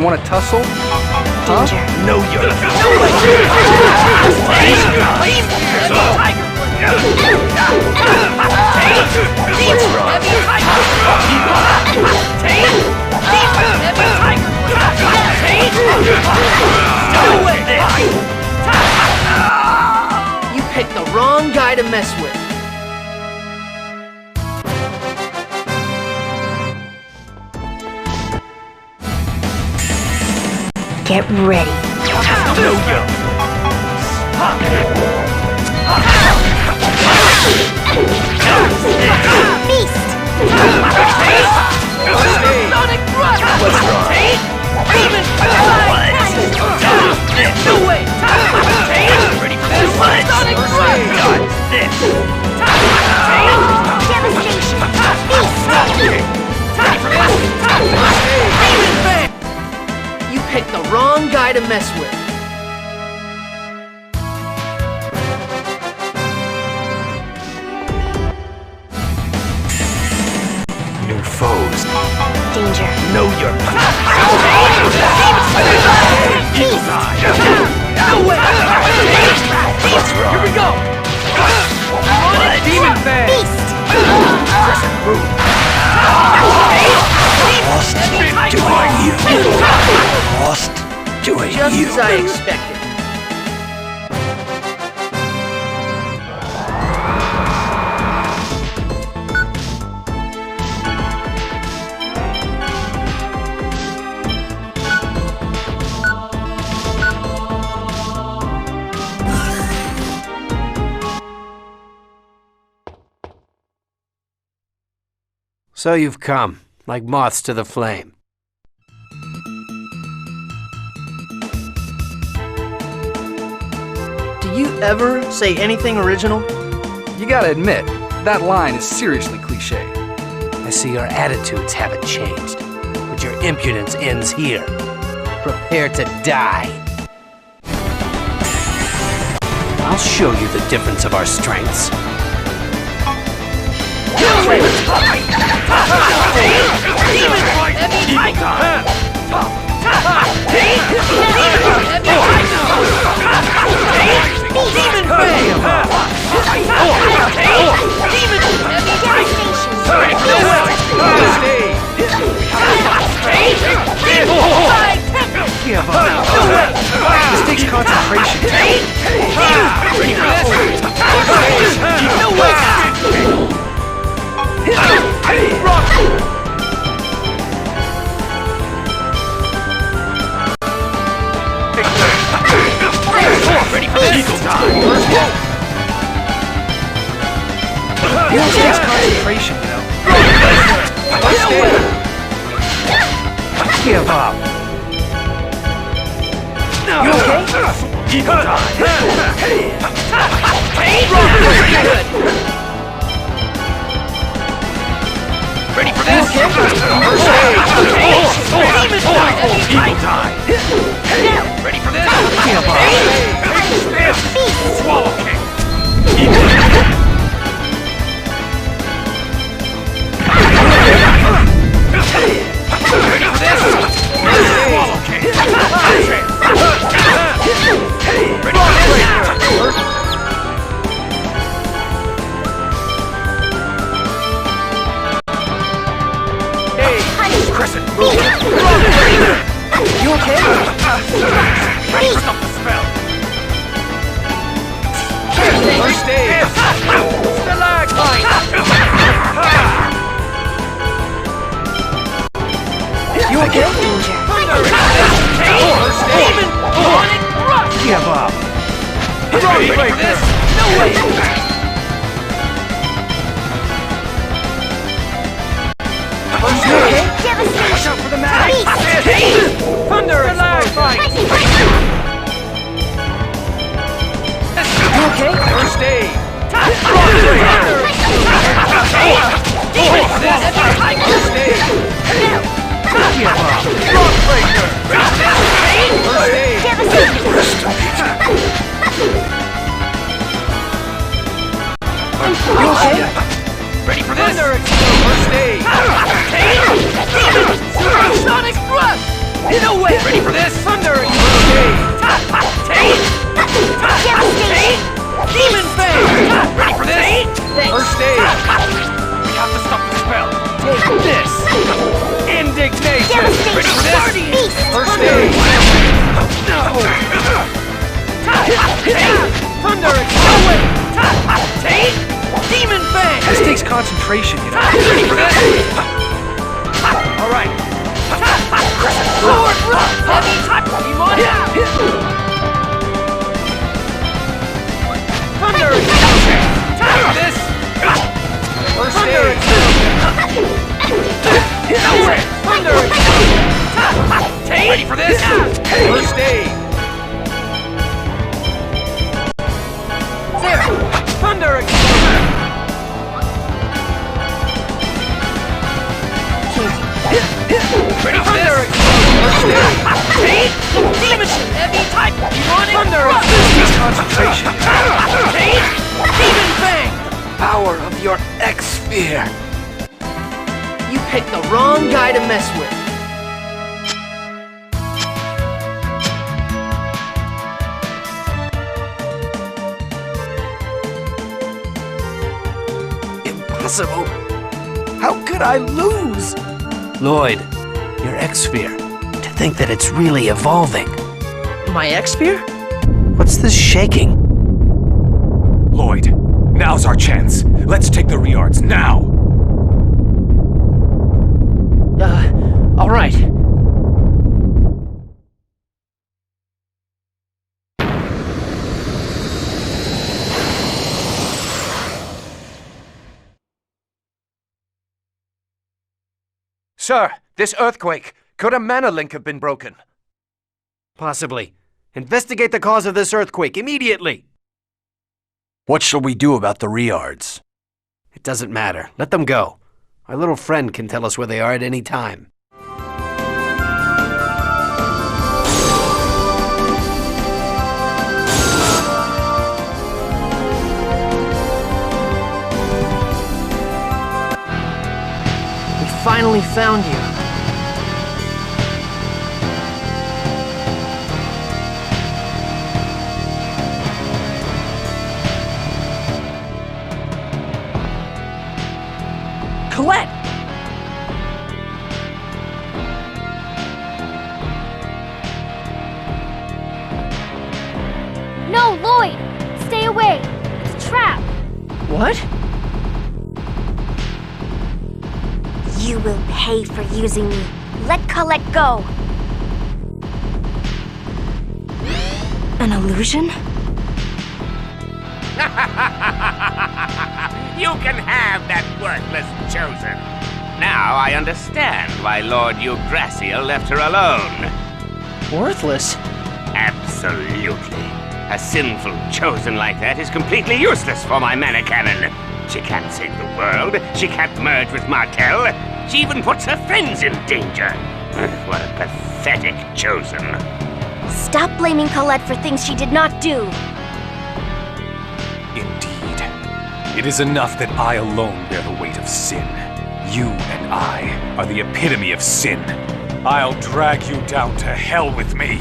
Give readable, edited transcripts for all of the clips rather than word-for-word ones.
want to tussle? Huh? Danger. No, you're not. What's wrong? You picked the wrong guy to mess with. Get ready. No, you're. Beast! Sonic Rush! What's wrong? Demon No way! Ready for this? Sonic Rush! Got this. Devastation! Beast! Demon Bang! You picked the wrong guy to mess with. New foes. Danger. Know your Beast! No way! What's wrong? Here we go! Demon Bang! Beast! Lost doing you. Just as I expected. So you've come, like moths to the flame. Do you ever say anything original? You gotta admit, that line is seriously cliche. I see your attitudes haven't changed, but your impudence ends here. Prepare to die. I'll show you the difference of our strengths. This takes concentration. No way! Ready for this? Eagle time. It takes concentration, you know. Give up. You okay? Eagle time. Ready for this? Eagle time. Ready for this? Give up. Swallow kick. Eagle time. Ready for this? Swallow kick. Ready for this? Crescent. You okay? Ready for the spell. First aid. Stalagmite! You okay? Danger. Demon Sonic Rush! Give up. Ready for this? No way! First aid. Devastation! Watch out for the mag. Beast! Thunder Stalagmite. You okay? First aid. First aid. Give up. Rockbreaker. First aid. You okay? Ready for this? Thunder First aid. Sonic Rush! No way! Ready for this? Thunder Explode! Take! Devastation! Demon Fang! Ready for this? First aid! We have to stop the spell. Take this! Indignation! Devastation! Ready for this? Beast! First aid! No! Thunder Explode! Take! Demon Fang! This takes concentration, you know. Ready for this? All right. Sword Rock! Heavy touch! Thunder Explode! Ready for this? First aid! Thunder Explode! Take! Ready for this? First aid! There! Thunder Explode! Ready for Thunder this? Explode! First aid! Take! Demon Heavy type! You want it? Thunder This Explode! takes concentration. Take! Demon Fang! Power of your X-Sphere. You picked the wrong guy to mess with. Impossible. How could I lose? Lloyd, your X-Sphere. To think that it's really evolving. My X-Sphere? What's this shaking? Lloyd, now's our chance. Let's take the Riards now. All right. Sir, this earthquake. Could a mana link have been broken? Possibly. Investigate the cause of this earthquake immediately. What shall we do about the Riards? It doesn't matter. Let them go. Our little friend can tell us where they are at any time. We finally found you. Colette! No, Lloyd! Stay away! It's a trap! What? You will pay for using me. Let Colette go! An illusion? You can have that worthless chosen. Now I understand why Lord Yggdrasil left her alone. Worthless? Absolutely. A sinful chosen like that is completely useless for my mana cannon. She can't save the world. She can't merge with Martel. She even puts her friends in danger. What a pathetic chosen. Stop blaming Colette for things she did not do. Indeed. It is enough that I alone bear the weight of sin. You and I are the epitome of sin. I'll drag you down to hell with me.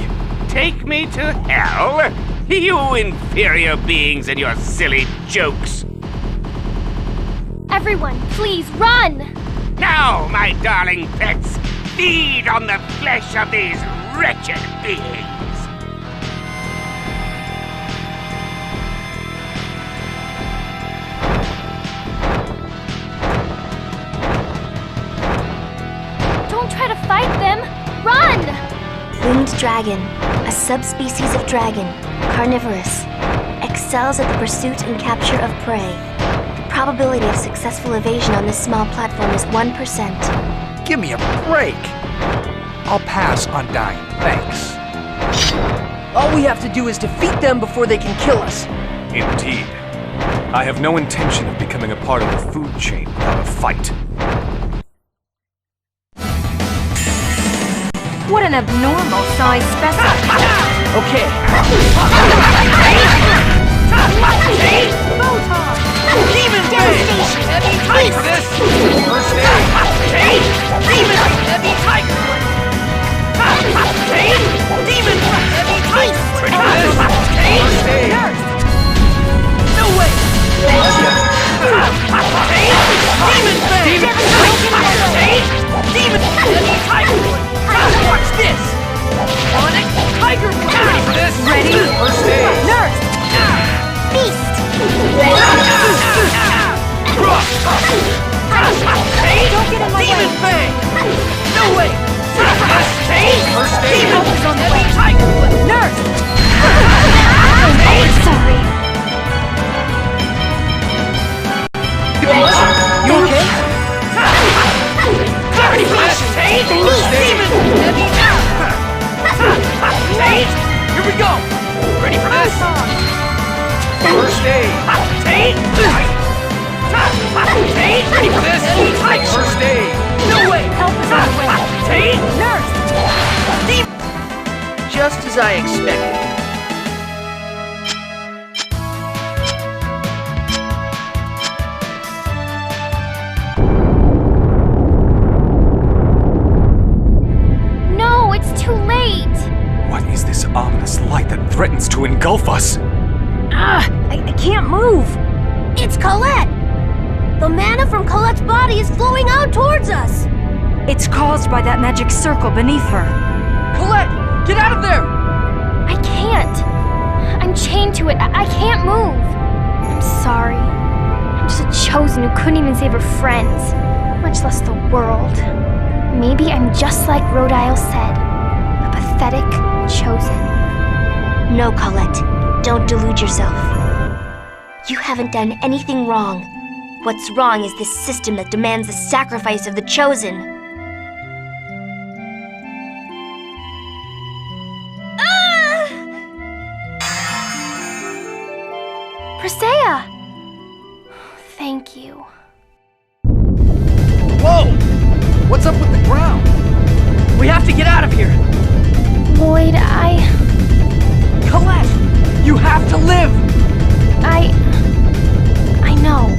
Take me to hell? You inferior beings and your silly jokes. Everyone, please run! Now, my darling pets, feed on the flesh of these wretched beings. Don't try to fight them! Run! Winged dragon, a subspecies of dragon, carnivorous, excels at the pursuit and capture of prey. The probability of successful evasion on this small platform is 1%. Give me a break. I'll pass on dying, thanks. All we have to do is defeat them before they can kill us. Indeed. I have no intention of becoming a part of the food chain without a fight. What an abnormal size specimen. Okay. Demon Devastation! Heavy Beast! for this! First aid! Demon Heavy Tiger! Take! Demon! Heavy! Take! Here we go! Ready for this? First aid! Take! Take! Ready for this? First aid! No way! Help is on the way. Take! Nurse! Just as I expected. No, it's too late. What is this ominous light that threatens to engulf us? I can't move. It's Colette. The mana from Colette's body is flowing out towards us. It's caused by that magic circle beneath her. Colette! Get out of there! I can't. I'm chained to it. I can't move. I'm sorry. I'm just a chosen who couldn't even save her friends, much less the world. Maybe I'm just like Rodile said, a pathetic chosen. No, Colette. Don't delude yourself. You haven't done anything wrong. What's wrong is this system that demands the sacrifice of the chosen. Presea! Thank you. Whoa! What's up with the ground? We have to get out of here! Lloyd, Colette! You have to live! I know.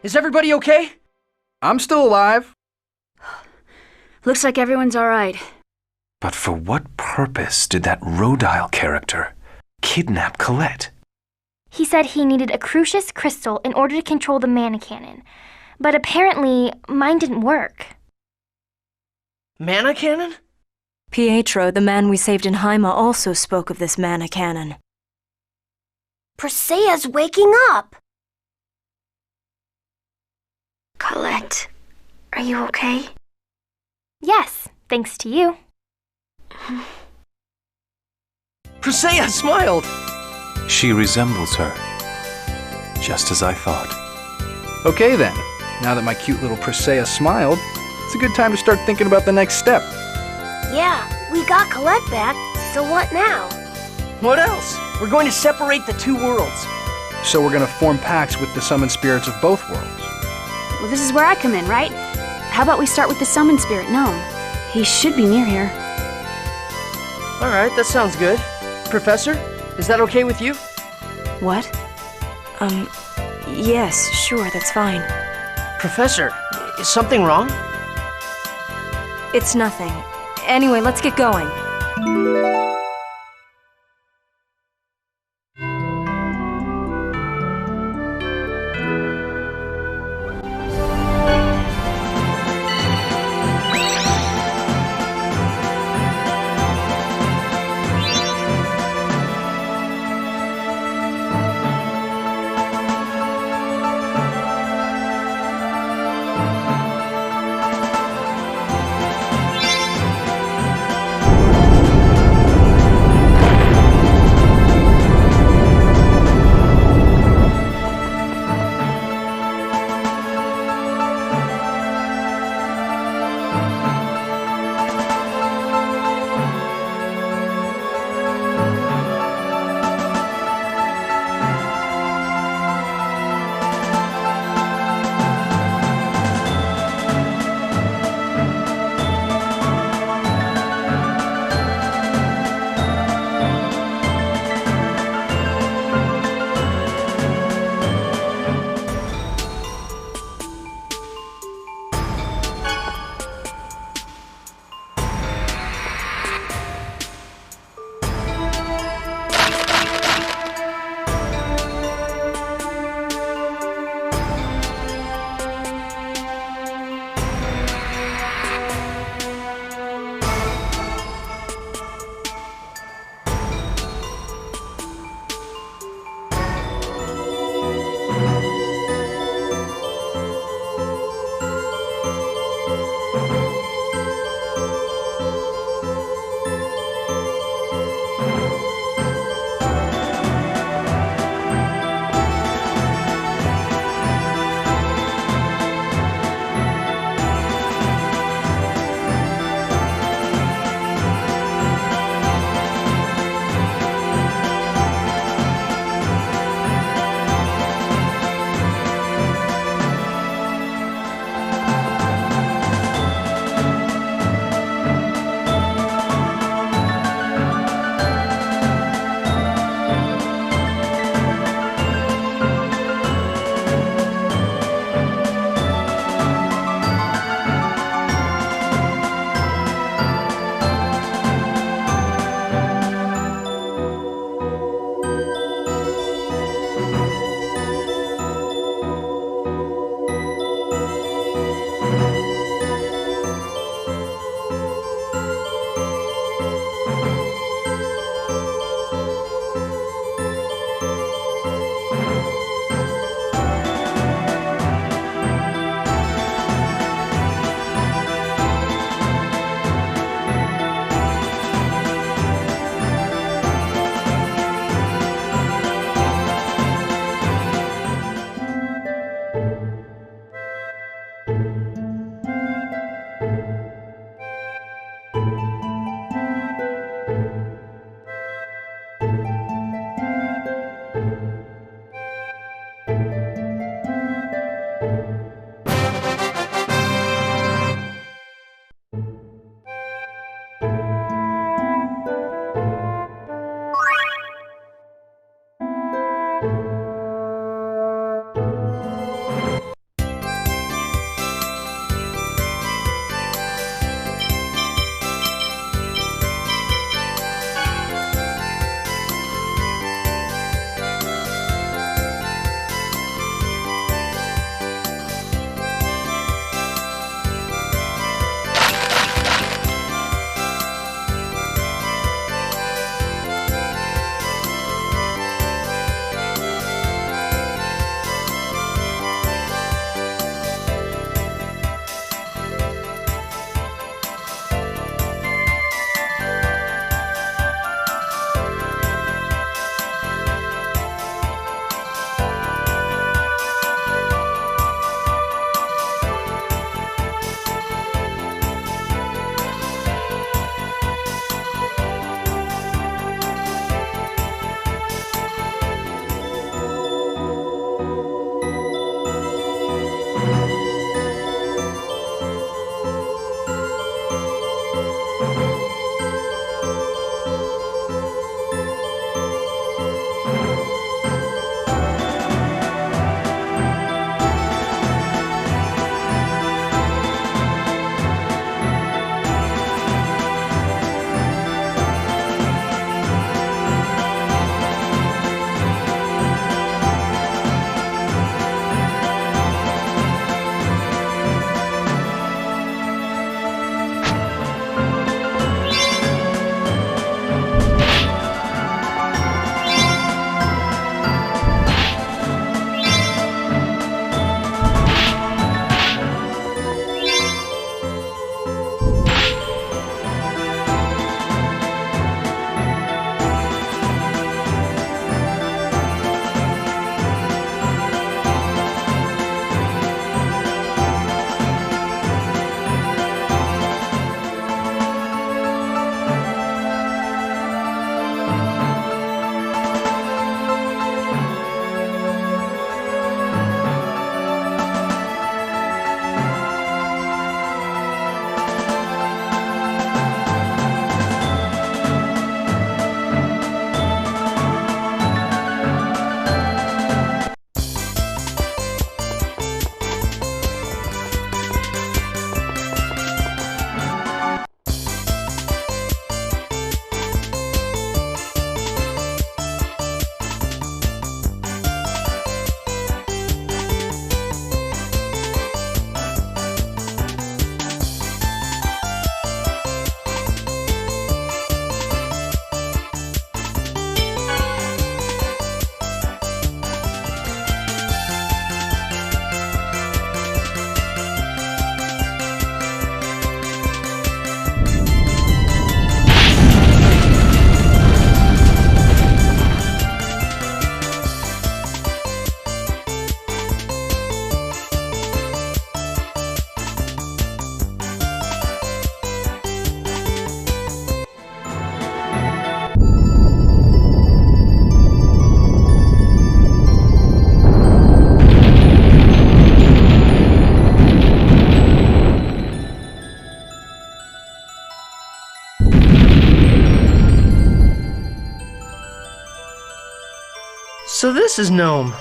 Is everybody okay? I'm still alive. Looks like everyone's alright. But for what purpose did that Rodile character kidnap Colette? He said he needed a Crucius crystal in order to control the mana cannon. But apparently, mine didn't work. Mana cannon? Pietro, the man we saved in Haima, also spoke of this mana cannon. Presea's waking up! Colette, are you okay? Yes, thanks to you. Presea smiled! She resembles her. Just as I thought. Okay then, now that my cute little Presea smiled, it's a good time to start thinking about the next step. Yeah, we got Colette back, so what now? What else? We're going to separate the two worlds. So we're gonna form pacts with the summoned spirits of both worlds. Well, this is where I come in, right? How about we start with the summon spirit gnome? He should be near here. Alright, that sounds good. Professor, is that okay with you? What? Yes, sure, that's fine. Professor, is something wrong? It's nothing. Anyway, let's get going. So this is Gnome.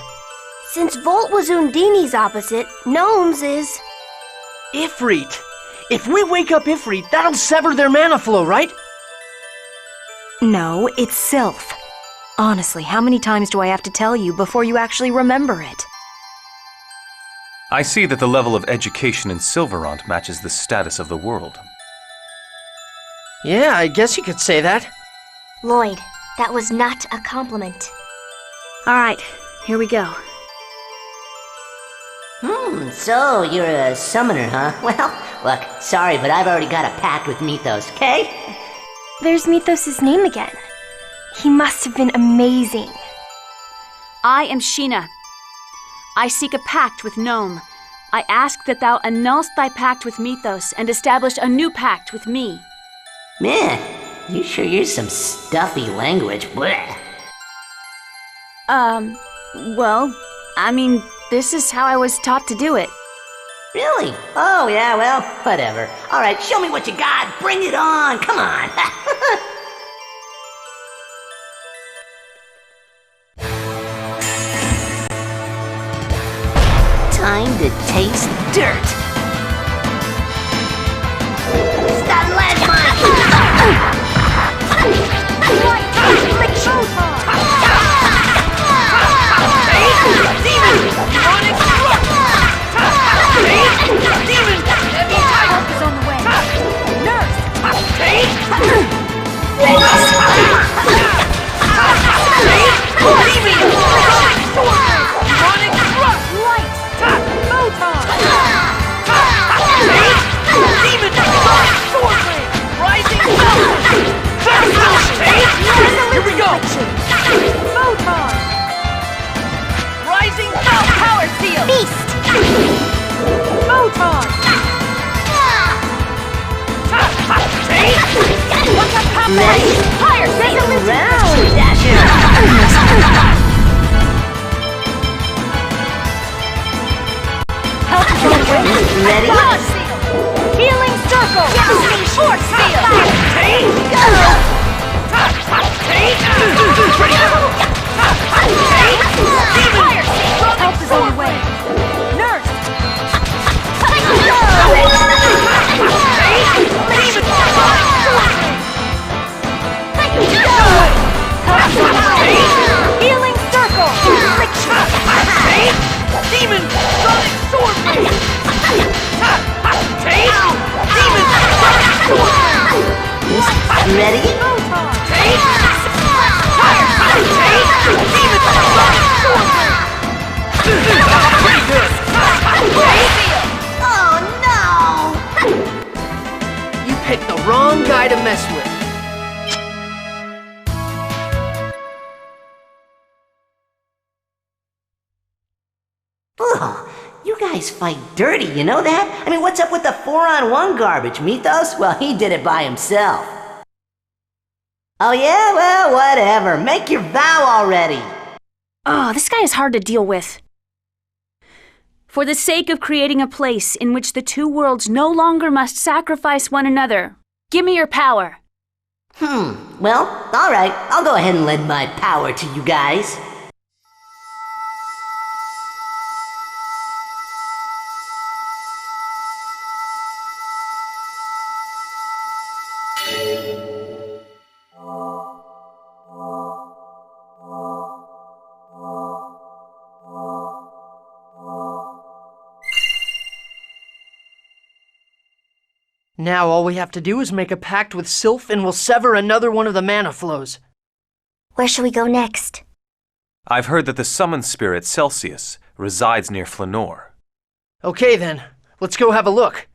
Since Volt was Undini's opposite, Gnome's is... Ifrit. If we wake up Ifrit, that'll sever their mana flow, right? No, it's Sylph. Honestly, how many times do I have to tell you before you actually remember it? I see that the level of education in Silverant matches the status of the world. Yeah, I guess you could say that. Lloyd, that was not a compliment. Alright, here we go. So you're a summoner, huh? Well, look, sorry, but I've already got a pact with Mythos, okay? There's Mythos' name again. He must have been amazing. I am Sheena. I seek a pact with Gnome. I ask that thou annulst thy pact with Mythos and establish a new pact with me. Man, you sure use some stuffy language, bleh. Well, I mean, this is how I was taught to do it. Really? Oh, yeah, well, whatever. Alright, show me what you got. Bring it on. Come on. Time to taste dirt. Stop Here we go! Photon! Rising Power Seal! Beast! Photon! Ready? Fire! Resolution! Round, Dasher! Help is on the way! Ready? Fog Seal! Healing Circle! Force Seal! Fire Seal! Help is on the way! Nurse! Healing Circle! Demon! Sonic Sword Blade! Demon! Sonic Sword Blade! Ready? Demon! Sonic Sword Blade! Pretty good! Oh no! You picked the wrong guy to mess with. Oh, you guys fight dirty, you know that? I mean, what's up with the 4-on-1 garbage, Mythos? Well, he did it by himself. Oh yeah? Well, whatever. Make your vow already. Oh, this guy is hard to deal with. For the sake of creating a place in which the two worlds no longer must sacrifice one another, give me your power. Well, alright. I'll go ahead and lend my power to you guys. Now all we have to do is make a pact with Sylph and we'll sever another one of the mana flows. Where shall we go next? I've heard that the summon spirit Celsius resides near Flanor. Okay then, let's go have a look.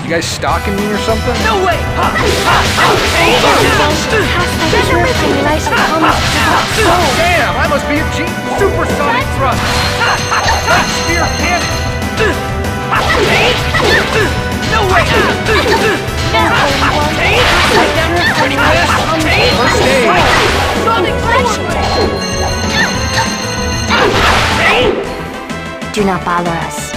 You guys stalking me or something? No way! Damn, I must be a cheat. Supersonic thrust. Light spear cannon. No way! First aid. Sonic Do not bother us.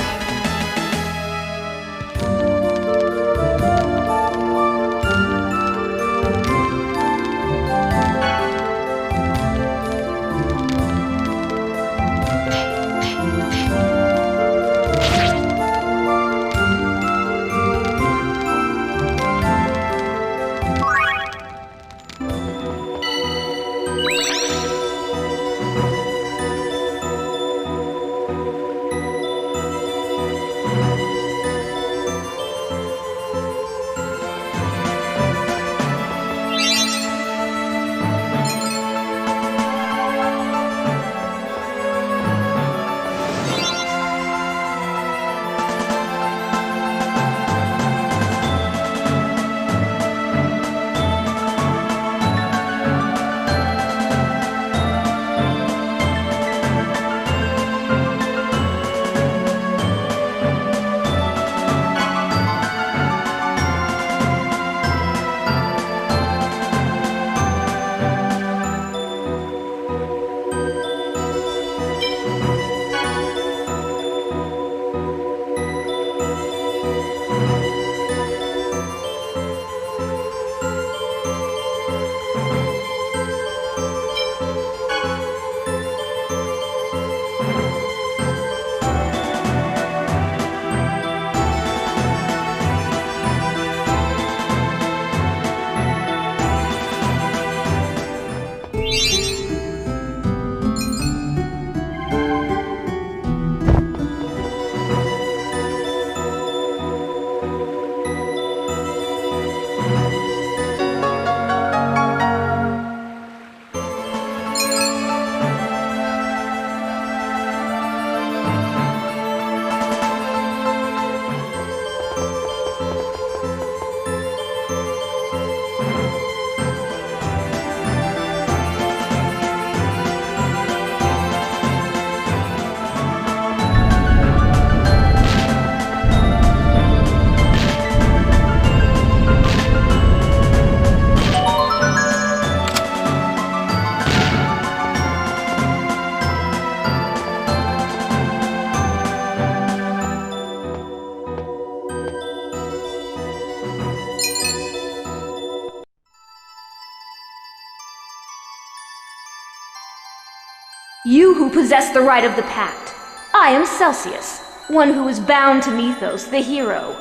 You who possess the right of the pact. I am Celsius, one who is bound to Mythos, the hero.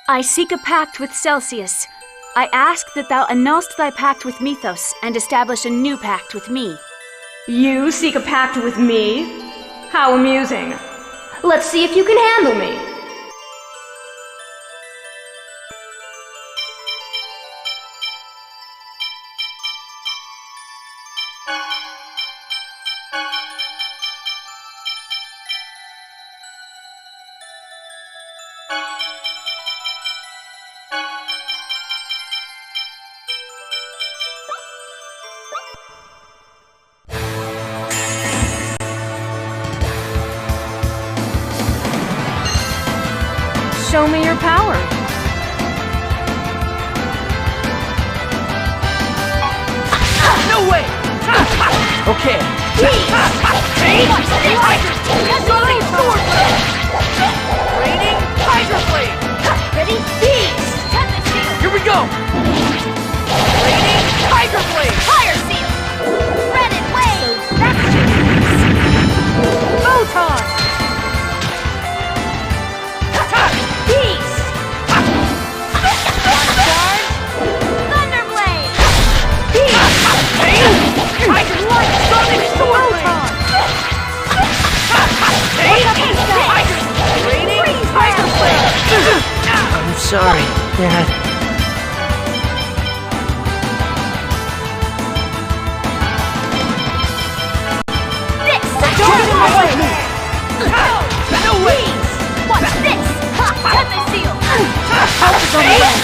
I seek a pact with Celsius. I ask that thou annulst thy pact with Mythos and establish a new pact with me. You seek a pact with me? How amusing. Let's see if you can handle me. Show me your power. No way! Okay. Raining Hydroblade! Ready? Beast! Here we go! Raining Hydroblade! Fire seal! Threaded wave! Photon! Beast! Thunderblade! I can light Sonic Sword! Raining Hydroblade! I'm sorry, Dad. This! No way! Watch this! Ha! on the way!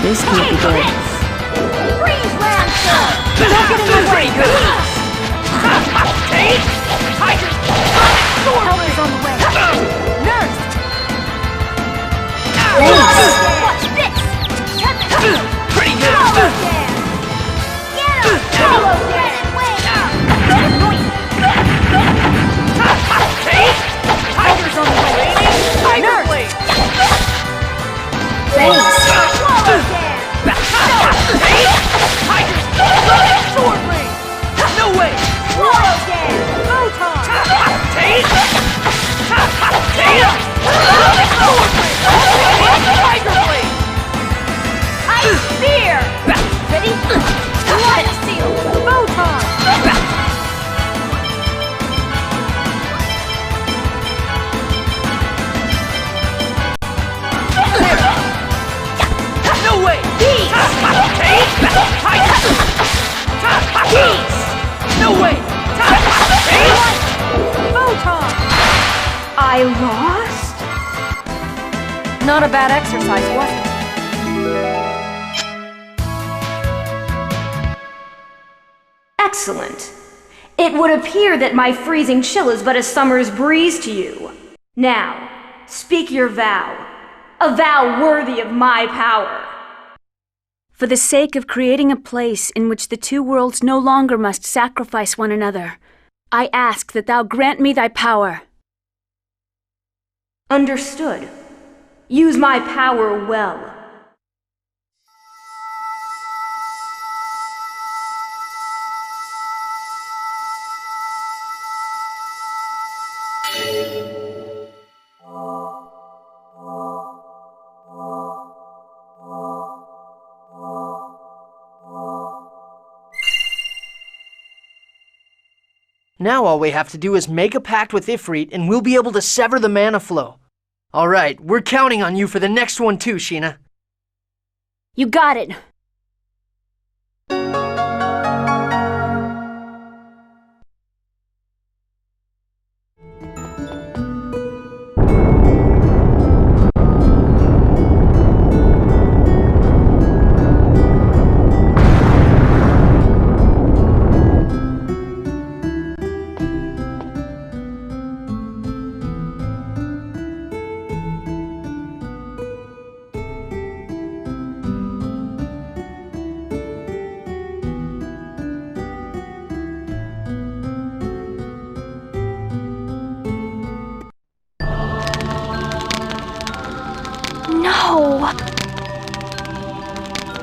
This can't be good. Freeze Lancer! Don't get in my way! Help is on the way! Nurse! Watch this! Pretty good! Get him! Follow that! Tiger's on the way! Nurse! Thanks. Sword blade! No way! Swallow again! Photon! Tiger blade! Ice spear! Ready? Light seal! Photon! No way! No way! Photon! I lost? Not a bad exercise, was it? Excellent. It would appear that my freezing chill is but a summer's breeze to you. Now, speak your vow. A vow worthy of my power. For the sake of creating a place in which the two worlds no longer must sacrifice one another, I ask that thou grant me thy power. Understood. Use my power well. Now all we have to do is make a pact with Ifrit and we'll be able to sever the mana flow. Alright, we're counting on you for the next one too, Sheena. You got it. No!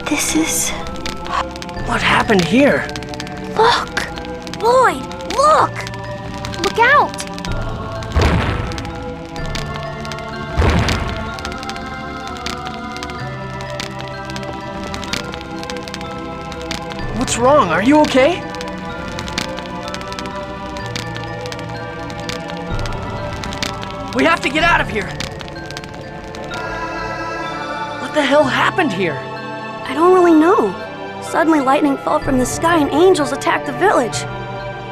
This is... What happened here? Look! Lloyd, look! Look out! What's wrong? Are you okay? We have to get out of here! What the hell happened here? I don't really know. Suddenly lightning fell from the sky and angels attacked the village.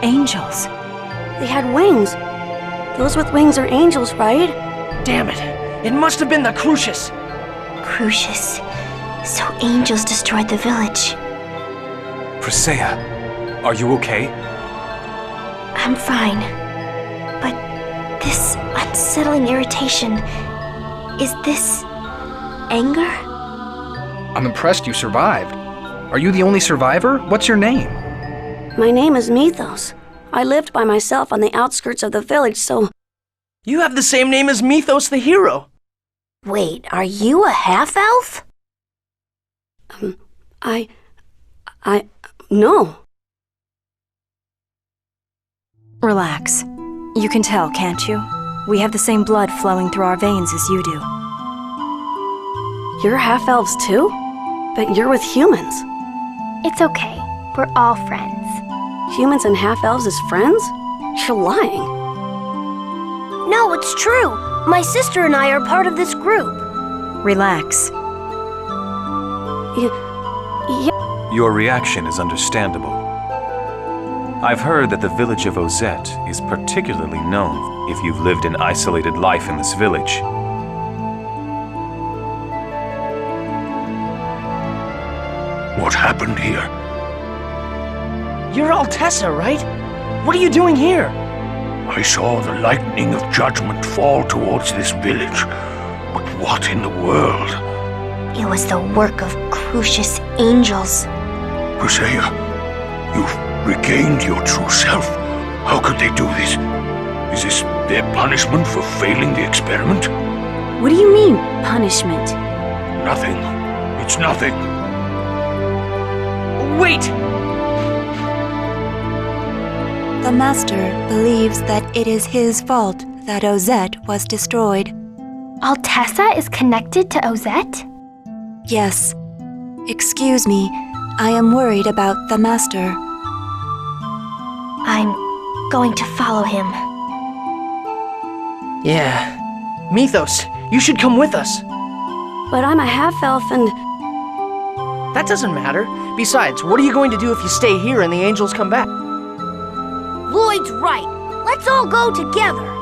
Angels? They had wings. Those with wings are angels, right? Damn it! It must have been the Crucius! Crucius. So angels destroyed the village. Presea, are you okay? I'm fine. But this unsettling irritation, is this anger? I'm impressed you survived. Are you the only survivor? What's your name? My name is Mythos. I lived by myself on the outskirts of the village, so... You have the same name as Mythos the hero. Wait, are you a half-elf? No. Relax. You can tell, can't you? We have the same blood flowing through our veins as you do. You're half-elves too? But you're with humans. It's okay. We're all friends. Humans and half-elves as friends? You're lying. No, it's true. My sister and I are part of this group. Relax. Your reaction is understandable. I've heard that the village of Ozette is particularly known if you've lived an isolated life in this village. What happened here? You're Altessa, right? What are you doing here? I saw the lightning of judgment fall towards this village. But what in the world? It was the work of Crucius angels. Priscilla, you've regained your true self. How could they do this? Is this their punishment for failing the experiment? What do you mean, punishment? Nothing. It's nothing. Wait! The Master believes that it is his fault that Ozette was destroyed. Altessa is connected to Ozette? Yes. Excuse me, I am worried about the Master. I'm going to follow him. Yeah. Mythos, you should come with us. But I'm a half-elf and... That doesn't matter. Besides, what are you going to do if you stay here and the angels come back? Lloyd's right. Let's all go together.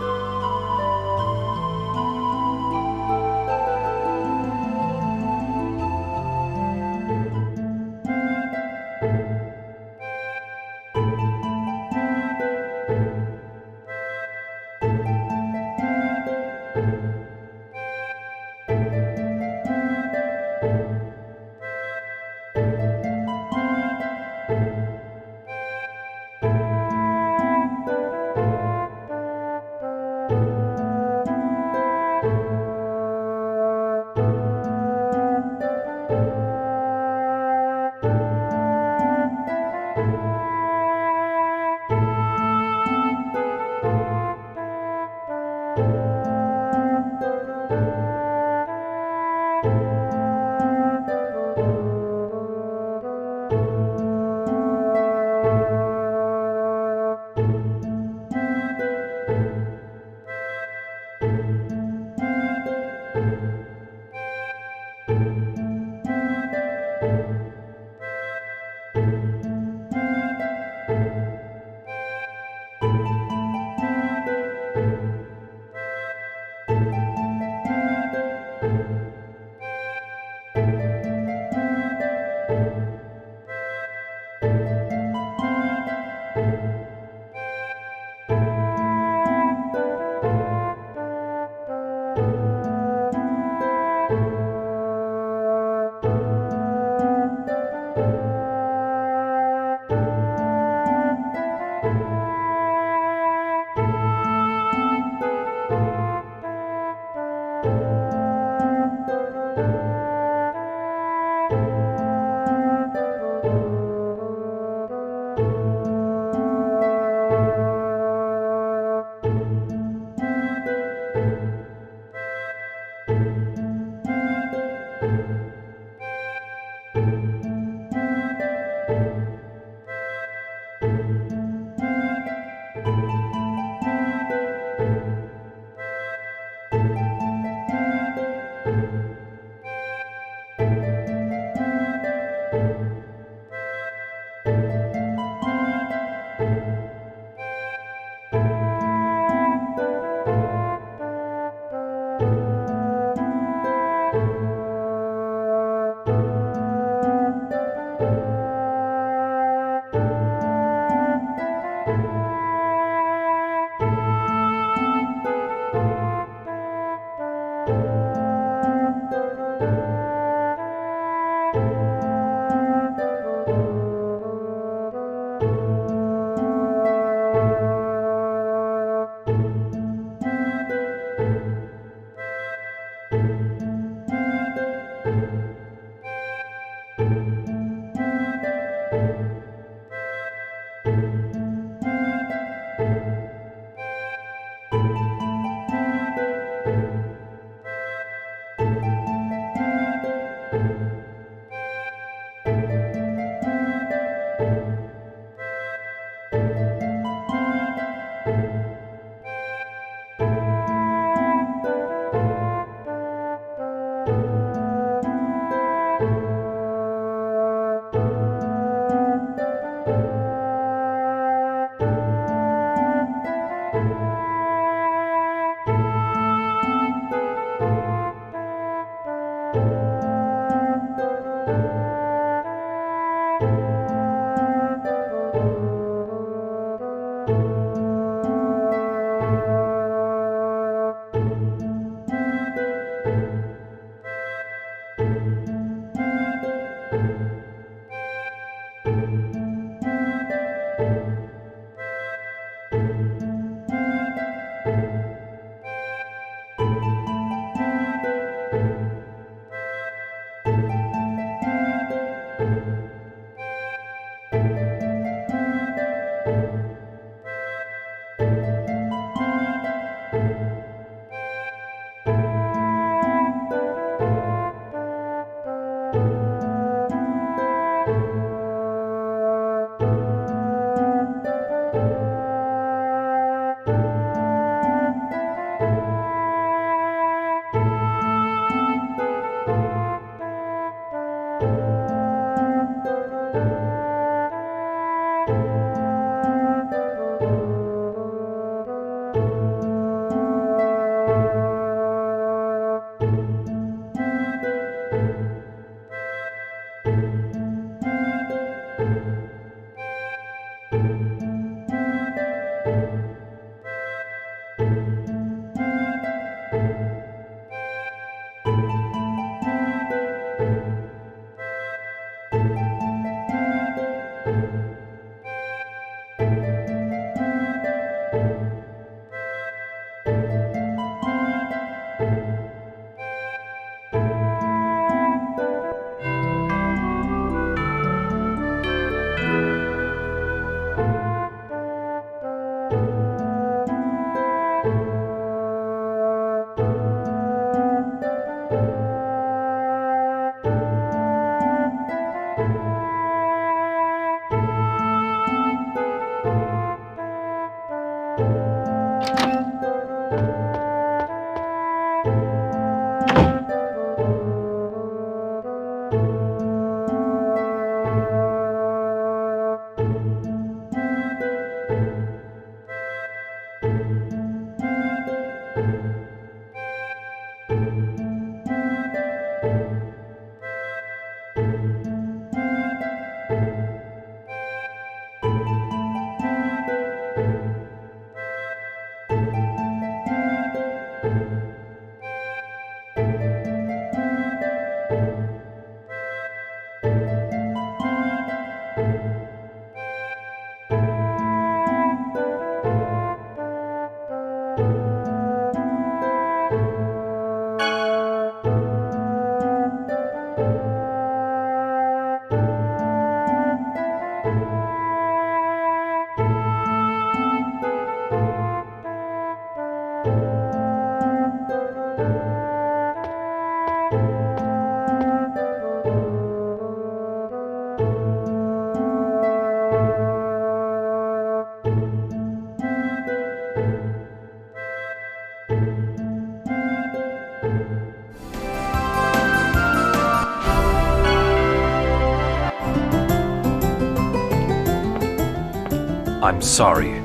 I'm sorry,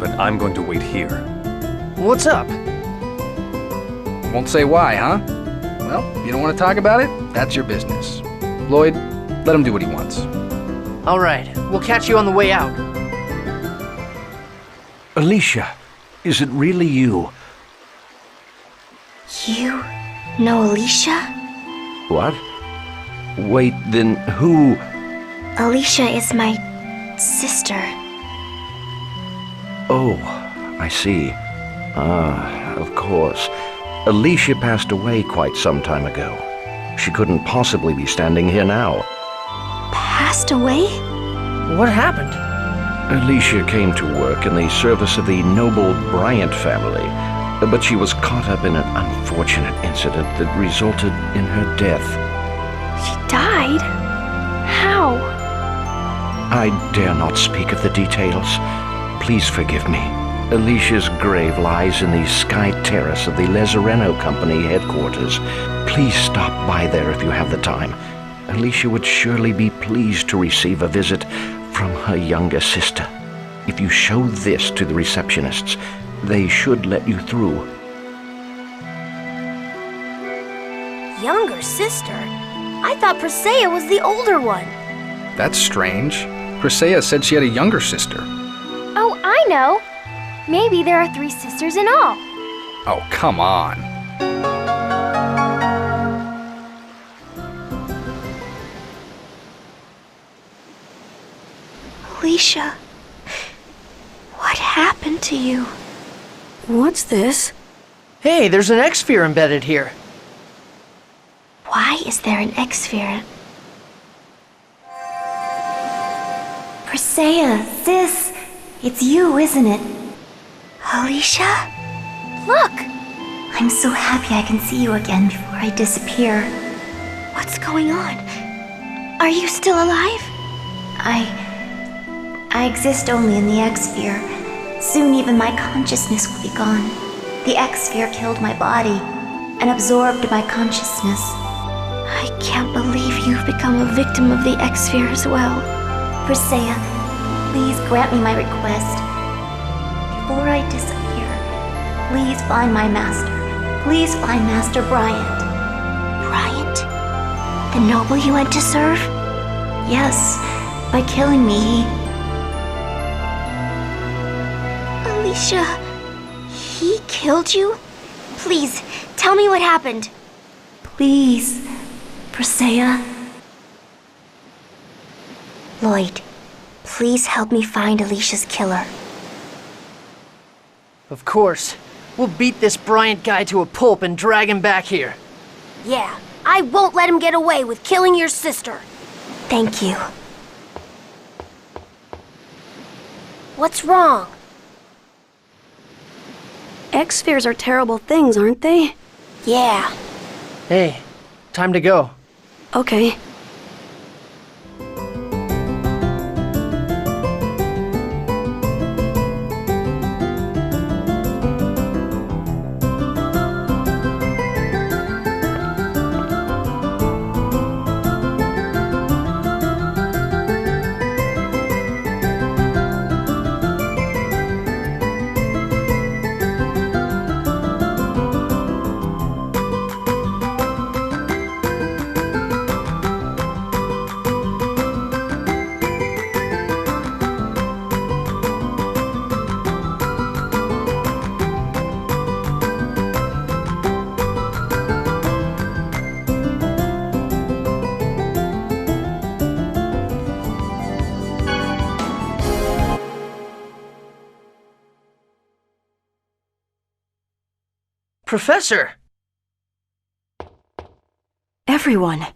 but I'm going to wait here. What's up? Won't say why, huh? Well, you don't want to talk about it? That's your business. Lloyd, let him do what he wants. All right, we'll catch you on the way out. Alicia, is it really you? You know Alicia? What? Wait, then who? Alicia is my sister. Oh, I see. Of course. Alicia passed away quite some time ago. She couldn't possibly be standing here now. Passed away? What happened? Alicia came to work in the service of the noble Bryant family, but she was caught up in an unfortunate incident that resulted in her death. She died? How? I dare not speak of the details. Please forgive me. Alicia's grave lies in the Sky Terrace of the Lazzareno Company headquarters. Please stop by there if you have the time. Alicia would surely be pleased to receive a visit from her younger sister. If you show this to the receptionists, they should let you through. Younger sister? I thought Presea was the older one. That's strange. Presea said she had a younger sister. Oh, I know. Maybe there are 3 sisters in all. Oh, come on. Alicia, what happened to you? What's this? Hey, there's an X-sphere embedded here. Why is there an X-sphere? Presea, sis, it's you, isn't it? Alicia? Look! I'm so happy I can see you again before I disappear. What's going on? Are you still alive? I exist only in the X-sphere. Soon even my consciousness will be gone. The X-sphere killed my body and absorbed my consciousness. I can't believe you've become a victim of the X-sphere as well. Presea, please grant me my request. Before I disappear, please find my master. Please find Master Bryant. Bryant? The noble you went to serve? Yes, by killing me, he... Alicia, he killed you? Please, tell me what happened. Please, Presea. Lloyd, please help me find Alicia's killer. Of course. We'll beat this Bryant guy to a pulp and drag him back here. Yeah, I won't let him get away with killing your sister. Thank you. What's wrong? X-spheres are terrible things, aren't they? Yeah. Hey, time to go. Okay. Professor! Everyone,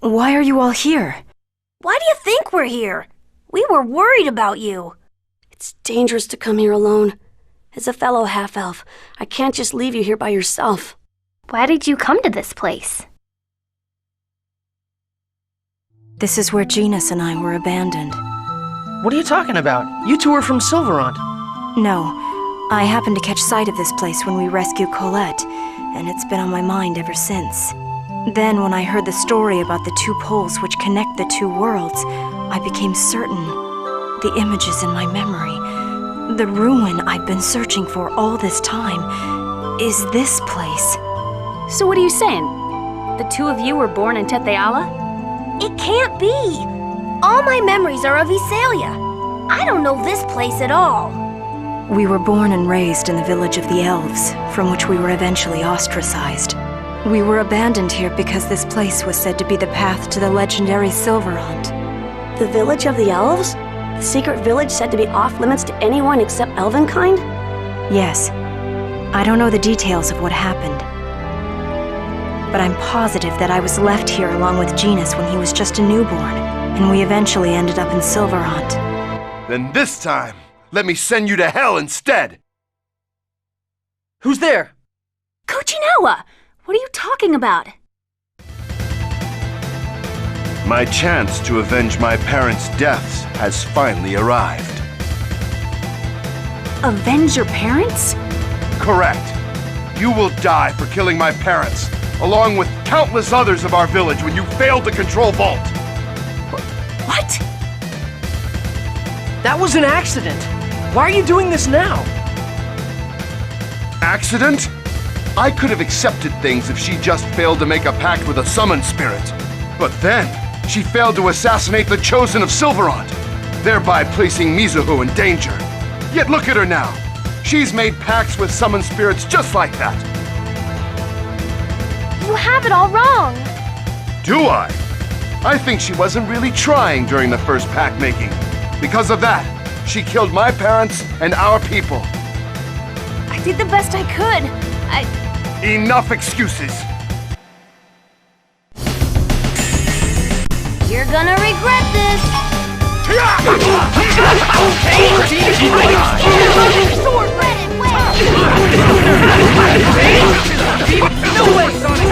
why are you all here? Why do you think we're here? We were worried about you. It's dangerous to come here alone. As a fellow half-elf, I can't just leave you here by yourself. Why did you come to this place? This is where Genus and I were abandoned. What are you talking about? You two are from Silverant. No, I happened to catch sight of this place when we rescued Colette, and it's been on my mind ever since. Then, when I heard the story about the 2 poles which connect the 2 worlds, I became certain. The images in my memory, the ruin I've been searching for all this time, is this place. So what are you saying? The two of you were born in Tetheala? It can't be! All my memories are of Iselia. I don't know this place at all. We were born and raised in the village of the elves, from which we were eventually ostracized. We were abandoned here because this place was said to be the path to the legendary Silverant. The village of the elves? The secret village said to be off-limits to anyone except Elvenkind? Yes. I don't know the details of what happened. But I'm positive that I was left here along with Genus when he was just a newborn, and we eventually ended up in Silverant. Then this time, let me send you to hell instead! Who's there? Kuchinawa! What are you talking about? My chance to avenge my parents' deaths has finally arrived. Avenge your parents? Correct. You will die for killing my parents, along with countless others of our village when you failed to control Vault. What? That was an accident. Why are you doing this now? Accident? I could have accepted things if she just failed to make a pact with a summon spirit. But then, she failed to assassinate the Chosen of Silverant, thereby placing Mizuho in danger. Yet look at her now. She's made pacts with summon spirits just like that. You have it all wrong. Do I? I think she wasn't really trying during the first pact making. Because of that, she killed my parents and our people. I did the best I could. Enough excuses. You're gonna regret this. Sword red and No way, Sonic!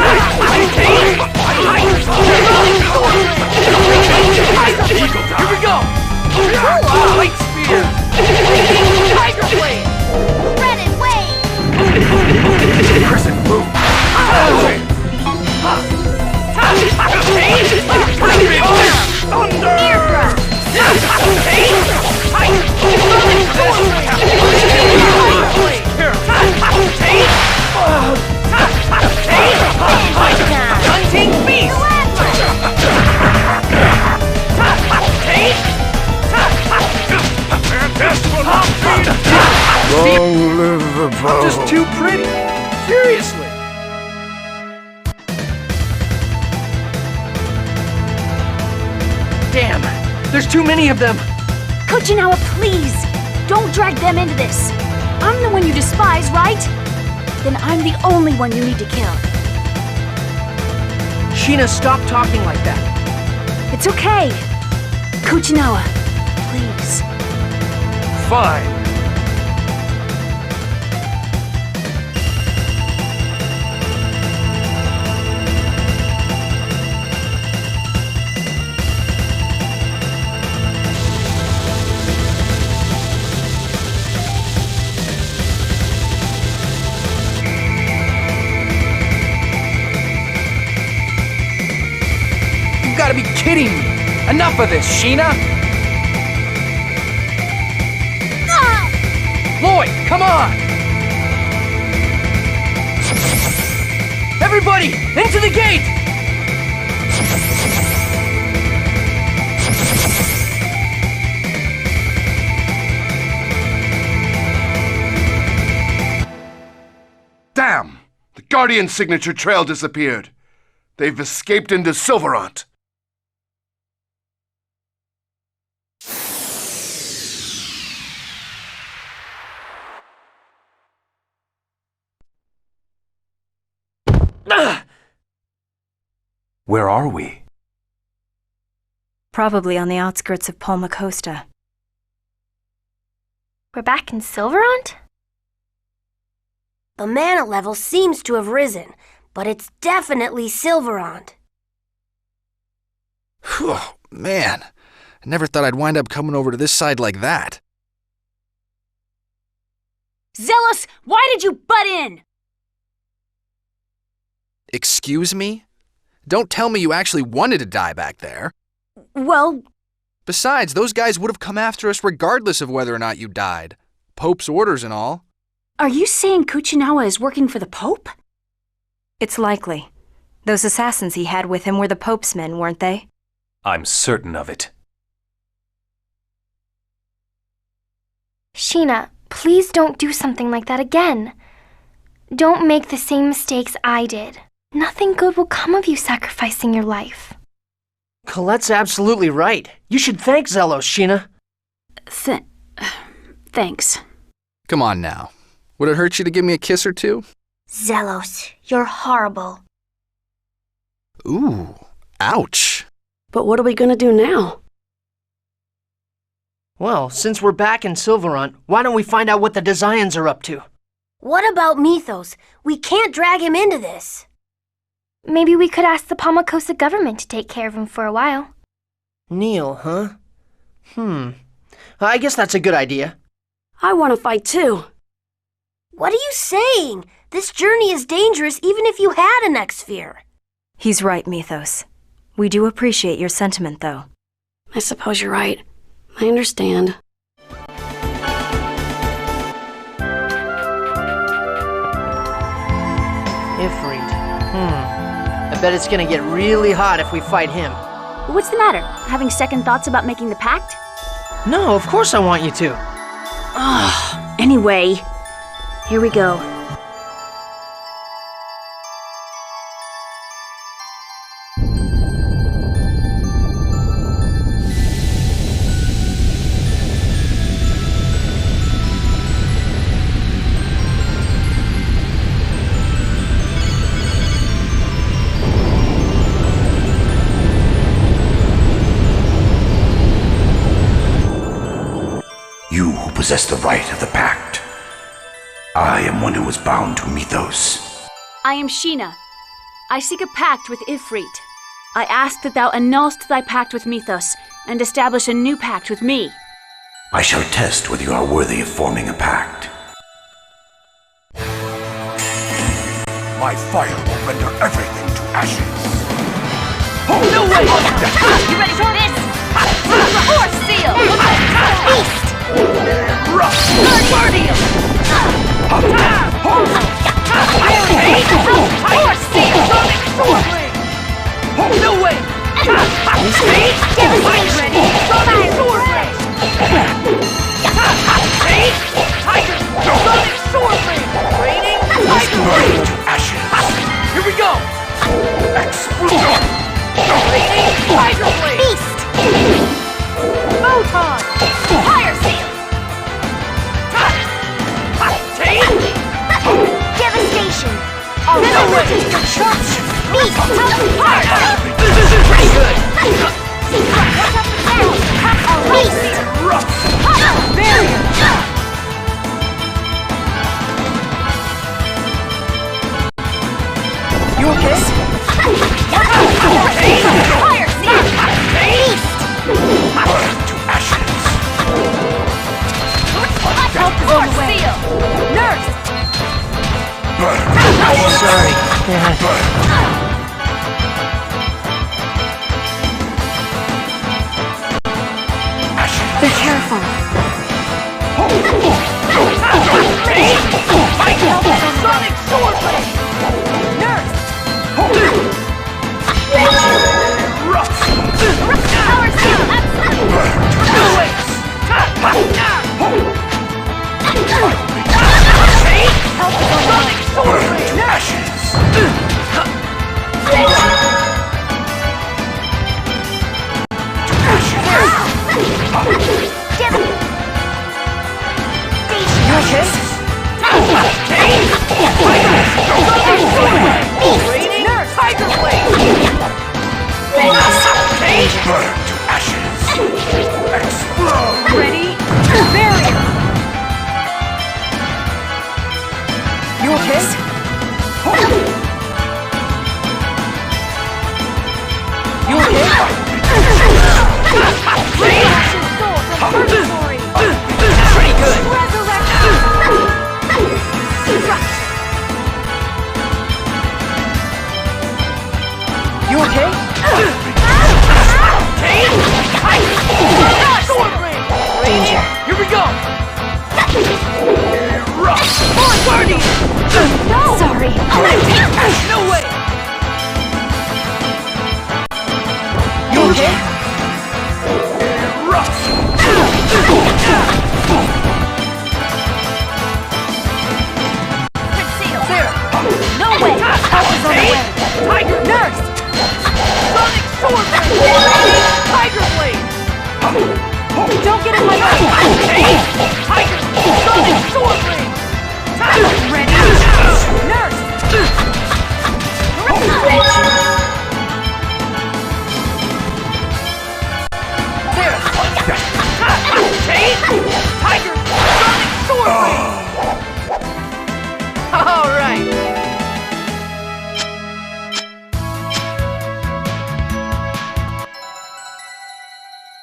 Here we go! Light spear! Tiger blade! Red and wave! Crescent moon! Thunder! Eardrum! Hunting beast! Long live the I'm just too pretty. Seriously. Damn, there's too many of them. Kuchinawa, please! Don't drag them into this. I'm the one you despise, right? Then I'm the only one you need to kill. Sheena, stop talking like that. It's okay. Kuchinawa, please. Fine. You gotta be kidding me! Enough of this, Sheena! Lloyd, come on! Everybody, into the gate! Damn! The Guardian signature trail disappeared. They've escaped into Silverant. Where are we? Probably on the outskirts of Palma Costa. We're back in Silverant? The mana level seems to have risen, but it's definitely Silverant. Oh, man. I never thought I'd wind up coming over to this side like that. Zealous, why did you butt in? Excuse me? Don't tell me you actually wanted to die back there. Well, Besides, those guys would have come after us regardless of whether or not you died. Pope's orders and all. Are you saying Kuchinawa is working for the Pope? It's likely. Those assassins he had with him were the Pope's men, weren't they? I'm certain of it. Sheena, please don't do something like that again. Don't make the same mistakes I did. Nothing good will come of you sacrificing your life. Colette's absolutely right. You should thank Zelos, Sheena. Thanks. Come on now. Would it hurt you to give me a kiss or two? Zelos, you're horrible. Ooh, ouch. But what are we gonna do now? Well, since we're back in Silverant, why don't we find out what the Desians are up to? What about Mythos? We can't drag him into this. Maybe we could ask the Palmacosta government to take care of him for a while. Neil, huh? I guess that's a good idea. I want to fight too. What are you saying? This journey is dangerous even if you had an X-Sphere. He's right, Mythos. We do appreciate your sentiment, though. I suppose you're right. I understand. Ifrit. I bet it's gonna get really hot if we fight him. What's the matter? Having second thoughts about making the pact? No, of course I want you to. Anyway, here we go. You who possess the right of the pact. I am one who is bound to Mythos. I am Sheena. I seek a pact with Ifrit. I ask that thou annulst thy pact with Mythos and establish a new pact with me. I shall test whether you are worthy of forming a pact. My fire will render everything to ashes. No way! You ready for this? Force seal! Beast! Force seal! Force seal! No way! Devastation! Sonic sword ray! Tiger! Sonic sword ray! Raining tiger ray! Here we go! Explosion! Raining tiger blade! Beast! Photon! Fire seal! Devastation! No way! Beast! Fire! Pretty good! Beast! Barrier! You okay? Fire seal! Beast! Burn to ashes. Force seal! Nurse! Sorry. Be careful. Sonic sword blade! Nurse! Power seal! Sonic sword blade! You okay?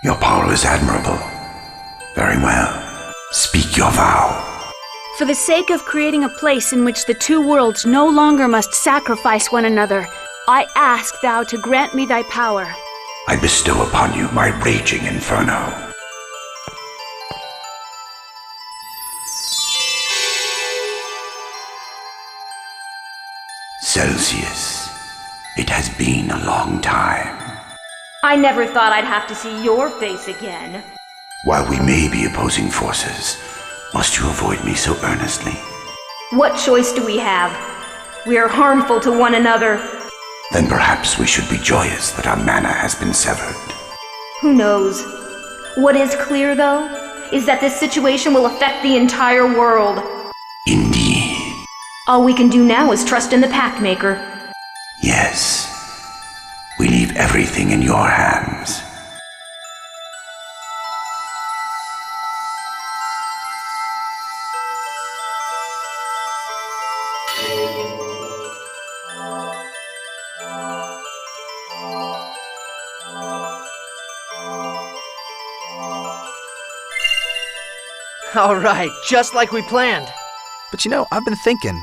Your power is admirable. Very well. Speak your vow. For the sake of creating a place in which the two worlds no longer must sacrifice one another, I ask thou to grant me thy power. I bestow upon you my raging inferno. Celsius, it has been a long time. I never thought I'd have to see your face again. While we may be opposing forces, must you avoid me so earnestly? What choice do we have? We are harmful to one another. Then perhaps we should be joyous that our mana has been severed. Who knows? What is clear, though, is that this situation will affect the entire world. Indeed. All we can do now is trust in the Pact Maker. Yes. We leave everything in your hands. All right, just like we planned. But you know, I've been thinking,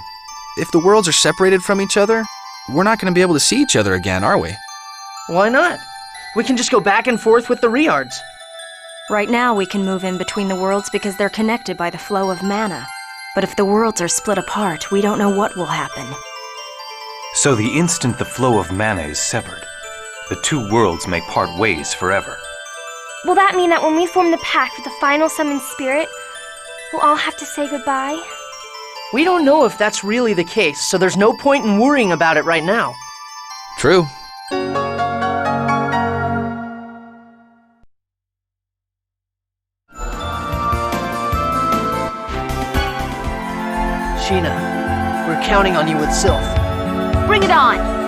if the worlds are separated from each other, we're not going to be able to see each other again, are we? Why not? We can just go back and forth with the Riards. Right now, we can move in between the worlds because they're connected by the flow of mana. But if the worlds are split apart, we don't know what will happen. So the instant the flow of mana is severed, the two worlds may part ways forever. Will that mean that when we form the pact with the final summoned spirit, we'll all have to say goodbye? We don't know if that's really the case, so there's no point in worrying about it right now. True. Sheena, we're counting on you with Sylph. Bring it on!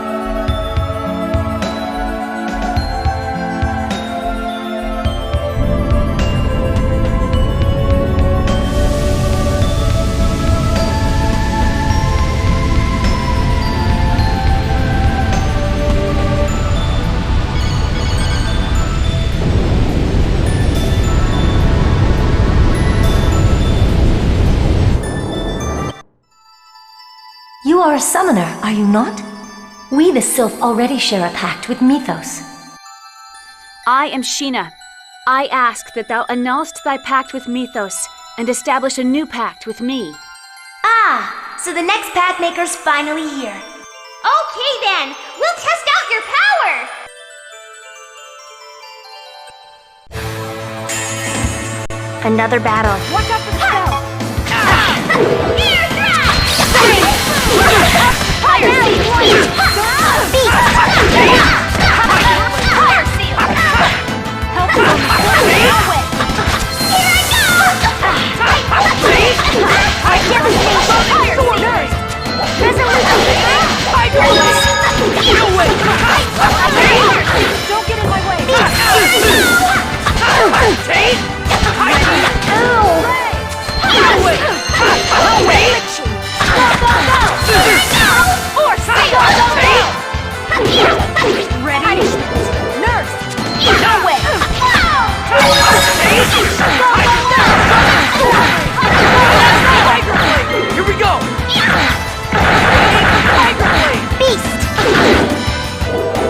You are a summoner, are you not? We, the Sylph, already share a pact with Mythos. I am Sheena. I ask that thou annullst thy pact with Mythos and establish a new pact with me. Ah, so the next pact maker's finally here. Okay then, we'll test out your power! Another battle. Watch out for the spell! Air thrust! Fire seal! Beast! Fire seal! Help me on the way! Here I go! Devastation! Fire seal! Resolution! Tiger Blast! Don't get in my way! Ready? Nurse! No way! Here we go! Beast!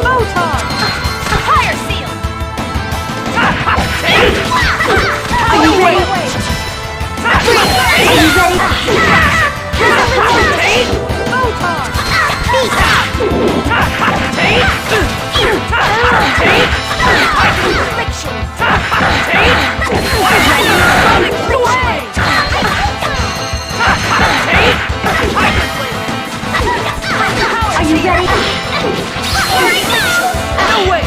Photon! Fire seal! Are you ready? Are you ready? Photon! Beast! Affliction! Are you ready? No way!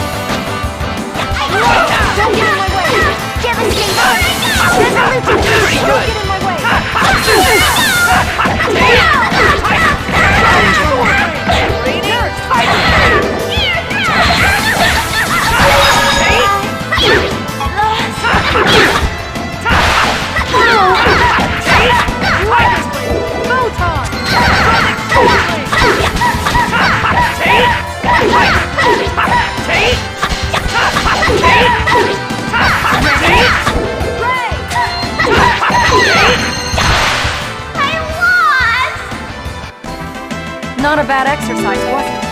Don't get in my way! Devastation! Resolution! Not a bad exercise, was it?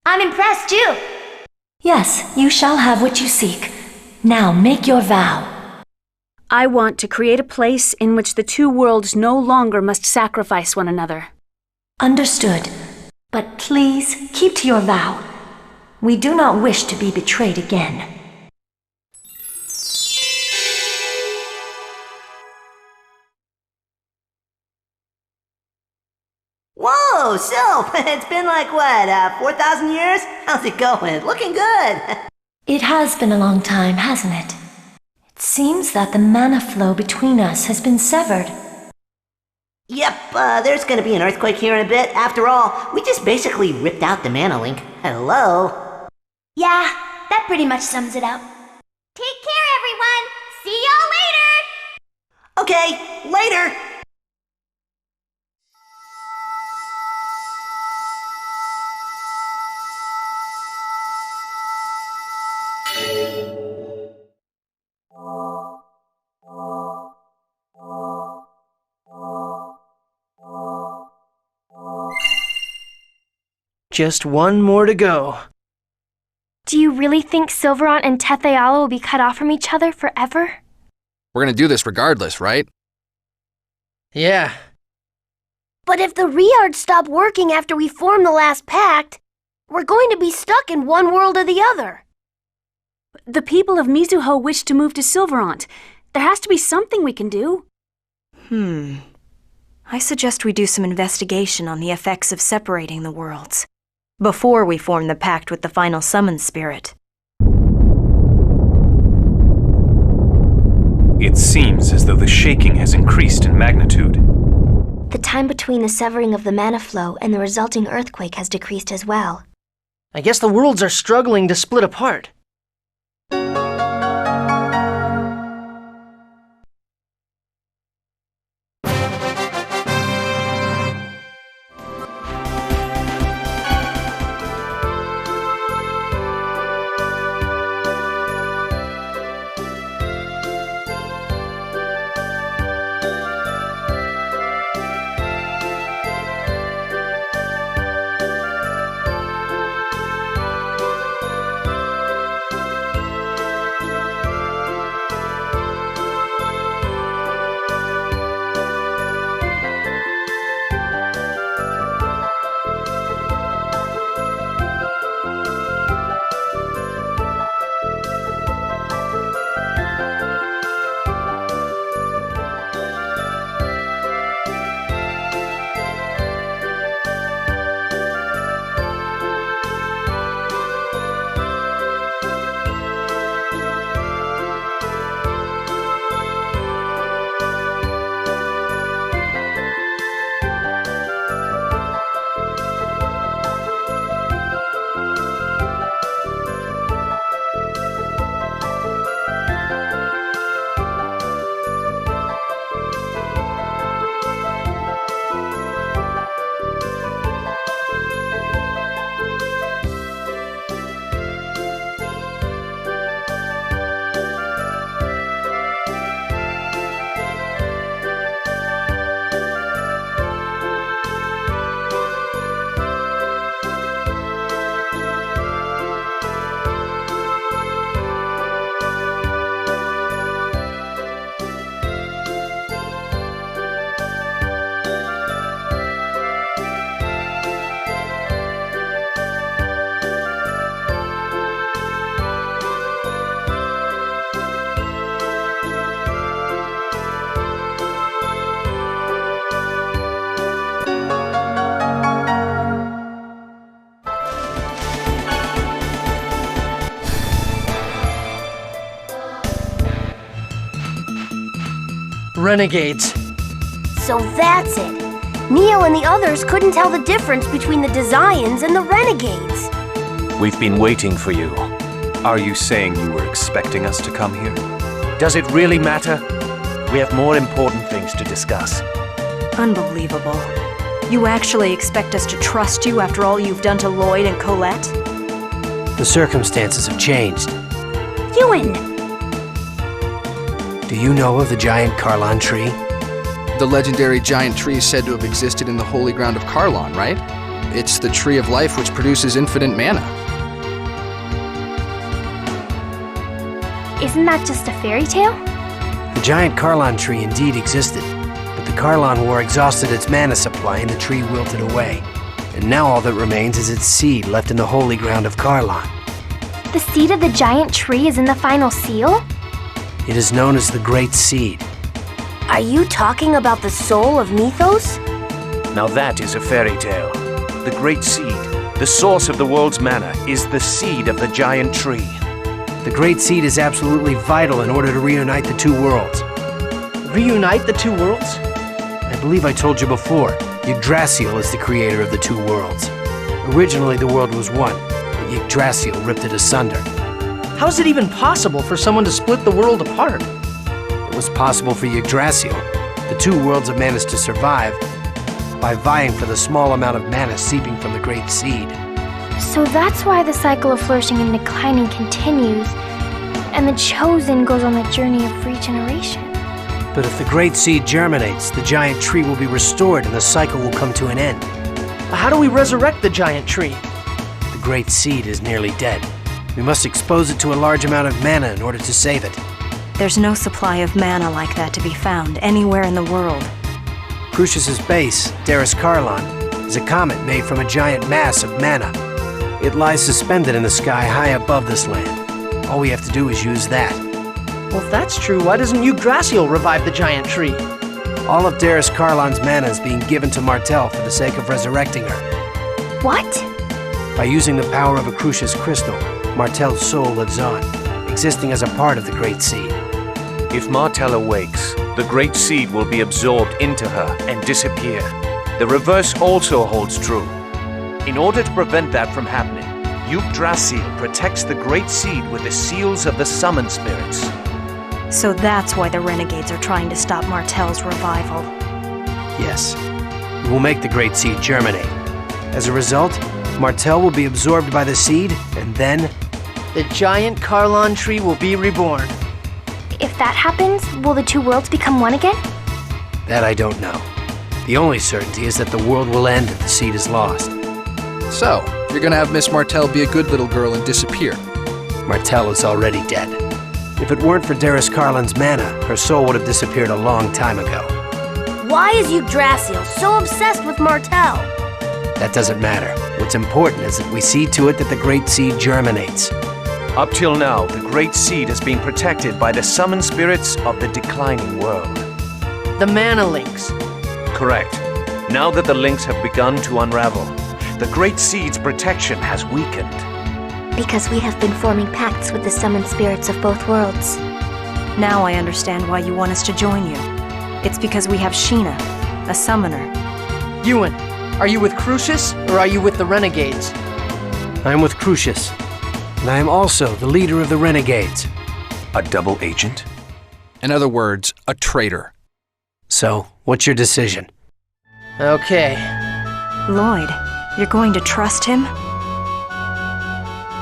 I'm impressed too. Yes, you shall have what you seek. Now make your vow. I want to create a place in which the two worlds no longer must sacrifice one another. Understood. But please keep to your vow. We do not wish to be betrayed again. Whoa, Sylph! It's been like, what, 4,000 years? How's it going? Looking good! It has been a long time, hasn't it? It seems that the mana flow between us has been severed. Yep, there's gonna be an earthquake here in a bit. After all, we just basically ripped out the mana link. Hello? Yeah, that pretty much sums it up. Take care, everyone! See y'all later! Okay, later! Just one more to go. Do you really think Silverant and Tetheala will be cut off from each other forever? We're gonna do this regardless, right? Yeah. But if the Riards stop working after we form the last pact, we're going to be stuck in one world or the other. The people of Mizuho wish to move to Silverant. There has to be something we can do. I suggest we do some investigation on the effects of separating the worlds before we form the pact with the final summon spirit. It seems as though the shaking has increased in magnitude. The time between the severing of the mana flow and the resulting earthquake has decreased as well. I guess the worlds are struggling to split apart. Renegades. So that's it. Neil and the others couldn't tell the difference between the Desians and the Renegades. We've been waiting for you. Are you saying you were expecting us to come here? Does it really matter? We have more important things to discuss. Unbelievable. You actually expect us to trust you after all you've done to Lloyd and Colette? The circumstances have changed. Ewan! Do you know of the giant Karlon tree? The legendary giant tree is said to have existed in the holy ground of Karlon, right? It's the tree of life which produces infinite mana. Isn't that just a fairy tale? The giant Karlon tree indeed existed, but the Karlon War exhausted its mana supply and the tree wilted away. And now all that remains is its seed left in the holy ground of Karlon. The seed of the giant tree is in the final seal? It is known as the Great Seed. Are you talking about the soul of Mythos? Now that is a fairy tale. The Great Seed, the source of the world's mana, is the seed of the giant tree. The Great Seed is absolutely vital in order to reunite the two worlds. Reunite the two worlds? I believe I told you before, Yggdrasil is the creator of the two worlds. Originally the world was one, but Yggdrasil ripped it asunder. How is it even possible for someone to split the world apart? It was possible for Yggdrasil. The two worlds have managed to survive by vying for the small amount of mana seeping from the Great Seed. So that's why the cycle of flourishing and declining continues, and the Chosen goes on the journey of regeneration. But if the Great Seed germinates, the giant tree will be restored and the cycle will come to an end. How do we resurrect the giant tree? The Great Seed is nearly dead. We must expose it to a large amount of mana in order to save it. There's no supply of mana like that to be found anywhere in the world. Crucius's base, Daris Karlon, is a comet made from a giant mass of mana. It lies suspended in the sky high above this land. All we have to do is use that. Well, if that's true, why doesn't Yggdrasil revive the giant tree? All of Daris Karlon's mana is being given to Martel for the sake of resurrecting her. What? By using the power of a Crucius crystal, Martel's soul lives on, existing as a part of the Great Seed. If Martel awakes, the Great Seed will be absorbed into her and disappear. The reverse also holds true. In order to prevent that from happening, Yggdrasil protects the Great Seed with the seals of the Summon Spirits. So that's why the Renegades are trying to stop Martel's revival. Yes. We will make the Great Seed germinate. As a result, Martel will be absorbed by the seed, and then... the giant Karlon tree will be reborn. If that happens, will the two worlds become one again? That I don't know. The only certainty is that the world will end if the seed is lost. So, you're gonna have Miss Martel be a good little girl and disappear. Martel is already dead. If it weren't for Daris Karlon's mana, her soul would have disappeared a long time ago. Why is Yggdrasil so obsessed with Martel? That doesn't matter. What's important is that we see to it that the Great Seed germinates. Up till now, the Great Seed has been protected by the Summon Spirits of the declining world. The mana links. Correct. Now that the links have begun to unravel, the Great Seed's protection has weakened. Because we have been forming pacts with the summoned spirits of both worlds. Now I understand why you want us to join you. It's because we have Sheena, a summoner. Ewan, are you with Crucius, or are you with the Renegades? I am with Crucius, and I am also the leader of the Renegades. A double agent? In other words, a traitor. So, what's your decision? Okay. Lloyd, you're going to trust him?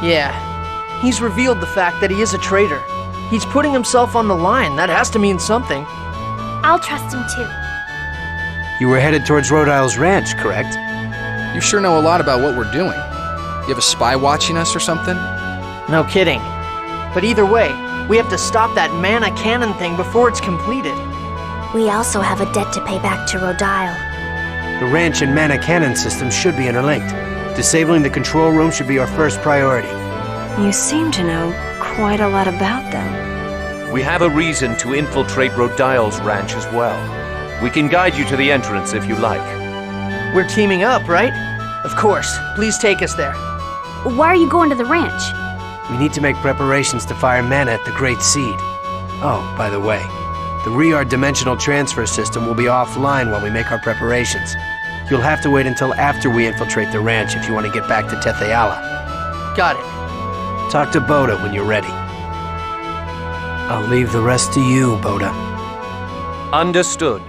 Yeah. He's revealed the fact that he is a traitor. He's putting himself on the line. That has to mean something. I'll trust him too. You were headed towards Rhode Isle's ranch, correct? You sure know a lot about what we're doing. You have a spy watching us or something? No kidding. But either way, we have to stop that mana cannon thing before it's completed. We also have a debt to pay back to Rodile. The ranch and mana cannon system should be interlinked. Disabling the control room should be our first priority. You seem to know quite a lot about them. We have a reason to infiltrate Rodile's ranch as well. We can guide you to the entrance if you like. We're teaming up, right? Of course. Please take us there. Why are you going to the ranch? We need to make preparations to fire mana at the Great Seed. Oh, by the way, the Riard dimensional transfer system will be offline while we make our preparations. You'll have to wait until after we infiltrate the ranch if you want to get back to Tetheala. Got it. Talk to Boda when you're ready. I'll leave the rest to you, Boda. Understood.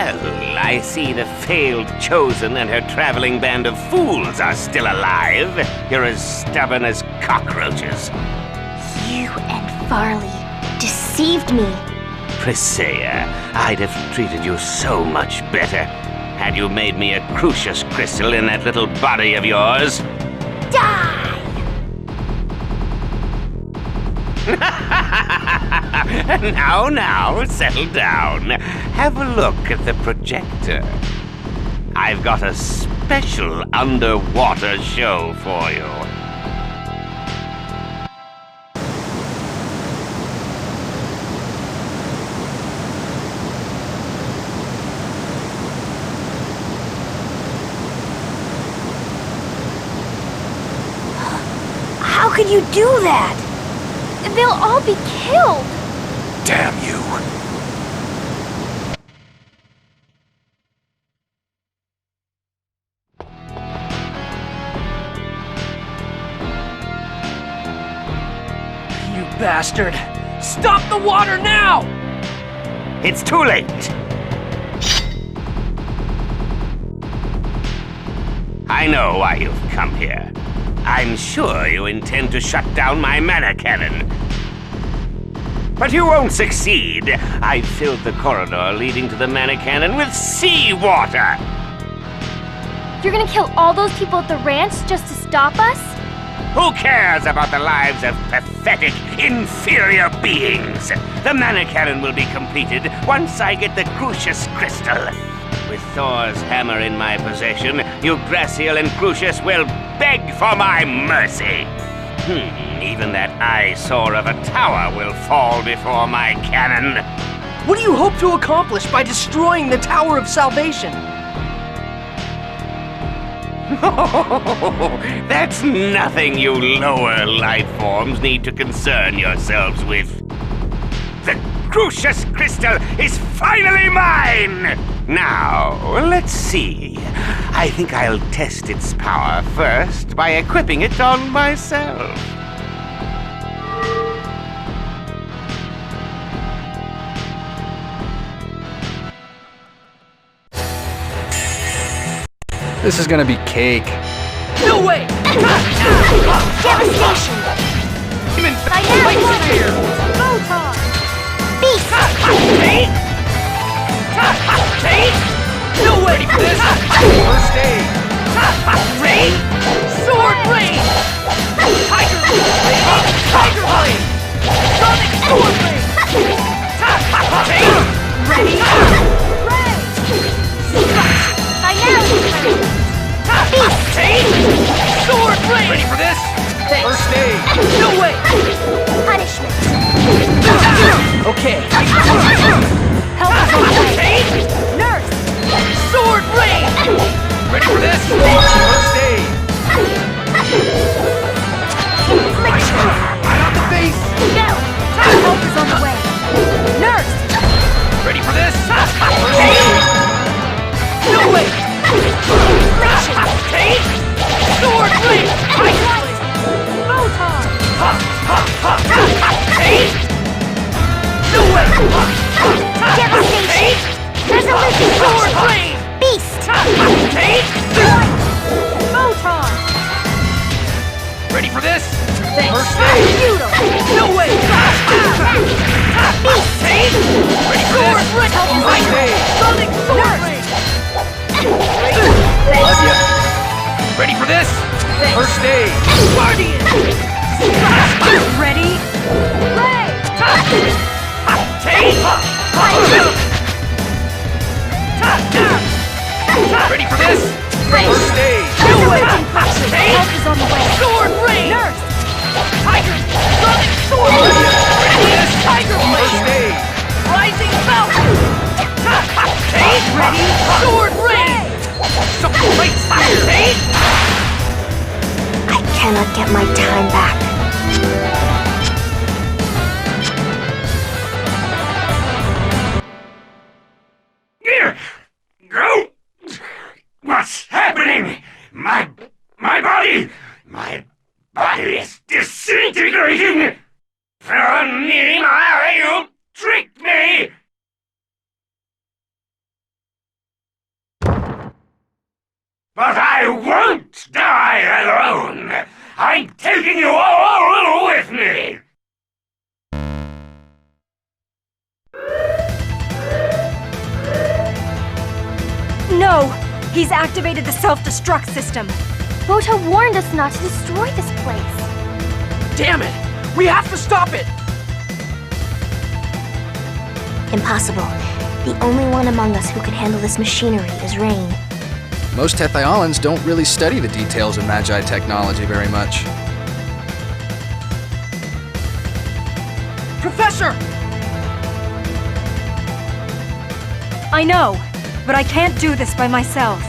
Well, I see the failed Chosen and her traveling band of fools are still alive. You're as stubborn as cockroaches. You and Farley deceived me. Priscilla, I'd have treated you so much better had you made me a crucius crystal in that little body of yours. Die! Now, settle down. Have a look at the projector. I've got a special underwater show for you. How could you do that? They'll all be killed. Damn you. You bastard! Stop the water now! It's too late! I know why you've come here. I'm sure you intend to shut down my mana cannon. But you won't succeed. I've filled the corridor leading to the mana cannon with seawater. You're gonna kill all those people at the ranch just to stop us? Who cares about the lives of pathetic, inferior beings? The mana cannon will be completed once I get the Crucius Crystal. With Thor's hammer in my possession, Yggdrasil and Crucius will beg for my mercy. Even that eyesore of a tower will fall before my cannon. What do you hope to accomplish by destroying the Tower of Salvation? That's nothing you lower life forms need to concern yourselves with. The Crucius Crystal is finally mine! Now, let's see. I think I'll test its power first by equipping it on myself. This is gonna be cake. No way! Devastation! Sphere! Photon! Beast! No way! First aid! Rain! Sword Rain! Tiger Blade! Tiger Blade! Sonic Sword Rain! Ready? Sword Rain! Ready for this? First aid! No way! Punishment! Okay. Help us on the way! Nurse! Sword Rain! Ready for this? First aid! Affliction! Right on the face! No! Help is on the way! Nurse! Ready for this? First aid! No way! Affliction! Sword Rain! Photon! No way! Devastation! Resolution! Sword Rain! Beast! Photon! Ready for this? Thanks. First aid! Feudal! No way! Beast! Ready for Sword this? Rain! First aid! Sonic Sword Rain! Love ya. Ready for this? First aid! Guardian! Ready? Ray! Ready for this? First aid! No way! Help is on the way! Sword Rain! Nurse! Tiger! Sonic Sword Rain! Ready for this? Tiger First Blade! aid! Rising Falcon! Ready? Sword Rain! Some plates here! I cannot get my time back. Go! What's happening? My body! My body is disintegrating! You tricked me! But I won't die alone! I'm taking you all with me! No! He's activated the self-destruct system. Bota warned us not to destroy this place. Damn it! We have to stop it! Impossible. The only one among us who can handle this machinery is Rain. Most Tethyalans don't really study the details of Magi technology very much. Professor! I know, but I can't do this by myself.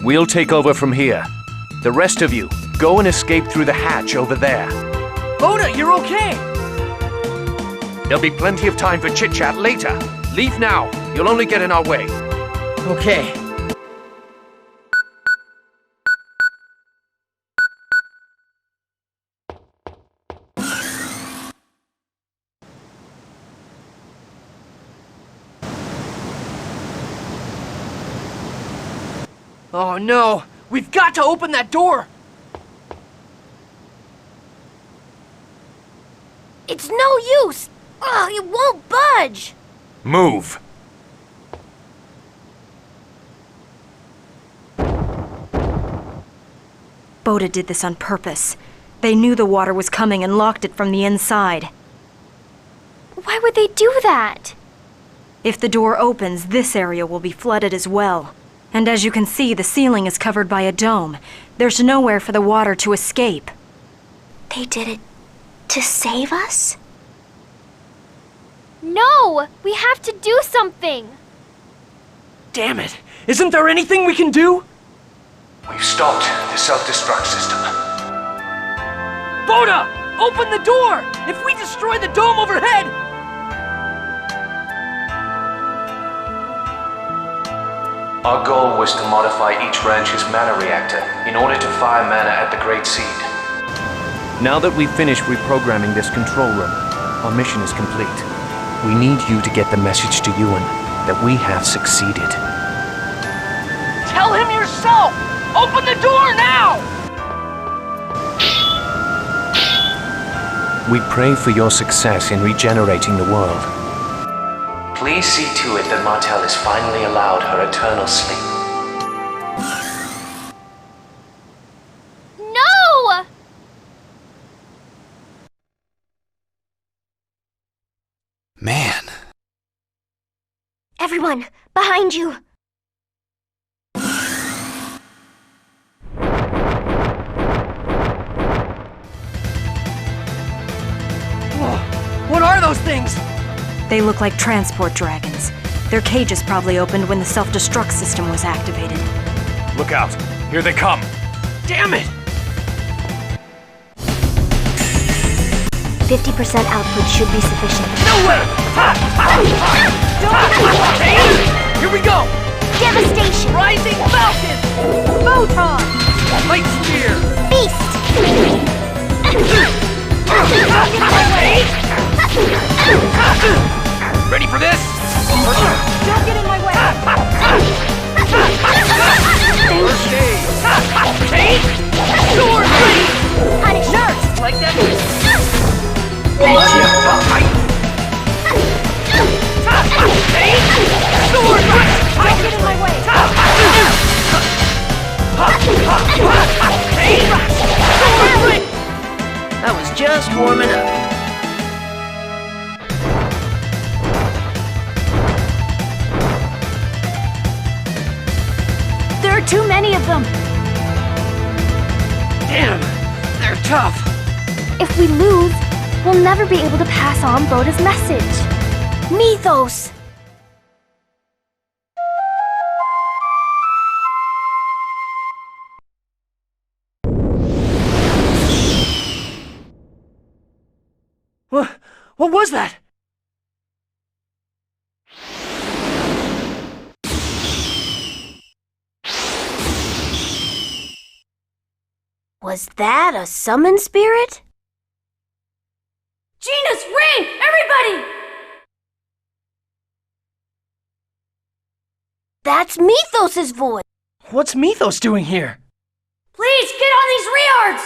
We'll take over from here. The rest of you, go and escape through the hatch over there. Bota, you're okay! There'll be plenty of time for chit-chat later. Leave now. You'll only get in our way. Okay. Oh no! We've got to open that door! It's no use! Oh, it won't budge! Move! Bota did this on purpose. They knew the water was coming and locked it from the inside. Why would they do that? If the door opens, this area will be flooded as well. And as you can see, the ceiling is covered by a dome. There's nowhere for the water to escape. They did it to save us? No! We have to do something! Damn it! Isn't there anything we can do? We've stopped the self-destruct system. Bota! Open the door! If we destroy the dome overhead! Our goal was to modify each ranch's mana reactor in order to fire mana at the Great Seed. Now that we've finished reprogramming this control room, our mission is complete. We need you to get the message to Ewan that we have succeeded. Tell him yourself! Open the door now! We pray for your success in regenerating the world. Please see to it that Martel is finally allowed her eternal sleep. No! Man. Everyone, behind you! What are those things? They look like transport dragons. Their cages probably opened when the self-destruct system was activated. Look out! Here they come! Damn it! 50% output should be sufficient. No way! Here we go! Devastation! Rising Falcon! Photon! Light Spear! Beast! Ready for this? Don't get in my way! First aid. Kate! Sword! Punish! Nurse! Like that? Sword! Don't get in my way! That was just warming up. There are too many of them. Damn, they're tough. If we lose, we'll never be able to pass on Bota's message. Mythos! What was that? Was that a summon spirit? Genus, Rain, everybody! That's Mythos' voice! What's Mythos doing here? Please, get on these reards!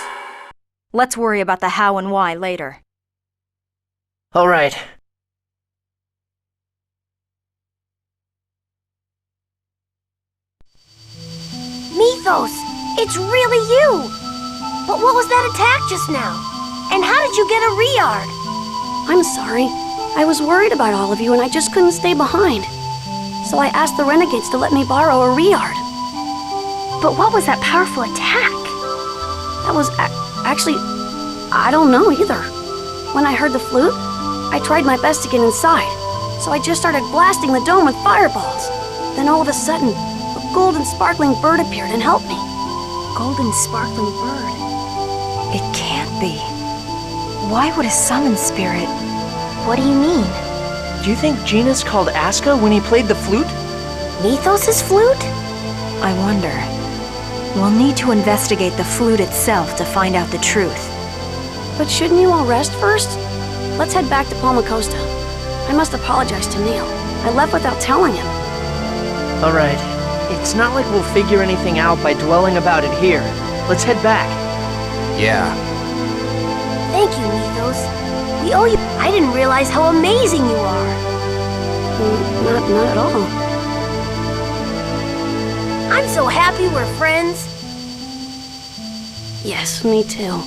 Let's worry about the how and why later. All right. Mythos, it's really you! But what was that attack just now? And how did you get a Reard? I'm sorry. I was worried about all of you and I just couldn't stay behind. So I asked the renegades to let me borrow a Reard. But what was that powerful attack? That was actually, I don't know either. When I heard the flute, I tried my best to get inside. So I just started blasting the dome with fireballs. Then all of a sudden, a golden sparkling bird appeared and helped me. Golden sparkling bird? It can't be. Why would a summon spirit? What do you mean? Do you think Genus called Aska when he played the flute? Mythos' flute? I wonder. We'll need to investigate the flute itself to find out the truth. But shouldn't you all rest first? Let's head back to Palma Costa. I must apologize to Neil. I left without telling him. All right. It's not like we'll figure anything out by dwelling about it here. Let's head back. Yeah. Thank you, Mythos. We owe you. I didn't realize how amazing you are. Not at all. I'm so happy we're friends. Yes, me too.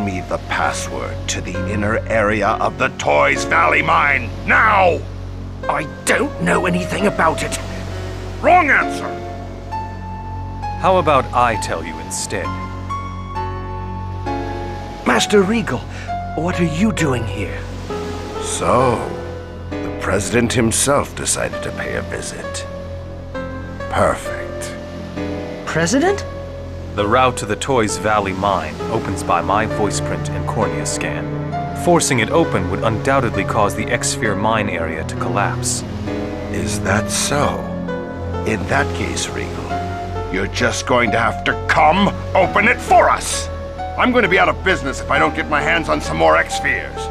me the password to the inner area of the Toys Valley mine, now! I don't know anything about it. Wrong answer! How about I tell you instead? Master Regal, what are you doing here? So, the President himself decided to pay a visit. Perfect. President? The route to the Toys Valley mine opens by my voice print and cornea scan. Forcing it open would undoubtedly cause the X-Sphere mine area to collapse. Is that so? In that case, Regal, you're just going to have to come open it for us! I'm going to be out of business if I don't get my hands on some more X-Spheres.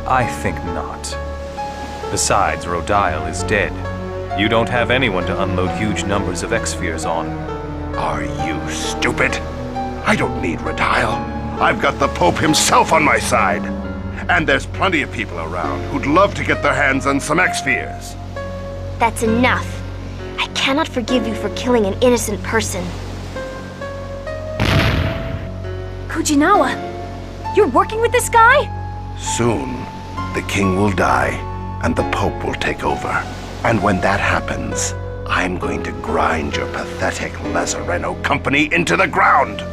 I think not. Besides, Rodial is dead. You don't have anyone to unload huge numbers of X-Spheres on. Are you stupid? I don't need Rodial. I've got the Pope himself on my side. And there's plenty of people around who'd love to get their hands on some X-Spheres. That's enough. I cannot forgive you for killing an innocent person. Kujinawa, you're working with this guy? Soon, the king will die, and the Pope will take over. And when that happens, I'm going to grind your pathetic Lazareno company into the ground!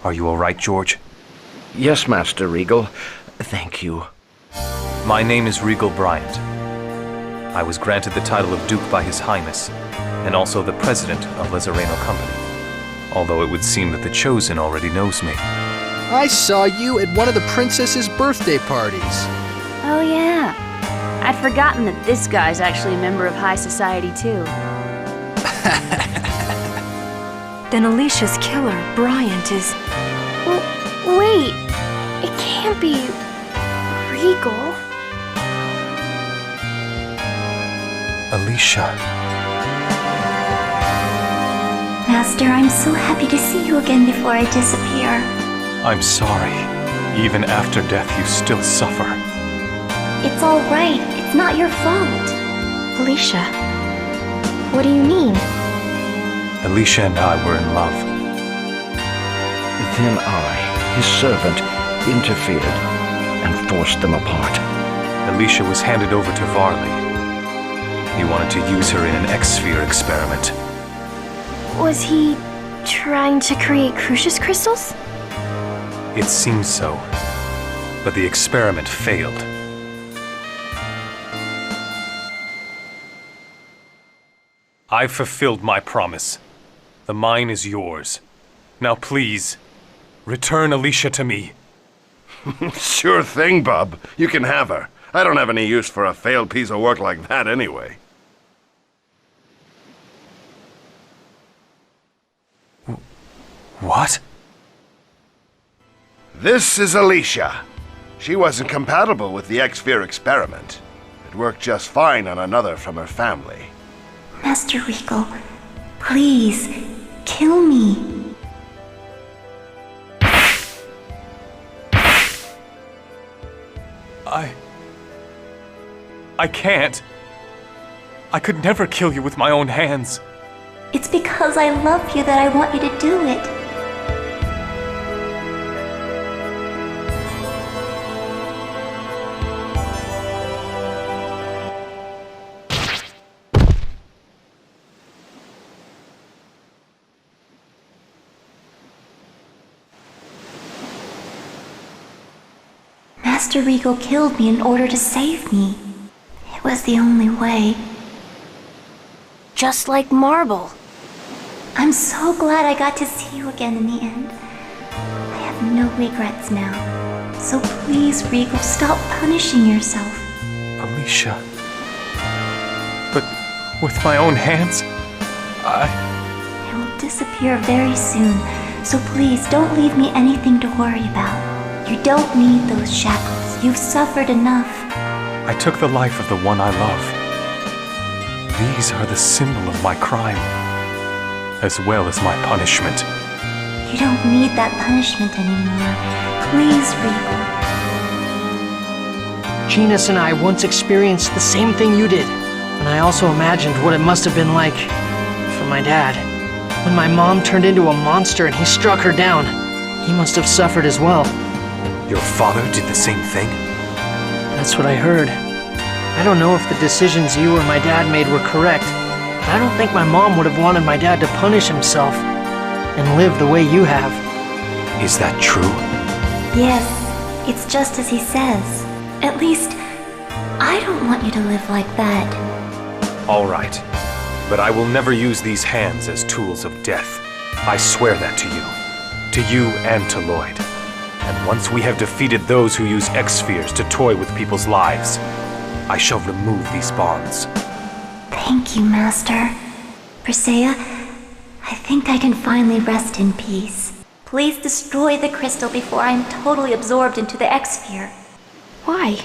Are you all right, George? Yes, Master Regal. Thank you. My name is Regal Bryant. I was granted the title of Duke by His Highness, and also the President of Lazareno Company. Although it would seem that the Chosen already knows me. I saw you at one of the princess's birthday parties. Oh yeah. I'd forgotten that this guy's actually a member of high society too. Then Alicia's killer, Bryant, is... Wait, it can't be Regal. Alicia. Master, I'm so happy to see you again before I disappear. I'm sorry. Even after death, you still suffer. It's all right. It's not your fault. Alicia, what do you mean? Alicia and I were in love. Then I, his servant, interfered and forced them apart. Alicia was handed over to Varley. He wanted to use her in an X-Sphere experiment. Was he trying to create Crucius crystals? It seems so, but the experiment failed. I've fulfilled my promise. The mine is yours. Now please, return Alicia to me. Sure thing, bub. You can have her. I don't have any use for a failed piece of work like that anyway. What? This is Alicia. She wasn't compatible with the X-Sphere experiment. It worked just fine on another from her family. Master Regal, please, kill me. I can't. I could never kill you with my own hands. It's because I love you that I want you to do it. Master Regal killed me in order to save me. It was the only way. Just like Marble. I'm so glad I got to see you again in the end. I have no regrets now. So please, Regal, stop punishing yourself. Alicia. But with my own hands, I will disappear very soon, so please don't leave me anything to worry about. You don't need those shackles. You've suffered enough. I took the life of the one I love. These are the symbol of my crime, as well as my punishment. You don't need that punishment anymore. Please, Regal. Genus and I once experienced the same thing you did, and I also imagined what it must have been like for my dad. When my mom turned into a monster and he struck her down, he must have suffered as well. Your father did the same thing? That's what I heard. I don't know if the decisions you or my dad made were correct. I don't think my mom would have wanted my dad to punish himself and live the way you have. Is that true? Yes, it's just as he says. At least, I don't want you to live like that. All right. But I will never use these hands as tools of death. I swear that to you. To you and to Lloyd. And once we have defeated those who use X-spheres to toy with people's lives, I shall remove these bonds. Thank you, Master. Persea, I think I can finally rest in peace. Please destroy the crystal before I am totally absorbed into the X-sphere. Why?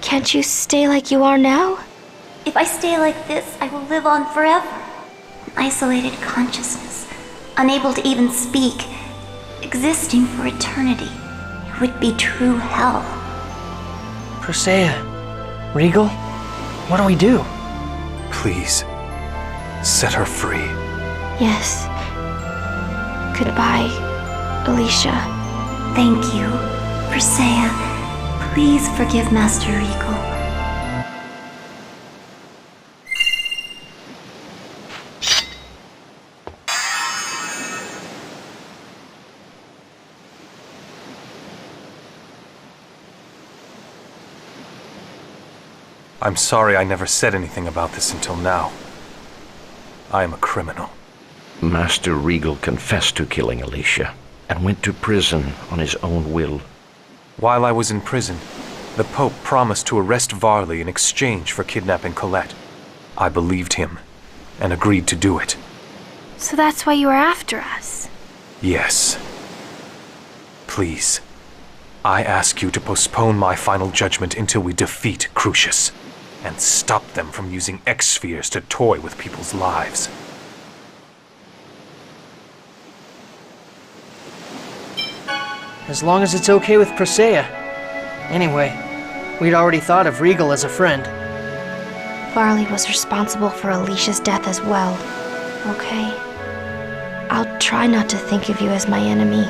Can't you stay like you are now? If I stay like this, I will live on forever. An isolated consciousness, unable to even speak, existing for eternity. It would be true hell. Persea, Regal, what do we do? Please, set her free. Yes. Goodbye, Alicia. Thank you. Persea, please forgive Master Regal. I'm sorry I never said anything about this until now. I am a criminal. Master Regal confessed to killing Alicia and went to prison on his own will. While I was in prison, the Pope promised to arrest Varley in exchange for kidnapping Colette. I believed him and agreed to do it. So that's why you were after us? Yes. Please, I ask you to postpone my final judgment until we defeat Crucius and stop them from using X-spheres to toy with people's lives. As long as it's okay with Persea. Anyway, we'd already thought of Regal as a friend. Varley was responsible for Alicia's death as well. Okay? I'll try not to think of you as my enemy.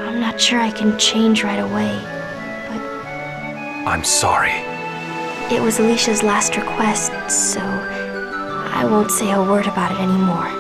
I'm not sure I can change right away, but... I'm sorry. It was Alicia's last request, so I won't say a word about it anymore.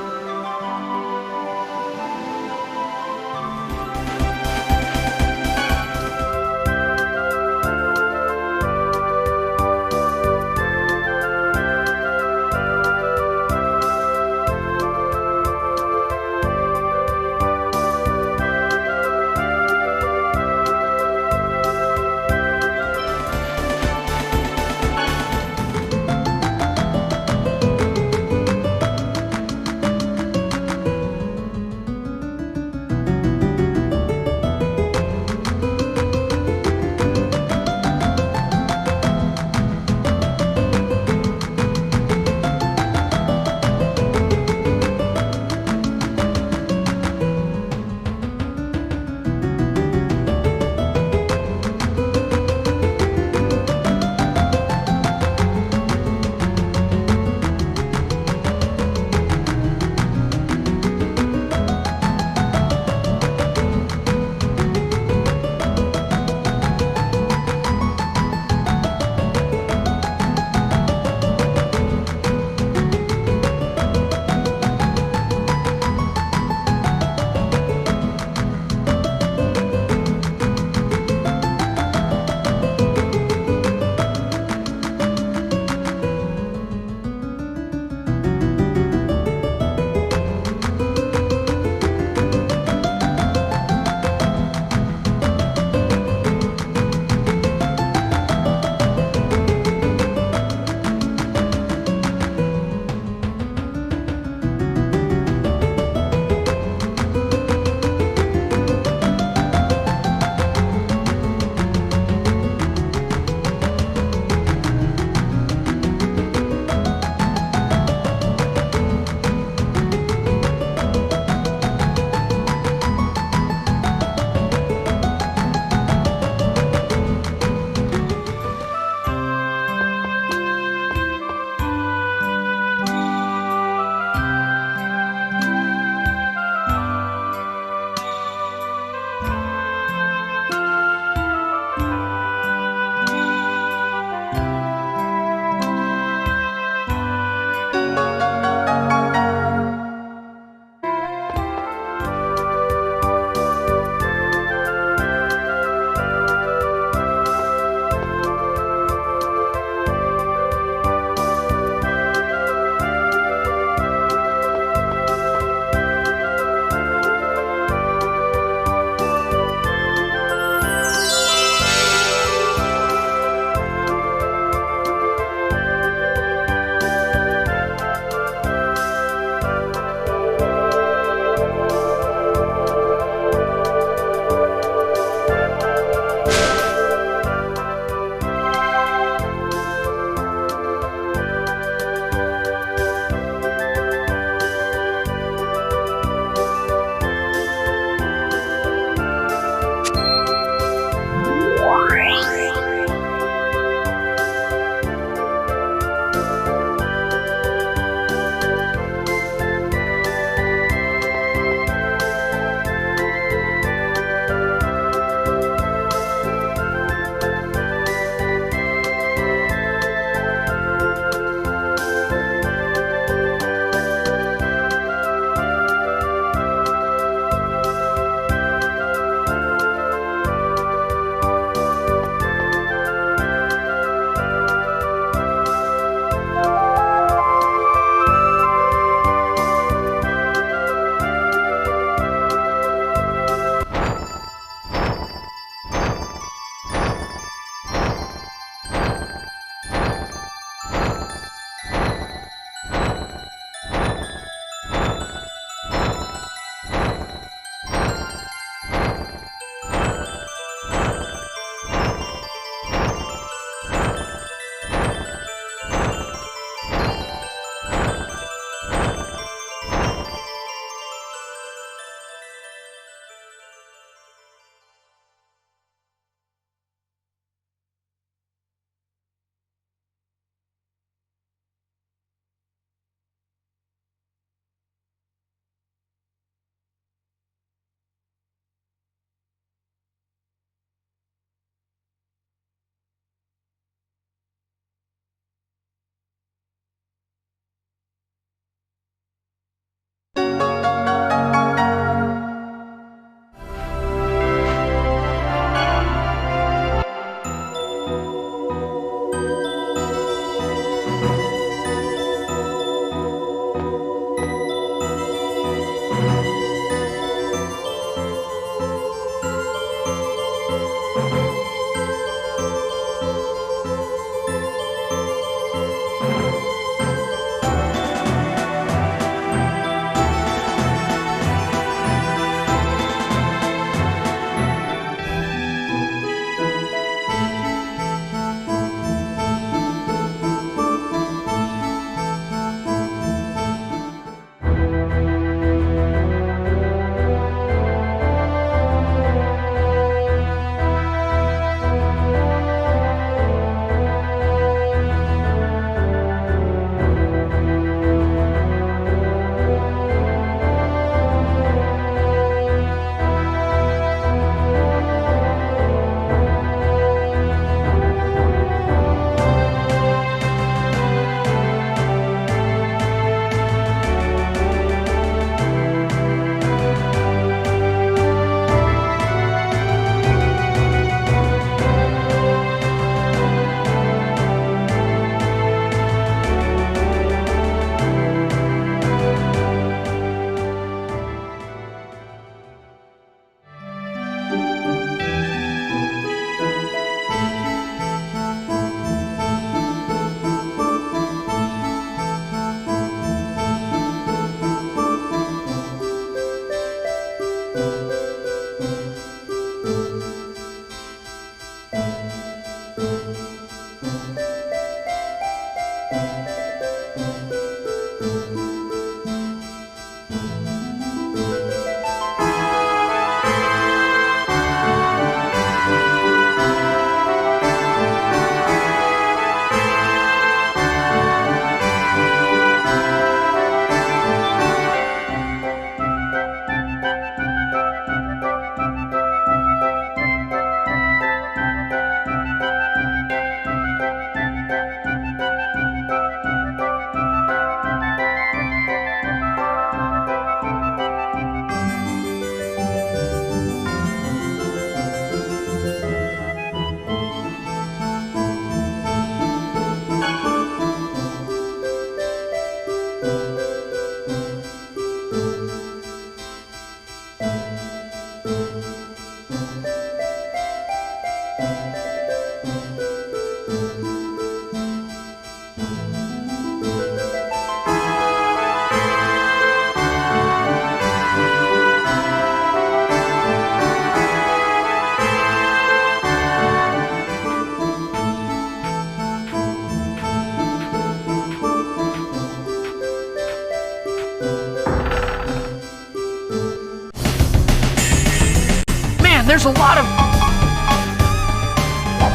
there's a lot of...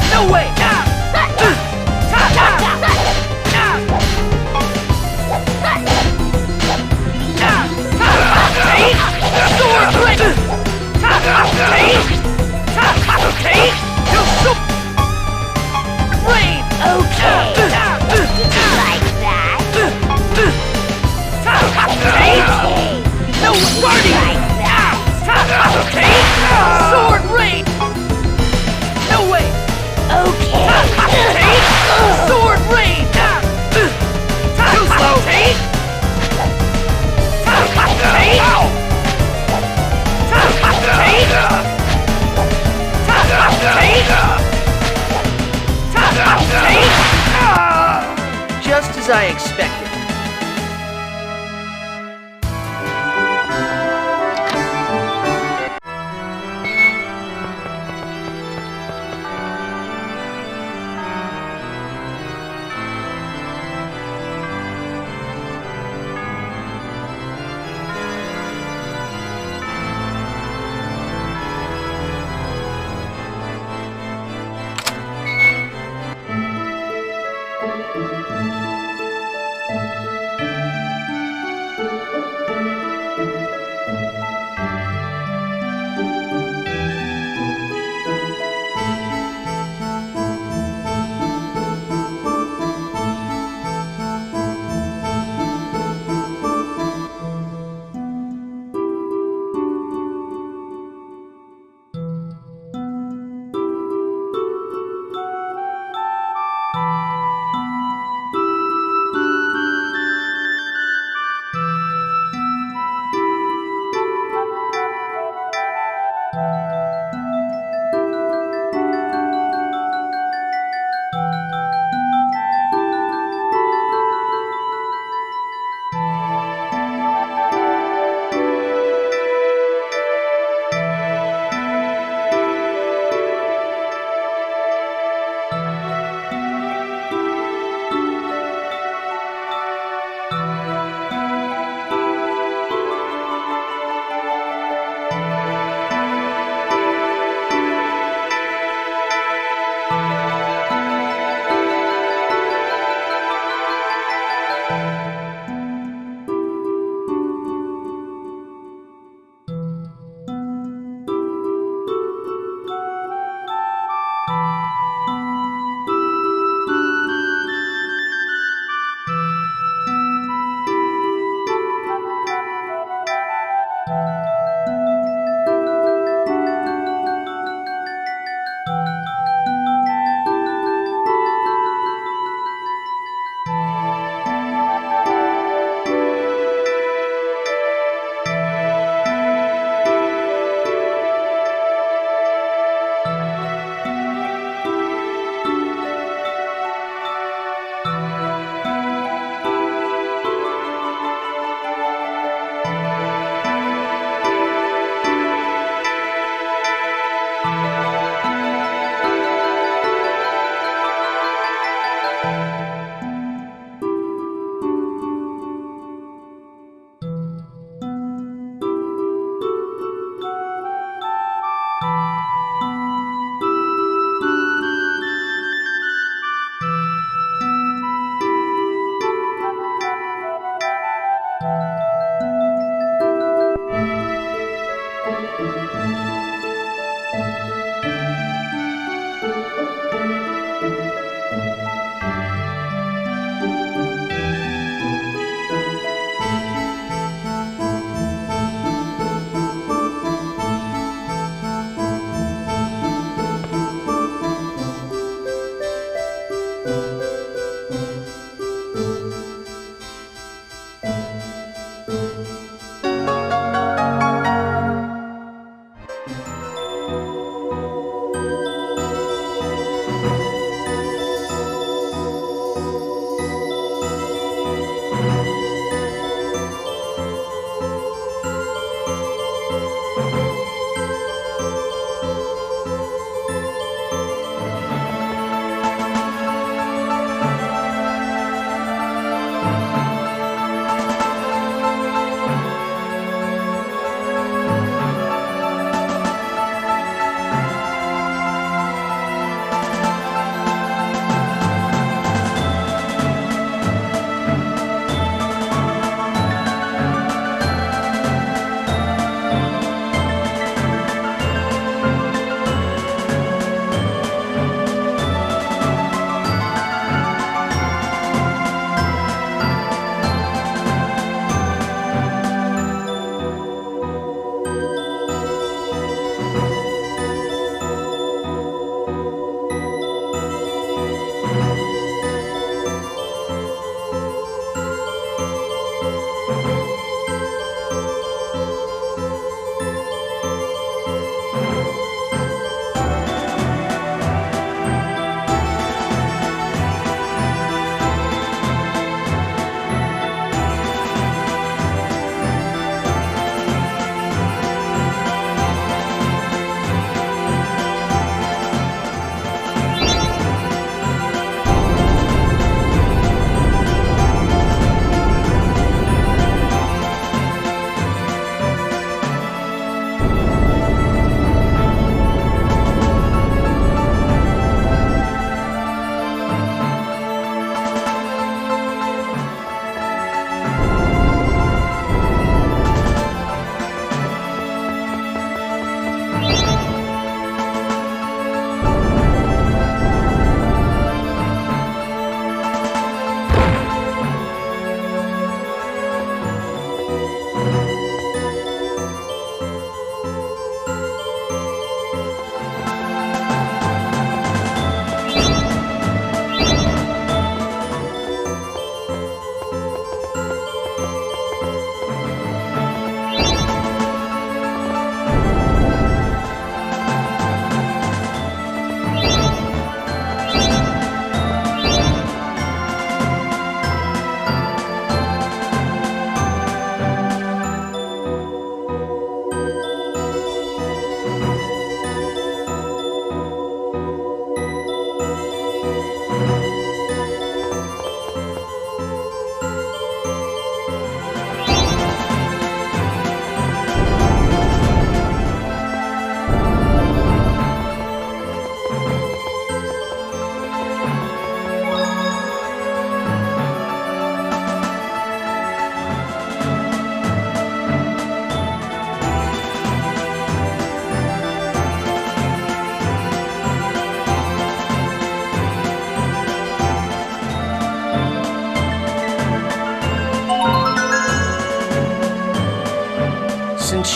No way! Sword blade! Rain! Okay. Did you like that? No, Barney! Like that? Sword rain! No way! Okay. Sword rain! Too slow! Just as I expected.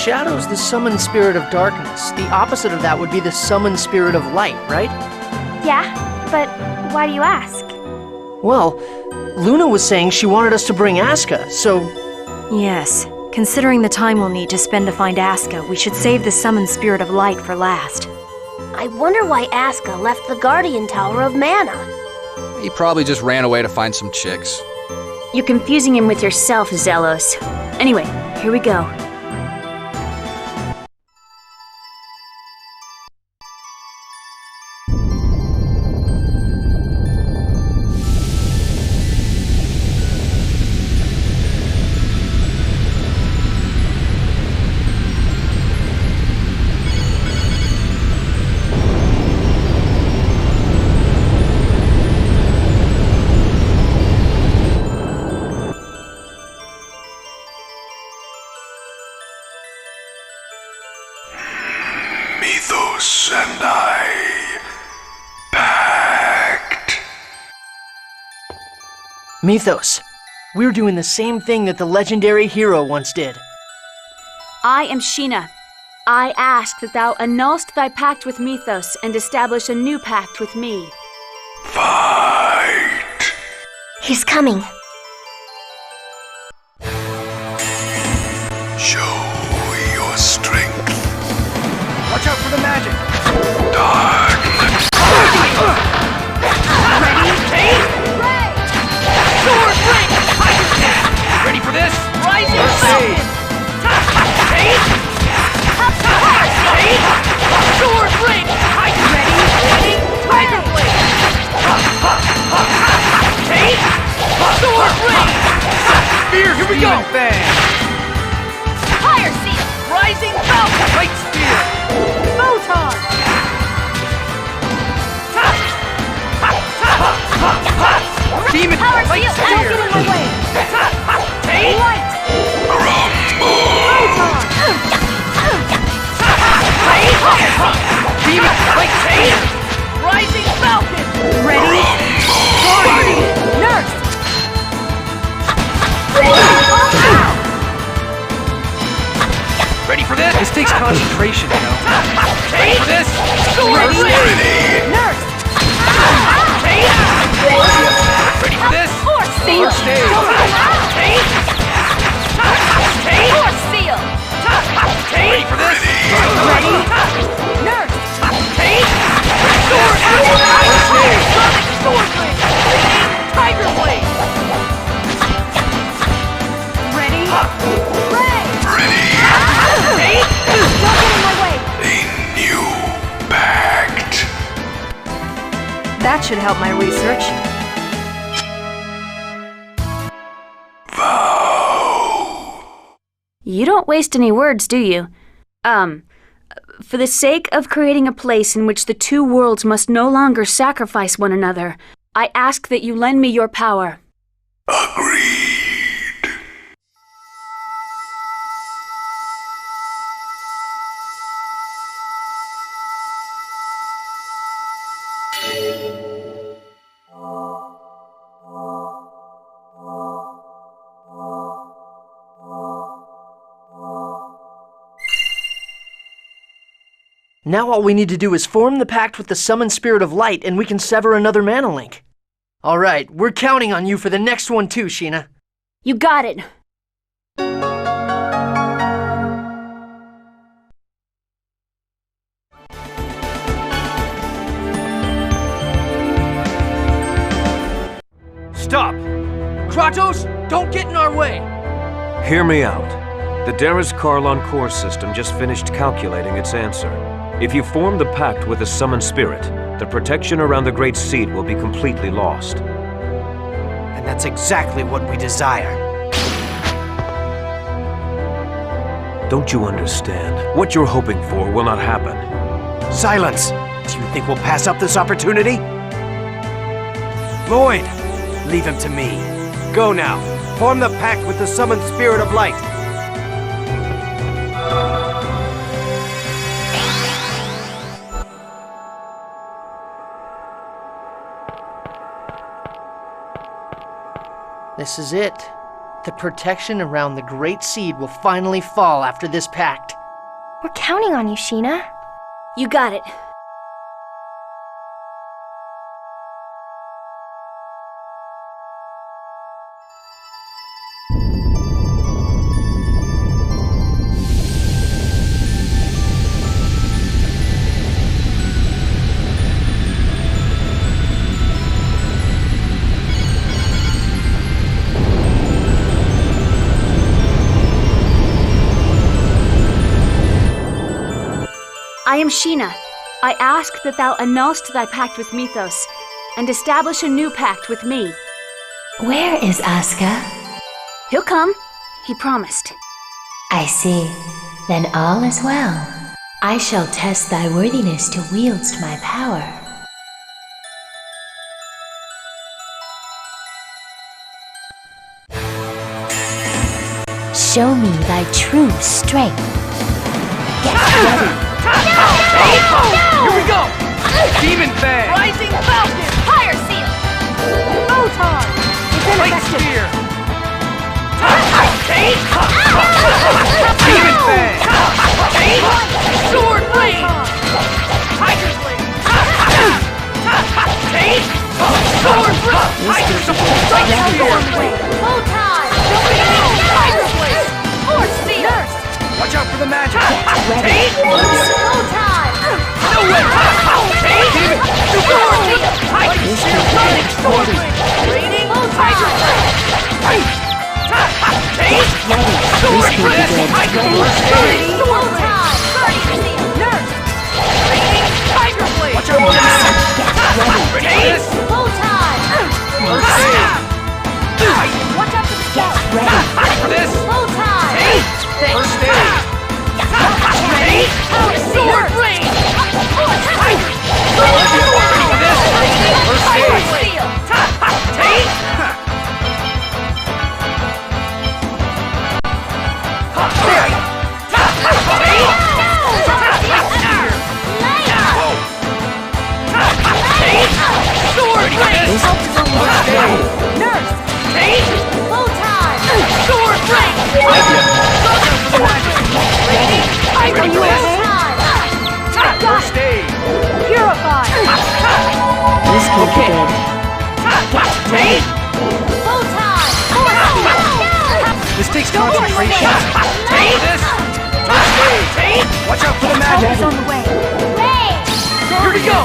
shadow's the summoned spirit of darkness. The opposite of that would be the summoned spirit of light, right? Yeah, but why do you ask? Well, Luna was saying she wanted us to bring Aska, so... Yes. Considering the time we'll need to spend to find Aska, we should save the summoned spirit of light for last. I wonder why Aska left the Guardian Tower of Mana. He probably just ran away to find some chicks. You're confusing him with yourself, Zelos. Anyway, here we go. Mythos and I pact. Mythos, we're doing the same thing that the legendary hero once did. I am Sheena. I ask that thou annulst thy pact with Mythos and establish a new pact with me. Fight. He's coming. Show your strength. Watch out for the magic! Darkness. Ready? Take! Sword ring! Ready for this? Rising Falcon! Take! Take! Sword ring! Ready? Tiger blade! Take! Sword ring! Spear, here we go! Bang! Fire seal! Rising Falcon! Light spear! Photon! Demon Power light seal! spear! Don't get in my way! Take! Light! Photon! Demon light spear! Rising Falcon! Ready? Guardian! Nurse! Ready for this? This takes concentration, you know. Ready for this? Sword ring! Nurse! Take! Ready for this? Force seal! Take! Take! Force seal! Take! Ready for this? Ready? Nurse! Take! Sword ring! Sword ring! Tiger blade! Ready? Take! Don't get in my way! A new pact. That should help my research. You don't waste any words, do you? For the sake of creating a place in which the two worlds must no longer sacrifice one another, I ask that you lend me your power. Now all we need to do is form the pact with the summoned spirit of light and we can sever another mana link. Alright, we're counting on you for the next one too, Sheena. You got it. Stop! Kratos, don't get in our way! Hear me out. The Darius Karlon core system just finished calculating its answer. If you form the pact with the summoned spirit, the protection around the Great Seed will be completely lost. And that's exactly what we desire. Don't you understand? What you're hoping for will not happen. Silence! Do you think we'll pass up this opportunity? Lloyd, leave him to me. Go now. Form the pact with the summoned spirit of light. This is it. The protection around the Great Seed will finally fall after this pact. We're counting on you, Sheena. You got it. I am Sheena. I ask that thou annulst thy pact with Mythos, and establish a new pact with me. Where is Asuka? He'll come. He promised. I see. Then all is well. I shall test thy worthiness to wield my power. Show me thy true strength. Get ready. Here we go! Demon Fang! Rising Falcon! Fire Seal! Photon! Light Spear! Demon Fang! Sword Blade! Tiger Blade! Sword Blade! Tiger Blade! Photon! Tiger Blade! Force Seal! Watch out for the magic! Photon! No way! Demon! Sword Seal! Tiger Seal! Sword Blade! Raining Tiger Blade! Sword Blade! Tiger Blade! Sword Blade! Guardian Seal! Nurse! Raining Tiger Blade! Watch out for the magic! Ready for this? Photon! First aid! Watch out for the scout! Ready for this? Photon! First aid! Sword Blade! Ready for this? First aid! Sword Blade! Nurse! Photon! Sword Blade! Ready for this? First aid! Purify! This could be good. Photon! This takes concentration. Ready for this? First aid! Watch out for the magic! On the way! Here we go!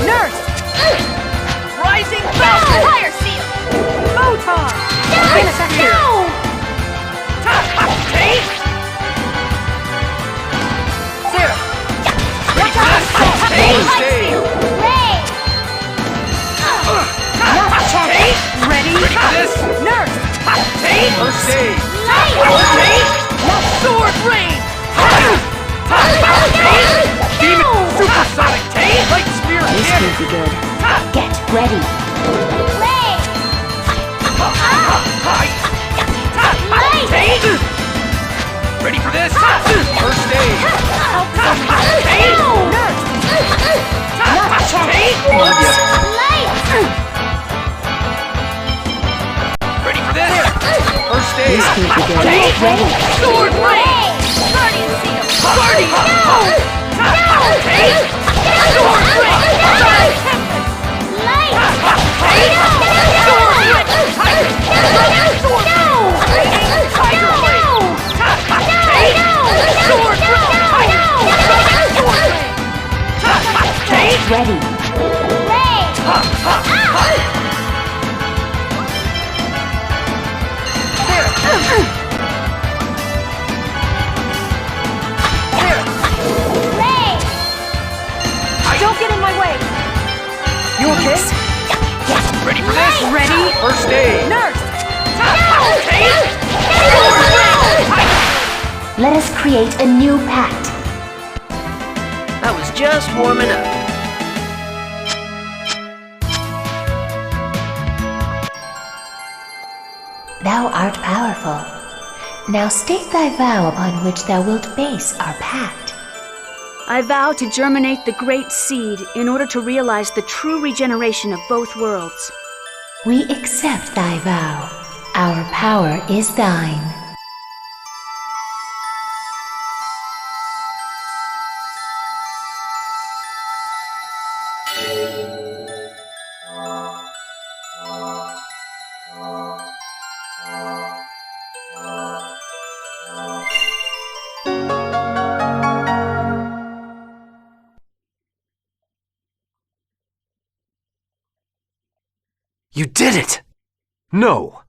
Nurse! Rising Falcon! Fire Seal! Photon! Light Spear! Sarah! Ready for this? First aid! Ready? Ready for this? Nurse! First aid! Sword Rain! Demon Supersonic Light Spear Cannon! Be good. Get ready. Ready for this? First aid! Ready for this? First aid! Ready? Sword Rain! Guardian Seal! Guardian! Sword Rain! Ready. Don't get in my way! You okay? Ready for this? Ready? First aid! Nurse! Let us create a new pact. I was just warming up. Thou art powerful. Now state thy vow upon which thou wilt base our pact. I vow to germinate the great seed in order to realize the true regeneration of both worlds. We accept thy vow. Our power is thine. You did it! No.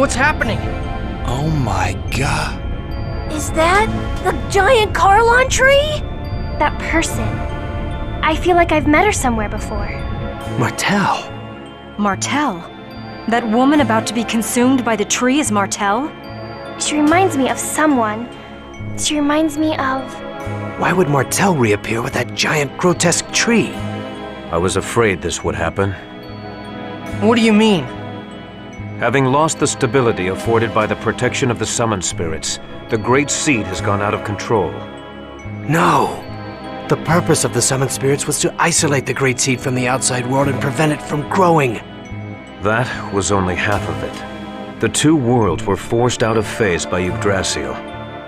What's happening? Oh my god. Is that the giant Carlon tree? That person. I feel like I've met her somewhere before. Martel. Martel? That woman about to be consumed by the tree is Martel? She reminds me of someone. She reminds me of... Why would Martel reappear with that giant, grotesque tree? I was afraid this would happen. What do you mean? Having lost the stability afforded by the protection of the summoned spirits, the Great Seed has gone out of control. No! The purpose of the summoned spirits was to isolate the Great Seed from the outside world and prevent it from growing. That was only half of it. The two worlds were forced out of phase by Yggdrasil.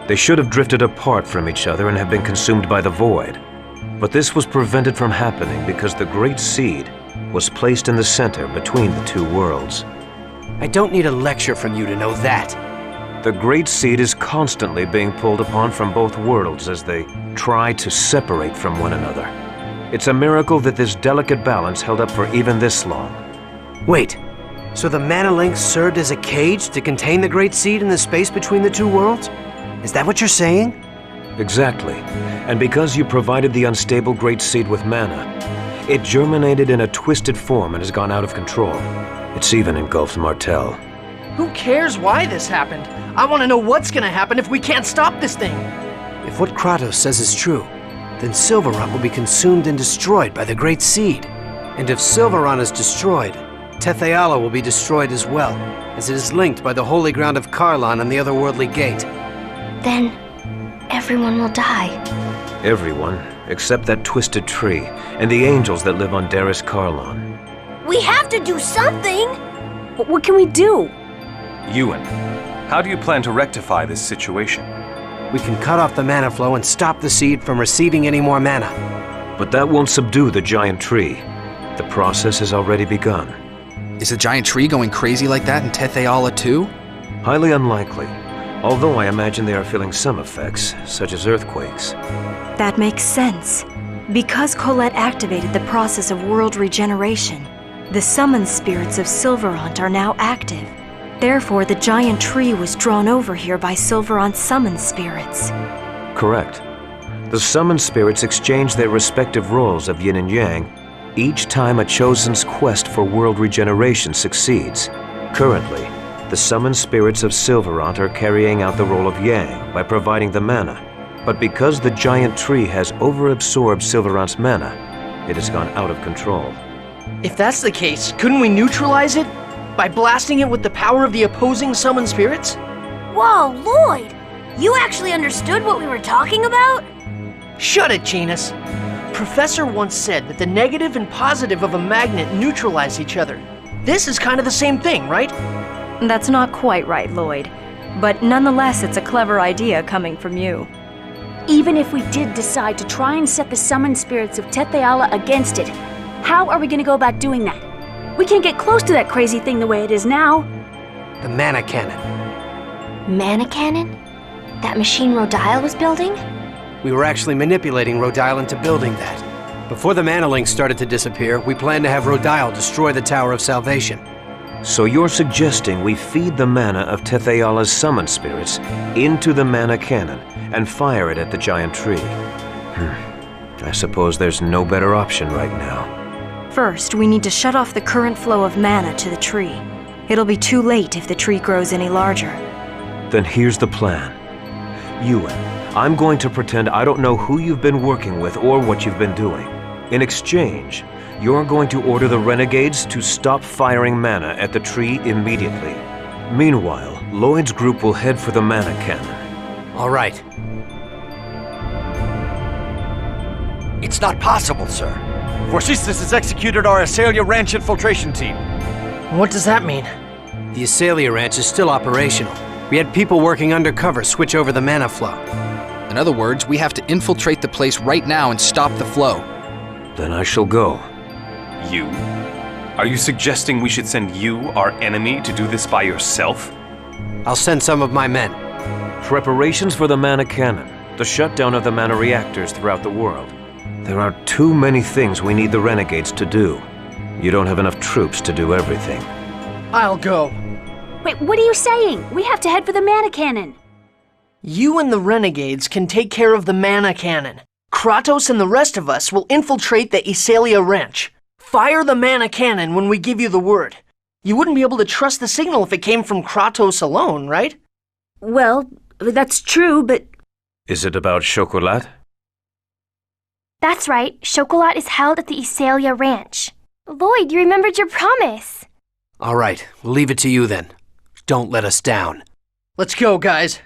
They should have drifted apart from each other and have been consumed by the void. But this was prevented from happening because the Great Seed was placed in the center between the two worlds. I don't need a lecture from you to know that. The Great Seed is constantly being pulled upon from both worlds as they try to separate from one another. It's a miracle that this delicate balance held up for even this long. Wait, so the Mana Link served as a cage to contain the Great Seed in the space between the two worlds? Is that what you're saying? Exactly. And because you provided the unstable Great Seed with mana, it germinated in a twisted form and has gone out of control. It's even engulfed Martel. Who cares why this happened? I want to know what's gonna happen if we can't stop this thing. If what Kratos says is true, then Silverrun will be consumed and destroyed by the Great Seed. And if Silverrun is destroyed, Tetheala will be destroyed as well, as it is linked by the holy ground of Carlon and the otherworldly gate. Then, everyone will die. Everyone, except that twisted tree, and the angels that live on Daris Carlon. We have to do something! But what can we do? Ewan, how do you plan to rectify this situation? We can cut off the mana flow and stop the seed from receiving any more mana. But that won't subdue the giant tree. The process has already begun. Is the giant tree going crazy like that in Tetheala too? Highly unlikely, although I imagine they are feeling some effects, such as earthquakes. That makes sense. Because Colette activated the process of world regeneration, the summoned spirits of Silverrun are now active. Therefore, the giant tree was drawn over here by Silverrun's summoned spirits. Correct. The summoned spirits exchange their respective roles of yin and yang each time a chosen's quest for world regeneration succeeds. Currently, the summoned spirits of Silverrun are carrying out the role of yang by providing the mana. But because the giant tree has overabsorbed Silverrun's mana, it has gone out of control. If that's the case, couldn't we neutralize it? By blasting it with the power of the opposing summoned spirits? Whoa, Lloyd! You actually understood what we were talking about? Shut it, Genus. Professor once said that the negative and positive of a magnet neutralize each other. This is kind of the same thing, right? That's not quite right, Lloyd. But nonetheless, it's a clever idea coming from you. Even if we did decide to try and set the summoned spirits of Tetheala against it, how are we going to go about doing that? We can't get close to that crazy thing the way it is now. The mana cannon. Mana cannon? That machine Rodile was building? We were actually manipulating Rodile into building that. Before the mana links started to disappear, we planned to have Rodile destroy the Tower of Salvation. So you're suggesting we feed the mana of Tetheala's summoned spirits into the mana cannon and fire it at the giant tree? I suppose there's no better option right now. First, we need to shut off the current flow of mana to the tree. It'll be too late if the tree grows any larger. Then here's the plan. Ewan, I'm going to pretend I don't know who you've been working with or what you've been doing. In exchange, you're going to order the renegades to stop firing mana at the tree immediately. Meanwhile, Lloyd's group will head for the mana cannon. All right. It's not possible, sir. Vorsistis has executed our Asalia Ranch infiltration team. What does that mean? The Asalia Ranch is still operational. We had people working undercover switch over the mana flow. In other words, we have to infiltrate the place right now and stop the flow. Then I shall go. You? Are you suggesting we should send you, our enemy, to do this by yourself? I'll send some of my men. Preparations for the mana cannon, the shutdown of the mana reactors throughout the world. There are too many things we need the renegades to do. You don't have enough troops to do everything. I'll go. Wait, what are you saying? We have to head for the mana cannon. You and the renegades can take care of the mana cannon. Kratos and the rest of us will infiltrate the Asalia Ranch. Fire the mana cannon when we give you the word. You wouldn't be able to trust the signal if it came from Kratos alone, right? Well, that's true, but... Is it about Chocolat? That's right. Chocolat is held at the Asalia Ranch. Lloyd, you remembered your promise. All right, we'll leave it to you then. Don't let us down. Let's go, guys.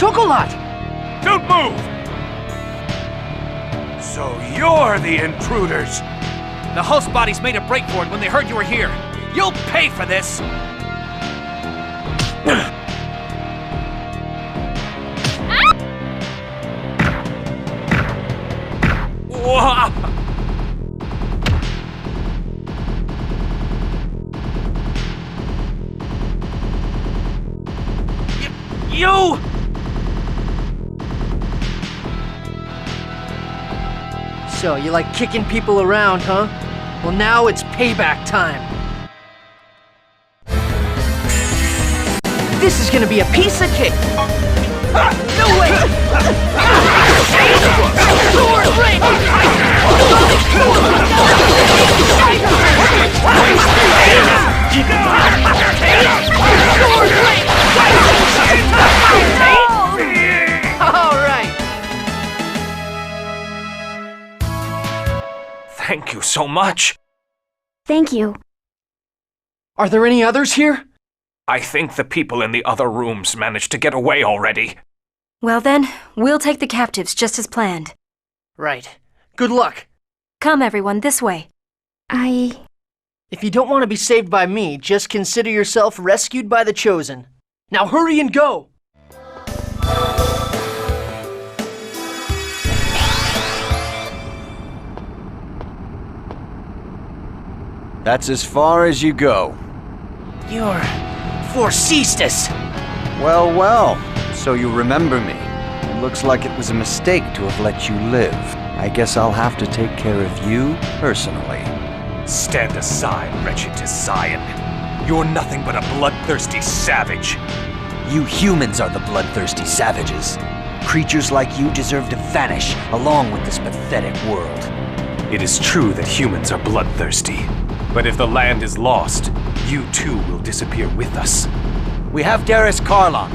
Chocolat! Don't move! So you're the intruders! The host bodies made a break for it when they heard you were here. You'll pay for this! You! So, you like kicking people around, huh? Well, now it's payback time. This is gonna be a piece of cake. No way! Sword ring! Sword ring! All right. Thank you so much. Thank you. Are there any others here? I think the people in the other rooms managed to get away already. Well then, we'll take the captives just as planned. Right. Good luck. Come everyone, this way. If you don't want to be saved by me, just consider yourself rescued by the Chosen. Now hurry and go! That's as far as you go. You're Forcestus! Well, well, so you remember me. It looks like it was a mistake to have let you live. I guess I'll have to take care of you personally. Stand aside, wretched Zion. You're nothing but a bloodthirsty savage. You humans are the bloodthirsty savages. Creatures like you deserve to vanish along with this pathetic world. It is true that humans are bloodthirsty. But if the land is lost, you too will disappear with us. We have Darius Karlon.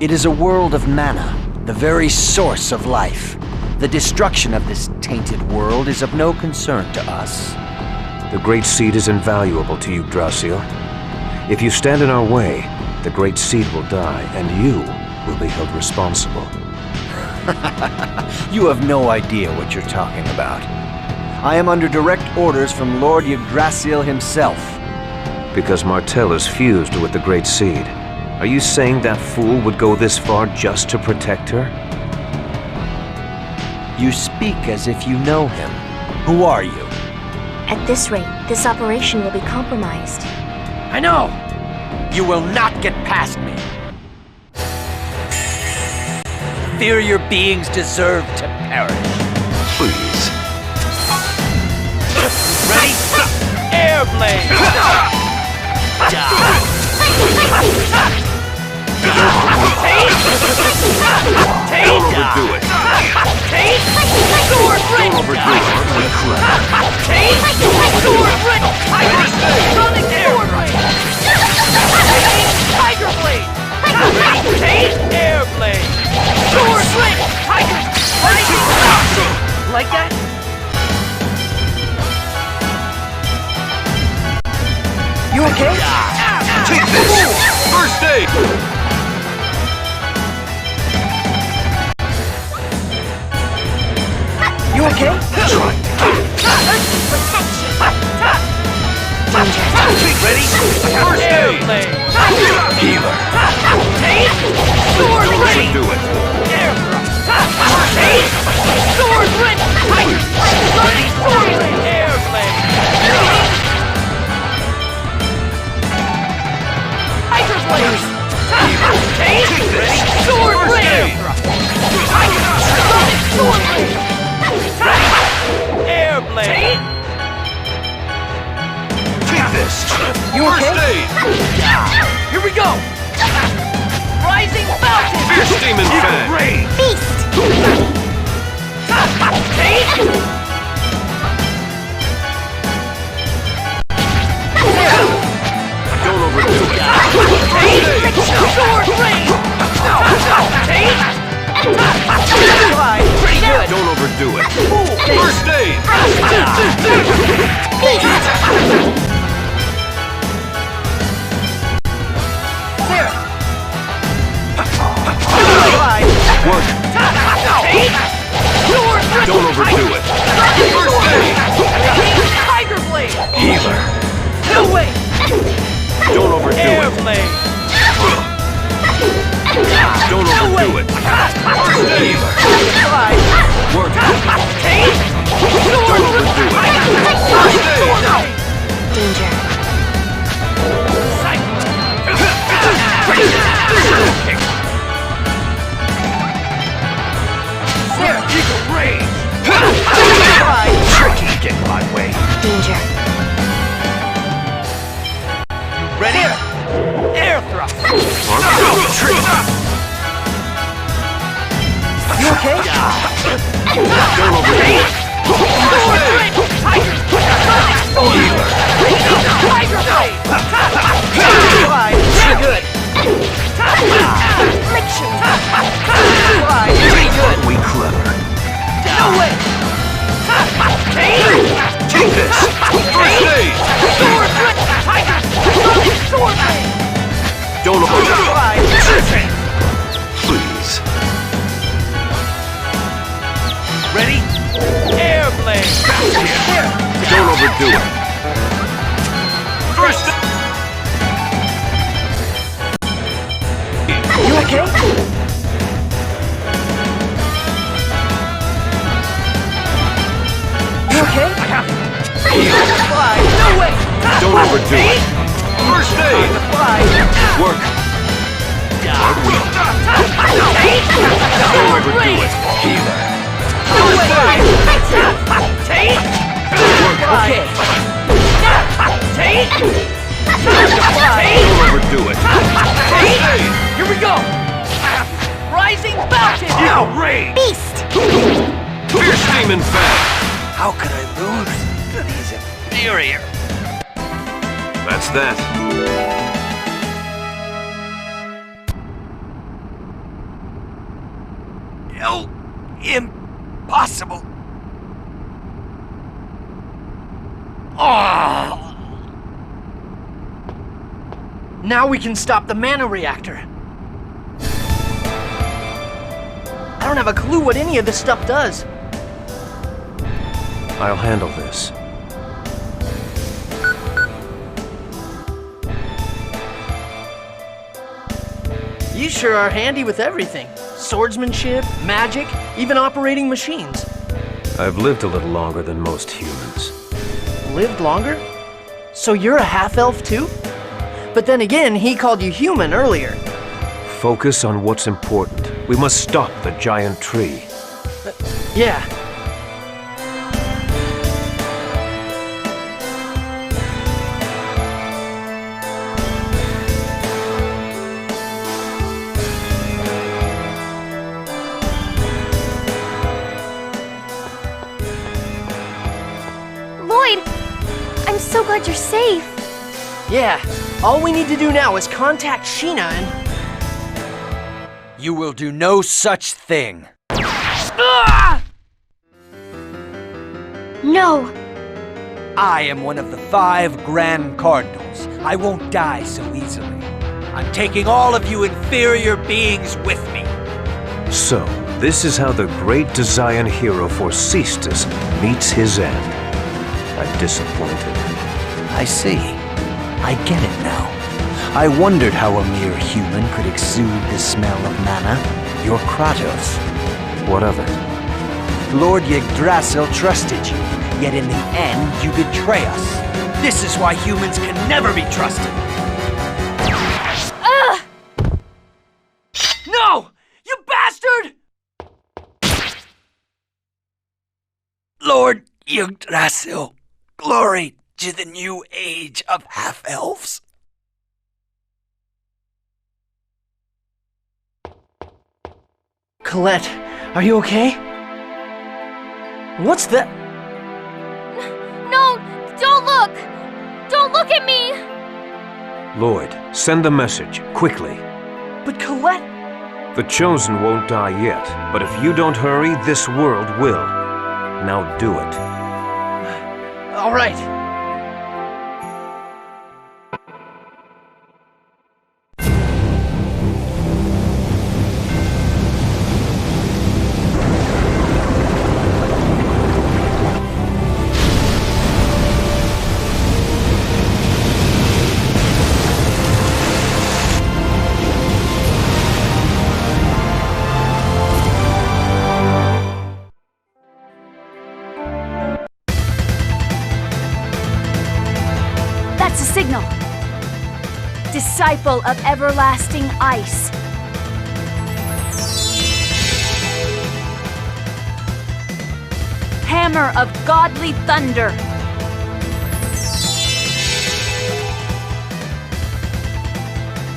It is a world of mana, the very source of life. The destruction of this tainted world is of no concern to us. The Great Seed is invaluable to you, Yggdrasil. If you stand in our way, the Great Seed will die, and you will be held responsible. You have no idea what you're talking about. I am under direct orders from Lord Yggdrasil himself. Because Martel is fused with the Great Seed. Are you saying that fool would go this far just to protect her? You speak as if you know him. Who are you? At this rate, this operation will be compromised. I know! You will not get past me. Inferior beings deserve to perish. Please. Ready? Airblade! Don't overdo it. Sword ring! Don't overdo it. Sword ring! Sonic sword ring! Tiger blade! Airblade! Sword ring! Tiger! Like that? You okay? Take this! First aid! You okay? Ready? First aid! Healer. Sword ring! Do it! Sword ring! Ready? Sword ring! Airblade! Tiger blade! Ready? Sword ring! Sonic sword ring! Airblade! Take this! You okay? First aid! Here we go! Rising Falcon! Fierce Demon Fang! Beast! Don't overdo it! Sword ring! Pretty good! Don't overdo it! First aid! There! Work. Don't overdo it. First aid! Tiger Blade! Healer. No way! Don't overdo Air it. Blade! Don't overdo it. Healer. Work. Don't overdo it. First aid. Danger. There, Eagle Rage! Tricky, get my way. Danger. Ready? Air thrust! You okay? Don't overdo it. Tiger Blade! Pretty good! Friction! Pretty good! We clever. No way! Take this. First aid. Sword Blade! Tiger! Sword Blade! Don't overdo it. Perfect! Please. Ready? Air Blade! There! Don't overdo it. First. You okay? You okay? Fly! No way! Don't overdo it. First aid. Fly! Work. Don't overdo it. Healer. First aid! Work. Okay. Don't overdo it. First aid. Here we go! Rising Falcon! Outrage. Beast! Fierce Demon Fan. How could I lose to these inferior? That's that. No, impossible. Oh! Now we can stop the mana reactor. I don't have a clue what any of this stuff does. I'll handle this. You sure are handy with everything. Swordsmanship, magic, even operating machines. I've lived a little longer than most humans. Lived longer? So you're a half-elf too? But then again, he called you human earlier. Focus on what's important. We must stop the giant tree. Yeah. Lloyd! I'm so glad you're safe. Yeah. All we need to do now is contact Sheena and... You will do no such thing. No! I am one of the 5 Grand Cardinals. I won't die so easily. I'm taking all of you inferior beings with me. So, this is how the great Dazayan hero Forcestus meets his end. I'm disappointed. I see. I get it now. I wondered how a mere human could exude the smell of mana. You're Kratos. What of it? Lord Yggdrasil trusted you, yet in the end you betray us. This is why humans can never be trusted. No! You bastard! Lord Yggdrasil, glory to the new age of half-elves. Colette, are you okay? What's that? No! Don't look! Don't look at me! Lloyd, send the message, quickly. But Colette... The Chosen won't die yet, but if you don't hurry, this world will. Now do it. All right. disciple of everlasting ice. Hammer of godly thunder.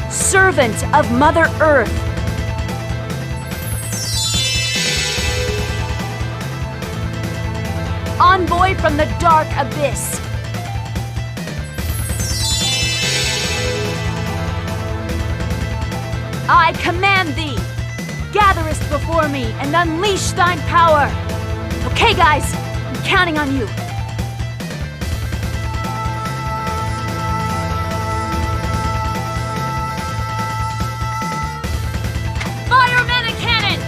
Servant of Mother Earth. Envoy from the dark abyss. I command thee, gatherest before me and unleash thine power. Okay, guys, I'm counting on you. Fire mana cannon!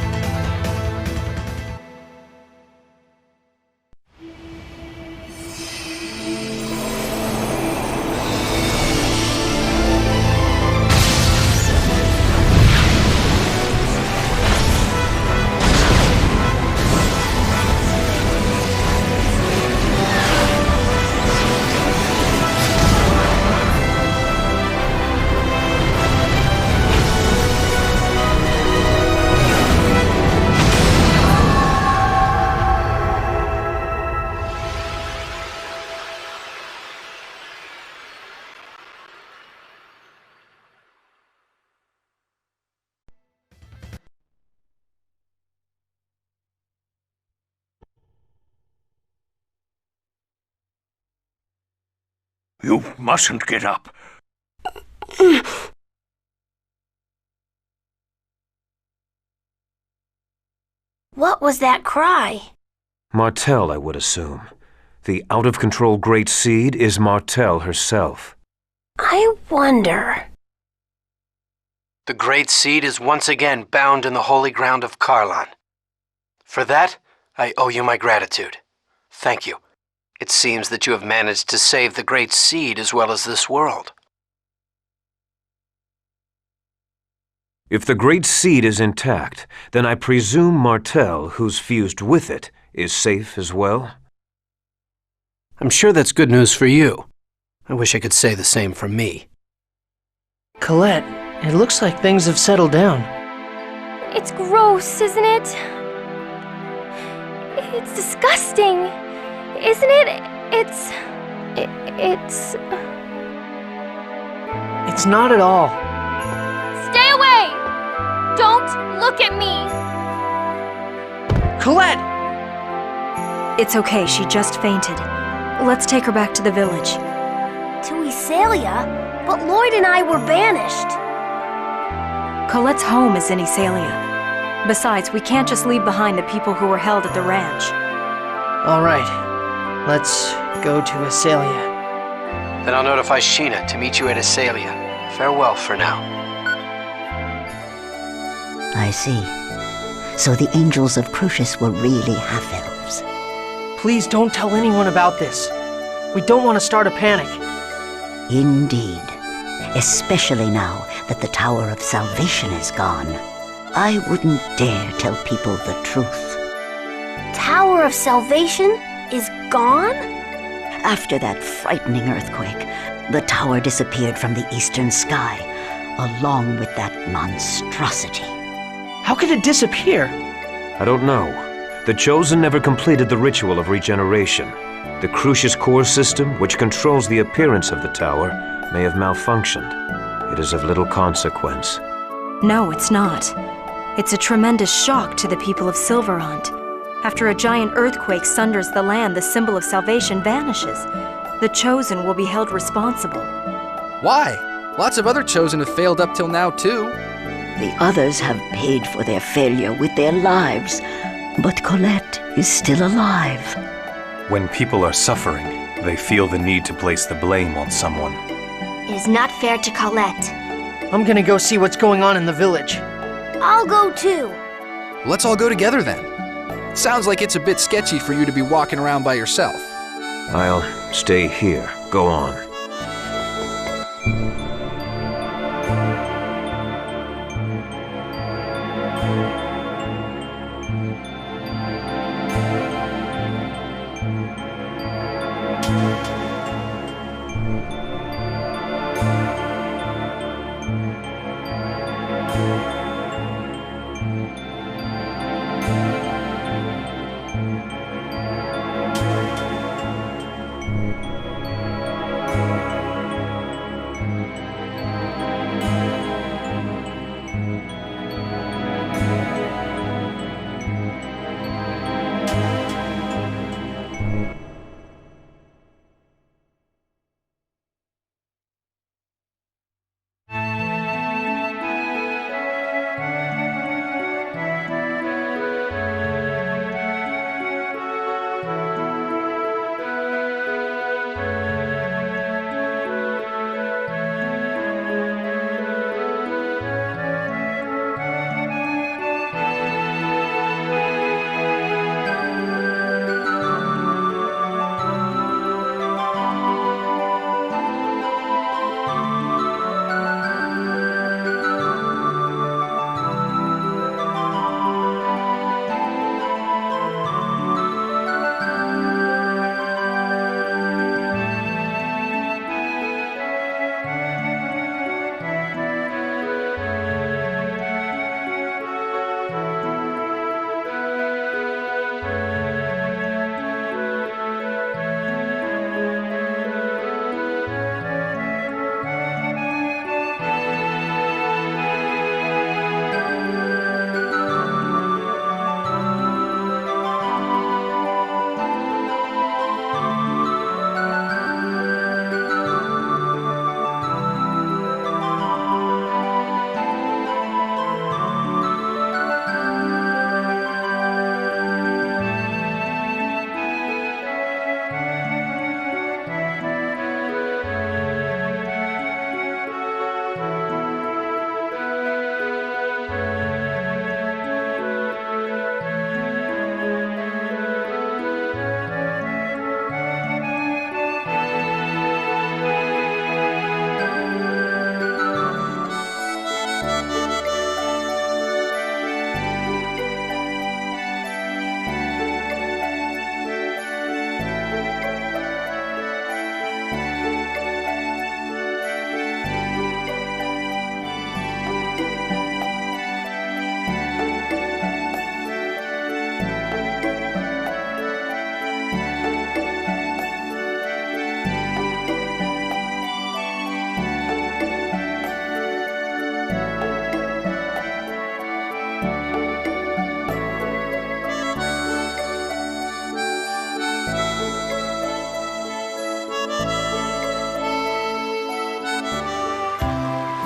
You mustn't get up. What was that cry? Martell, I would assume. The out-of-control Great Seed is Martell herself. I wonder... The Great Seed is once again bound in the holy ground of Karlan. For that, I owe you my gratitude. Thank you. It seems that you have managed to save the Great Seed as well as this world. If the Great Seed is intact, then I presume Martell, who's fused with it, is safe as well? I'm sure that's good news for you. I wish I could say the same for me. Colette, it looks like things have settled down. It's gross, isn't it? It's disgusting, isn't it? It's... It's not at all. Stay away! Don't look at me! Colette! It's okay, she just fainted. Let's take her back to the village. To Isalia? But Lloyd and I were banished. Colette's home is in Isalia. Besides, we can't just leave behind the people who were held at the ranch. All right. Let's go to Isalia. Then I'll notify Sheena to meet you at Isalia. Farewell for now. I see. So the angels of Crucius were really half-elves. Please don't tell anyone about this. We don't want to start a panic. Indeed. Especially now that the Tower of Salvation is gone. I wouldn't dare tell people the truth. Tower of Salvation is gone? After that frightening earthquake, the tower disappeared from the eastern sky, along with that monstrosity. How could it disappear? I don't know. The Chosen never completed the ritual of regeneration. The Crucius core system, which controls the appearance of the tower, may have malfunctioned. It is of little consequence. No, it's not. It's a tremendous shock to the people of Silverant. After a giant earthquake sunders the land, the symbol of salvation vanishes. The Chosen will be held responsible. Why? Lots of other Chosen have failed up till now, too. The others have paid for their failure with their lives, but Colette is still alive. When people are suffering, they feel the need to place the blame on someone. It is not fair to Colette. I'm gonna go see what's going on in the village. I'll go too. Let's all go together then. Sounds like it's a bit sketchy for you to be walking around by yourself. I'll stay here. Go on.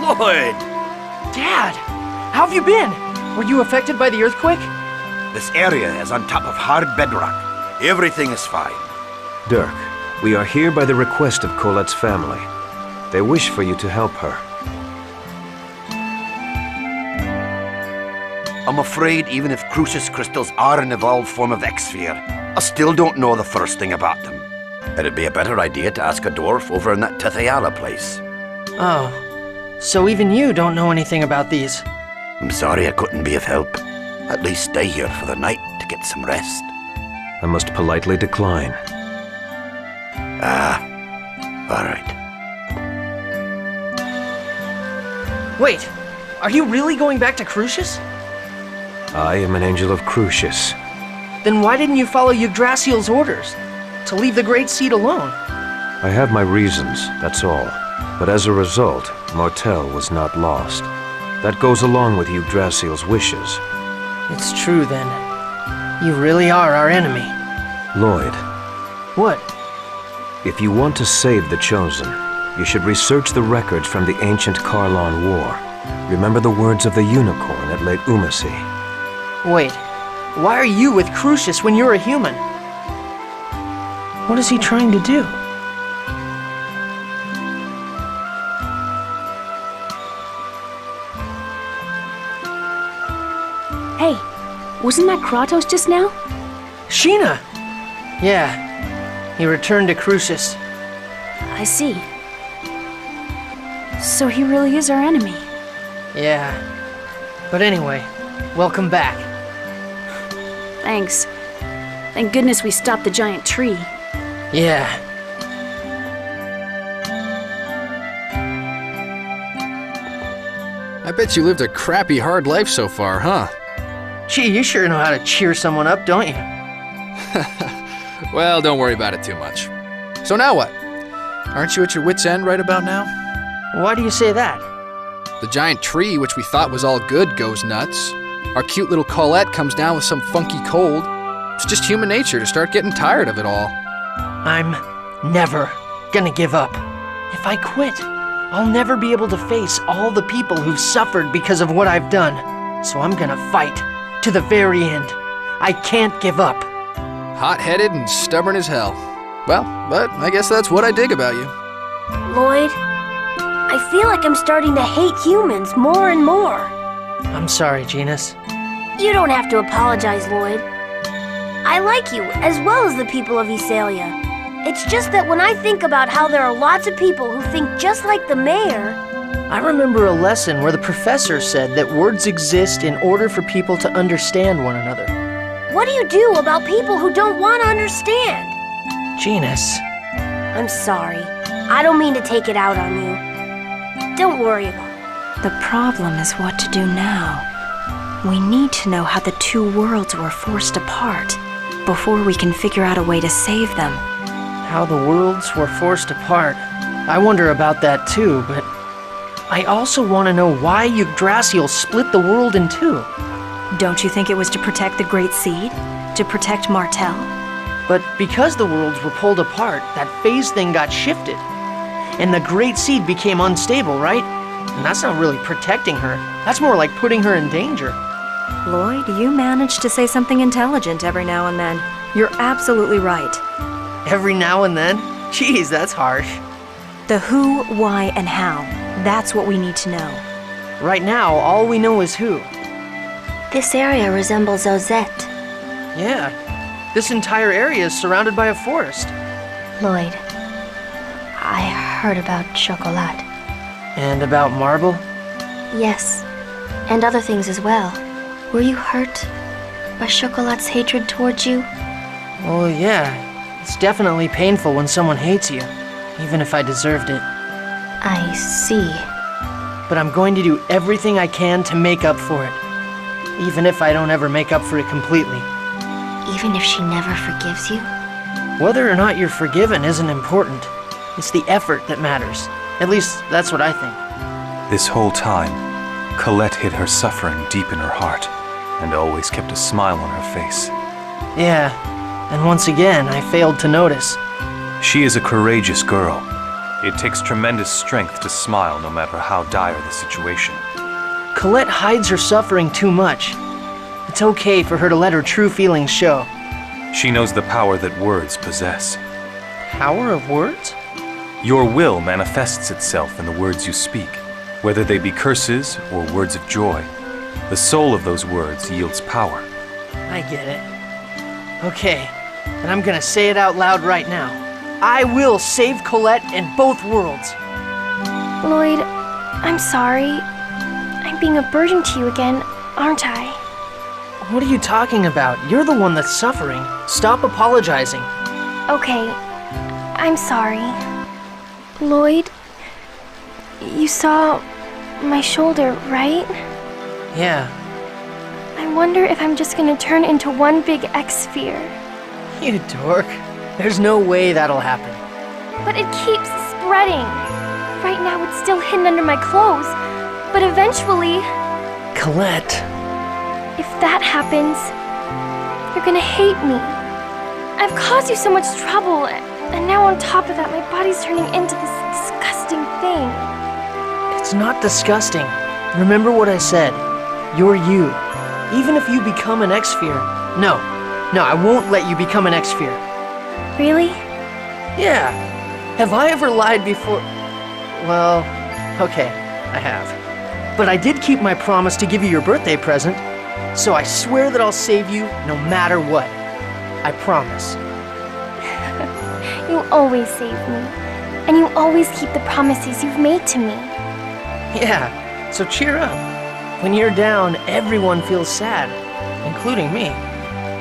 Lloyd! Dad! How have you been? Were you affected by the earthquake? This area is on top of hard bedrock. Everything is fine. Dirk, we are here by the request of Colette's family. They wish for you to help her. I'm afraid even if Crucius crystals are an evolved form of X-Sphere, I still don't know the first thing about them. It'd be a better idea to ask a dwarf over in that Tethayala place. Oh, so even you don't know anything about these? I'm sorry I couldn't be of help. At least stay here for the night to get some rest. I must politely decline. Ah, all right. Wait, are you really going back to Crucius? I am an angel of Crucius. Then why didn't you follow Yggdrasil's orders? To leave the Great Seed alone? I have my reasons, that's all. But as a result, Mortel was not lost. That goes along with Yggdrasil's wishes. It's true then. You really are our enemy. Lloyd. What? If you want to save the Chosen, you should research the records from the ancient Karlon War. Remember the words of the unicorn at Lake Umasi. Wait, why are you with Crucius when you're a human? What is he trying to do? Hey, wasn't that Kratos just now? Sheena! Yeah, he returned to Crucius. I see. So he really is our enemy. Yeah. But anyway, welcome back. Thanks. Thank goodness we stopped the giant tree. Yeah. I bet you lived a crappy, hard life so far, huh? Gee, you sure know how to cheer someone up, don't you? Well, don't worry about it too much. So now what? Aren't you at your wit's end right about now? Why do you say that? The giant tree, which we thought was all good, goes nuts. Our cute little Colette comes down with some funky cold. It's just human nature to start getting tired of it all. I'm never gonna give up. If I quit, I'll never be able to face all the people who've suffered because of what I've done. So I'm gonna fight to the very end. I can't give up. Hot-headed and stubborn as hell. Well, but I guess that's what I dig about you. Lloyd, I feel like I'm starting to hate humans more and more. I'm sorry, Genus. You don't have to apologize, Lloyd. I like you, as well as the people of Ysalia. It's just that when I think about how there are lots of people who think just like the mayor... I remember a lesson where the professor said that words exist in order for people to understand one another. What do you do about people who don't want to understand? Genus. I'm sorry. I don't mean to take it out on you. Don't worry about it. The problem is what to do now. We need to know how the two worlds were forced apart before we can figure out a way to save them. How the worlds were forced apart. I wonder about that too, but I also want to know why Yggdrasil split the world in two. Don't you think it was to protect the Great Seed? To protect Martel? But because the worlds were pulled apart, that phase thing got shifted. And the Great Seed became unstable, right? And that's not really protecting her. That's more like putting her in danger. Lloyd, you manage to say something intelligent every now and then. You're absolutely right. Every now and then? Jeez, that's harsh. The who, why, and how. That's what we need to know. Right now, all we know is who. This area resembles Ozette. Yeah. This entire area is surrounded by a forest. Lloyd, I heard about Chocolat. And about Marble? Yes, and other things as well. Were you hurt by Chocolat's hatred towards you? Well, yeah. It's definitely painful when someone hates you, even if I deserved it. I see. But I'm going to do everything I can to make up for it, even if I don't ever make up for it completely. Even if she never forgives you? Whether or not you're forgiven isn't important. It's the effort that matters. At least, that's what I think. This whole time, Colette hid her suffering deep in her heart, and always kept a smile on her face. Yeah, and once again, I failed to notice. She is a courageous girl. It takes tremendous strength to smile no matter how dire the situation. Colette hides her suffering too much. It's okay for her to let her true feelings show. She knows the power that words possess. Power of words? Your will manifests itself in the words you speak, whether they be curses or words of joy. The soul of those words yields power. I get it. Okay, and I'm gonna say it out loud right now. I will save Colette and both worlds. Lloyd, I'm sorry. I'm being a burden to you again, aren't I? What are you talking about? You're the one that's suffering. Stop apologizing. Okay, I'm sorry. Lloyd, you saw my shoulder, right? Yeah. I wonder if I'm just gonna turn into one big X-sphere. You dork. There's no way that'll happen. But it keeps spreading. Right now it's still hidden under my clothes, but eventually... Colette. If that happens, you're gonna hate me. I've caused you so much trouble, and now on top of that, my body's turning into this disgusting thing. It's not disgusting. Remember what I said. You're you. Even if you become an X-sphere. No, I won't let you become an X-sphere. Really? Yeah. Have I ever lied before? Well, okay, I have. But I did keep my promise to give you your birthday present. So I swear that I'll save you no matter what. I promise. You always save me. And you always keep the promises you've made to me. Yeah, so cheer up. When you're down, everyone feels sad, including me.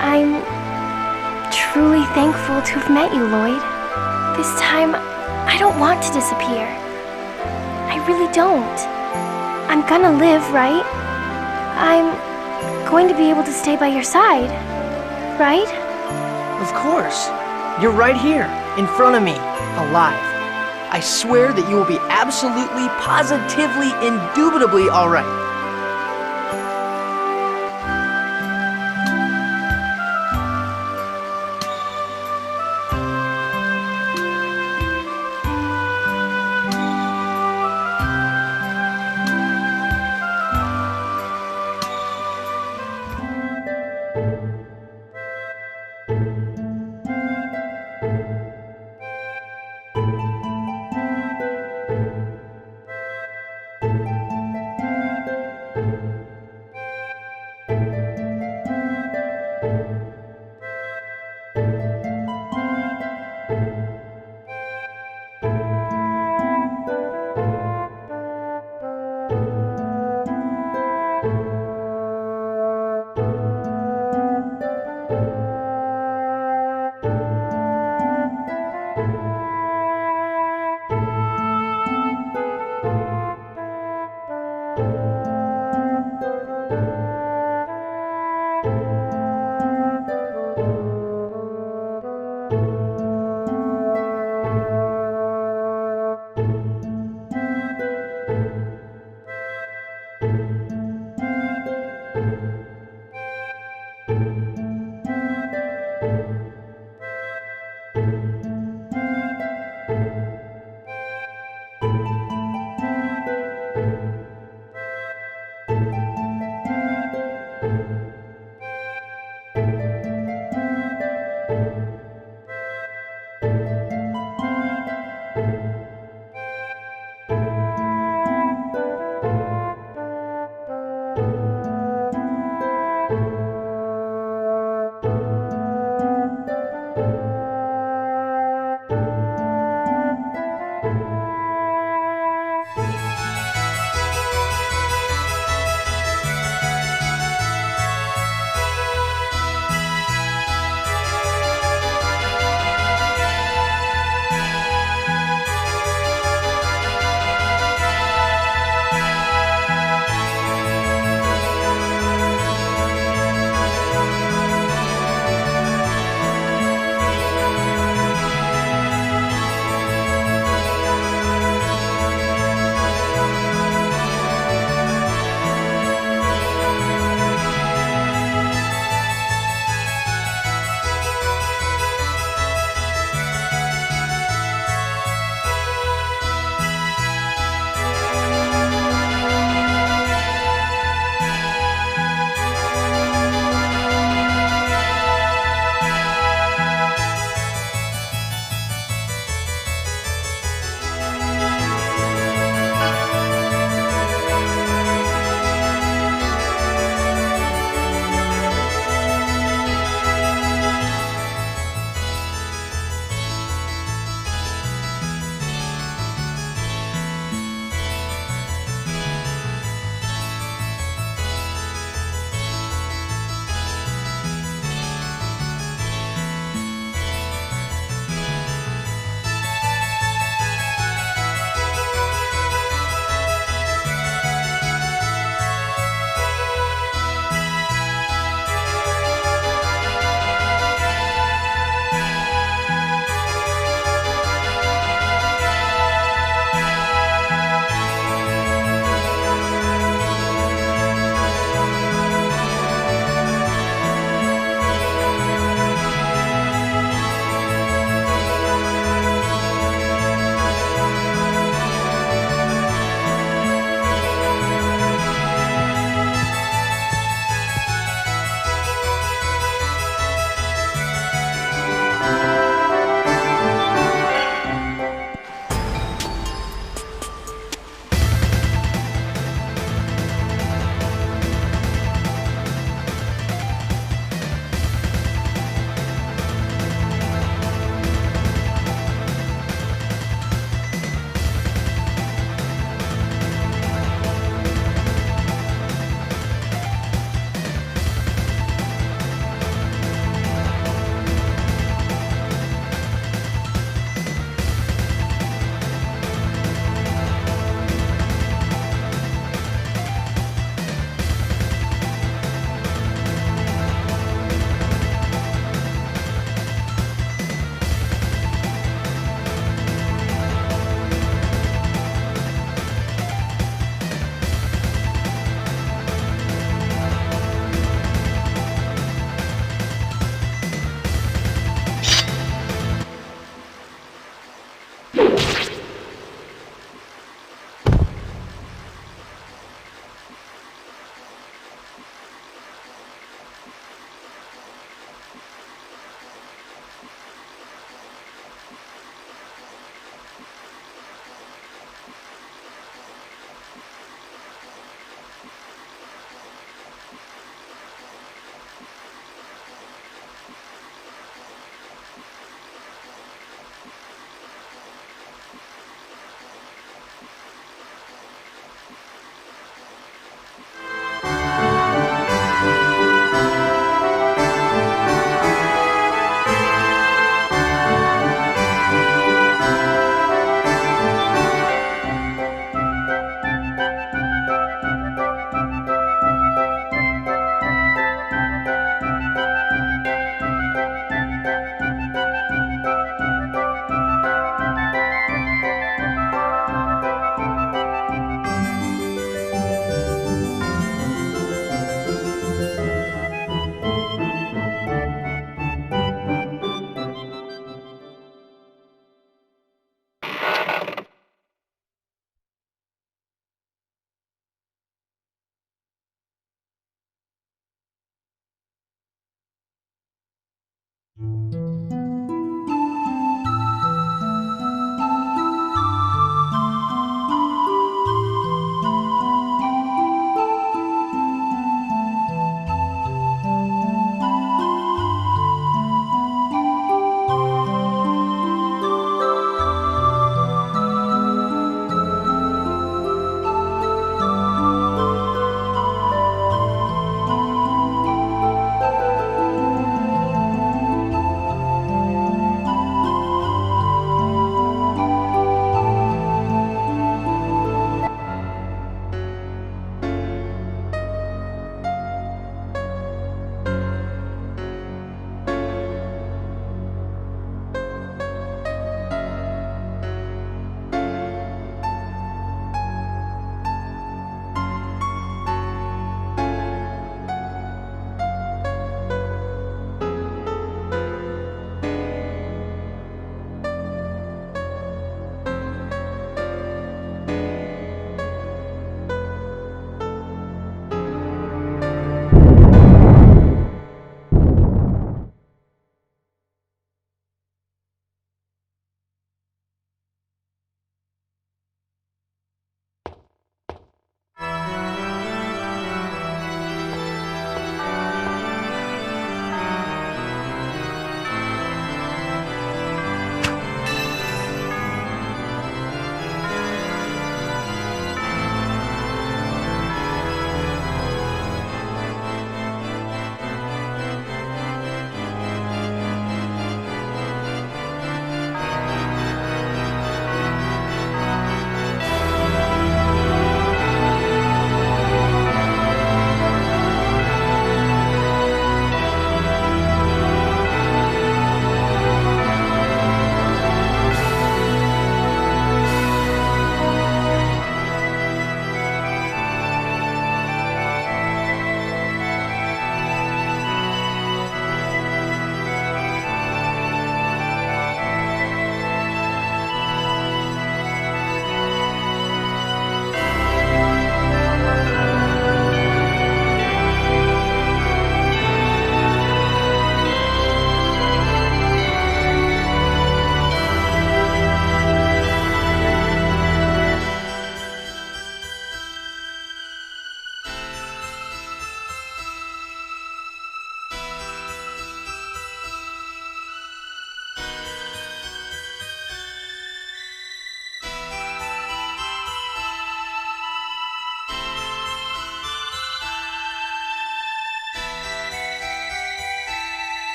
I'm truly thankful to have met you, Lloyd. This time, I don't want to disappear. I really don't. I'm gonna live, right? I'm going to be able to stay by your side, right? Of course. You're right here, in front of me, alive. I swear that you will be absolutely, positively, indubitably all right.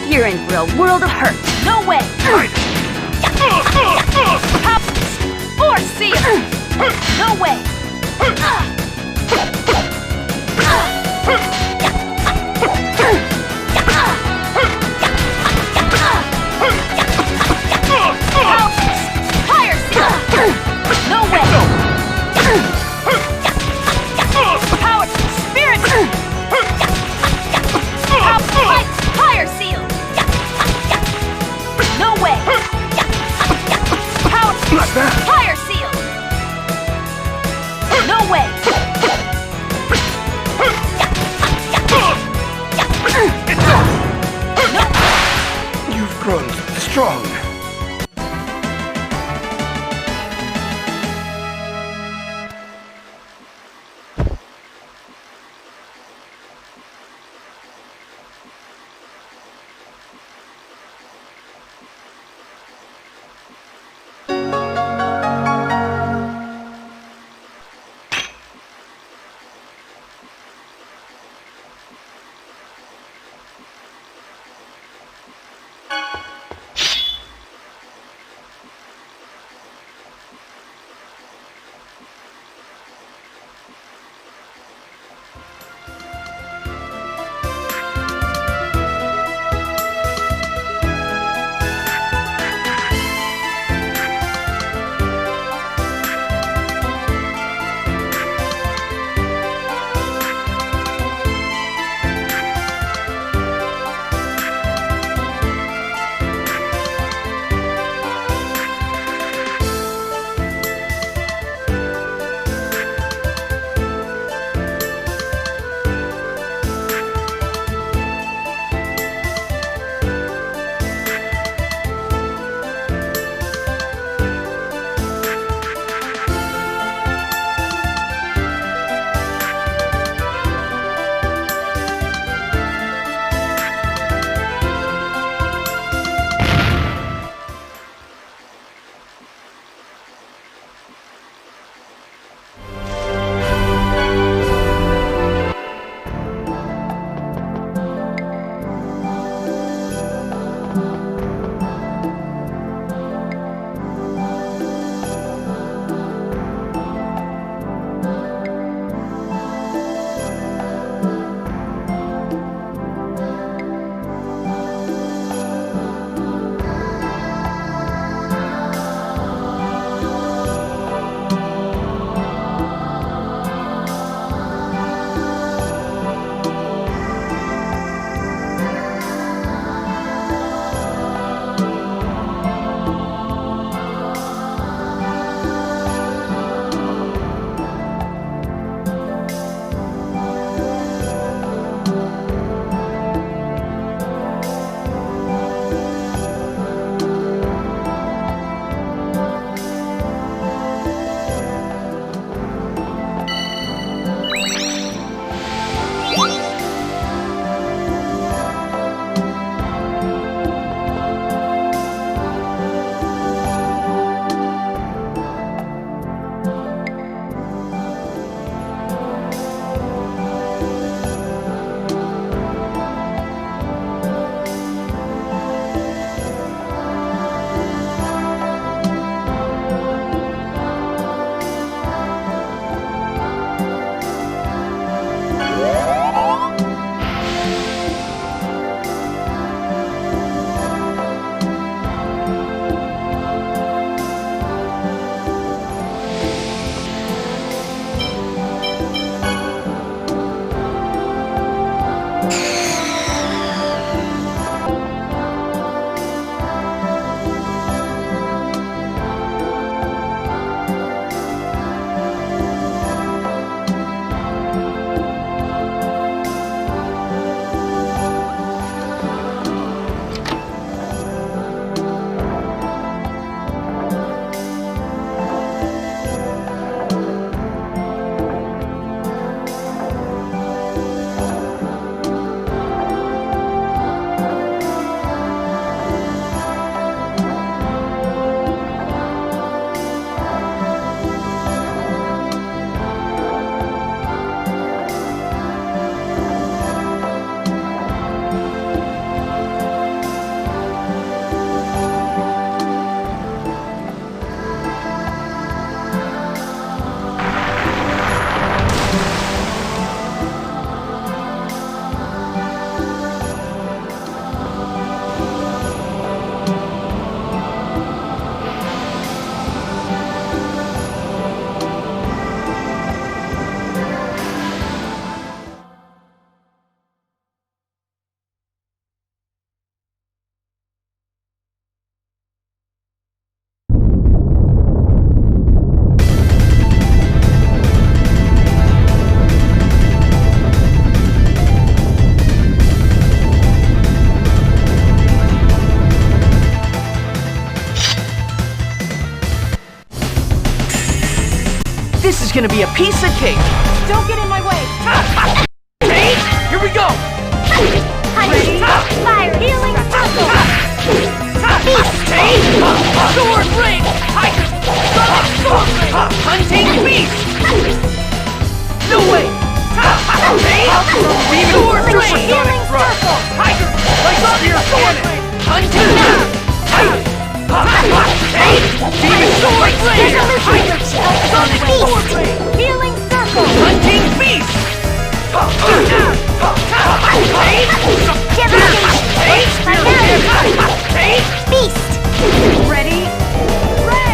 You're in for a world of hurt. No way! Or see it! No way! Fire seal! No way! Power! Spirit! Fire seal! No way! This is gonna be a piece of cake. Don't get in my way! Hey, here we go! Honey, fire, healing circle! Hey, sword ring! Tiger, sonic sword ring! Hunting beast! No way! Hey, demon sword ring! Healing circle! Tiger, light spear cannon! Hunting beast! Hey, demon sword ring! Tiger, sonic sword ring! Healing circle! Hunting beast! Beast! Ready? Red!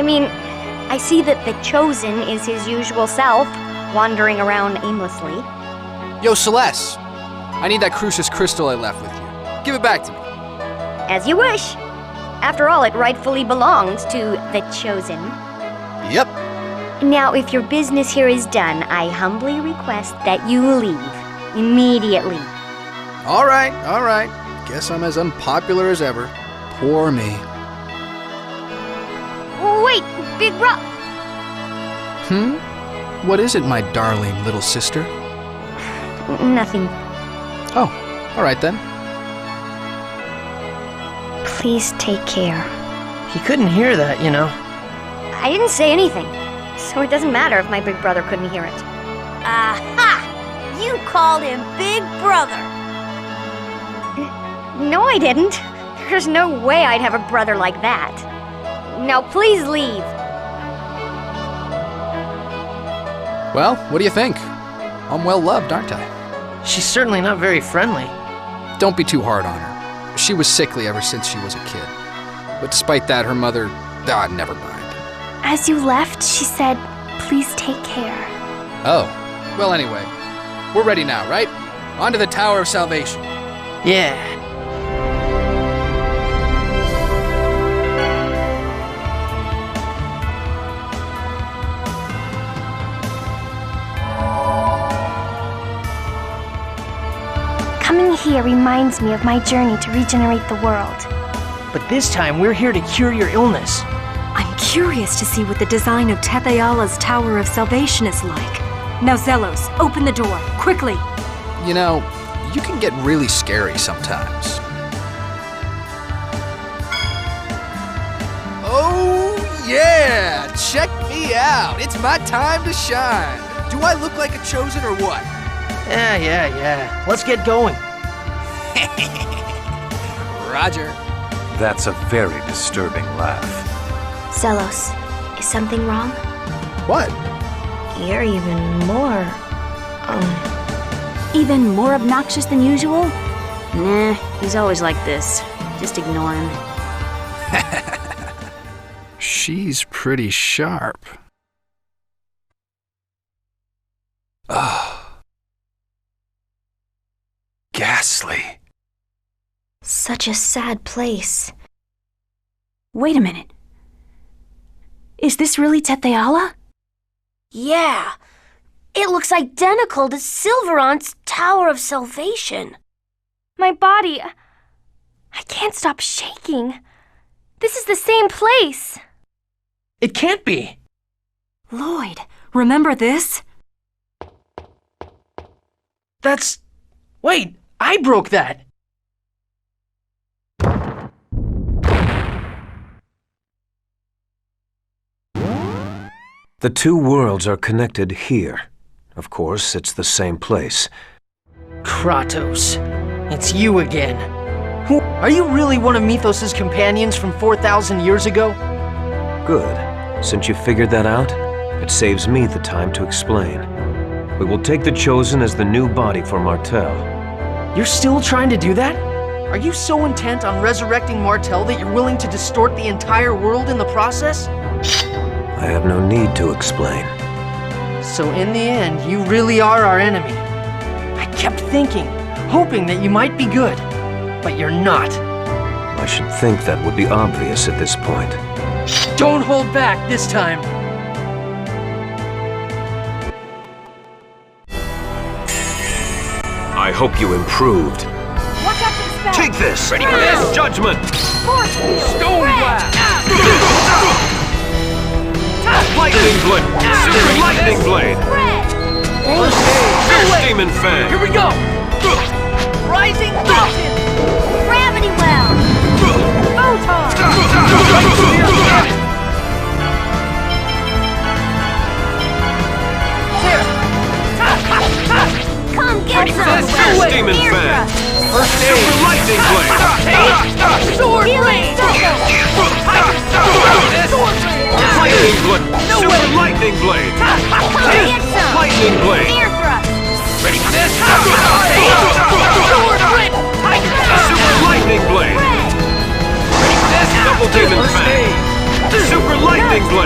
I mean, I see that the Chosen is his usual self, wandering around aimlessly. Yo, Celeste. I need that Crucius crystal I left with you. Give it back to me. As you wish. After all, it rightfully belongs to the Chosen. Yep. Now, if your business here is done, I humbly request that you leave. Immediately. All right. Guess I'm as unpopular as ever. Poor me. Wait, Big Bro... What is it, my darling little sister? Nothing. Oh, all right then. Please take care. He couldn't hear that, you know. I didn't say anything, so it doesn't matter if my big brother couldn't hear it. Aha! You called him Big Brother. No, I didn't. There's no way I'd have a brother like that. Now, please leave. Well, what do you think? I'm well loved, aren't I? She's certainly not very friendly. Don't be too hard on her. She was sickly ever since she was a kid. But despite that, her mother... never mind. As you left, she said, please take care. Oh. Well, anyway. We're ready now, right? On to the Tower of Salvation. Yeah. Coming here reminds me of my journey to regenerate the world. But this time, we're here to cure your illness. I'm curious to see what the design of Tetheala's Tower of Salvation is like. Now, Zelos, open the door, quickly! You know, you can get really scary sometimes. Oh, yeah! Check me out! It's my time to shine! Do I look like a chosen or what? Yeah. Let's get going. Roger. That's a very disturbing laugh. Zelos, is something wrong? What? You're even more... Even more obnoxious than usual? Nah, he's always like this. Just ignore him. She's pretty sharp. Ghastly. Such a sad place. Wait a minute. Is this really Tetheala? Yeah. It looks identical to Silveron's Tower of Salvation. My body... I can't stop shaking. This is the same place. It can't be. Lloyd, remember this? That's... Wait, I broke that. The two worlds are connected here. Of course, it's the same place. Kratos, it's you again. Are you really one of Mythos' companions from 4,000 years ago? Good. Since you figured that out, it saves me the time to explain. We will take the Chosen as the new body for Martel. You're still trying to do that? Are you so intent on resurrecting Martel that you're willing to distort the entire world in the process? I have no need to explain. So in the end, you really are our enemy. I kept thinking, hoping that you might be good, but you're not. I should think that would be obvious at this point. Don't hold back this time. I hope you improved. Watch out for the spell. Take this! Ready for this? Judgment! Force field. Stone blast! Lightning blade! Super lightning blade! Fierce demon fang! Here we go! Rising mountain! Gravity well. Photon. Come get some. Fierce demon fang! Super lightning blade! Sword blade! Lightning blade! Super lightning blade! Get some. Lightning blade! Ear thrust. Ready for this? Super lightning blade! Ready for this? Double demon fang! Super lightning blade!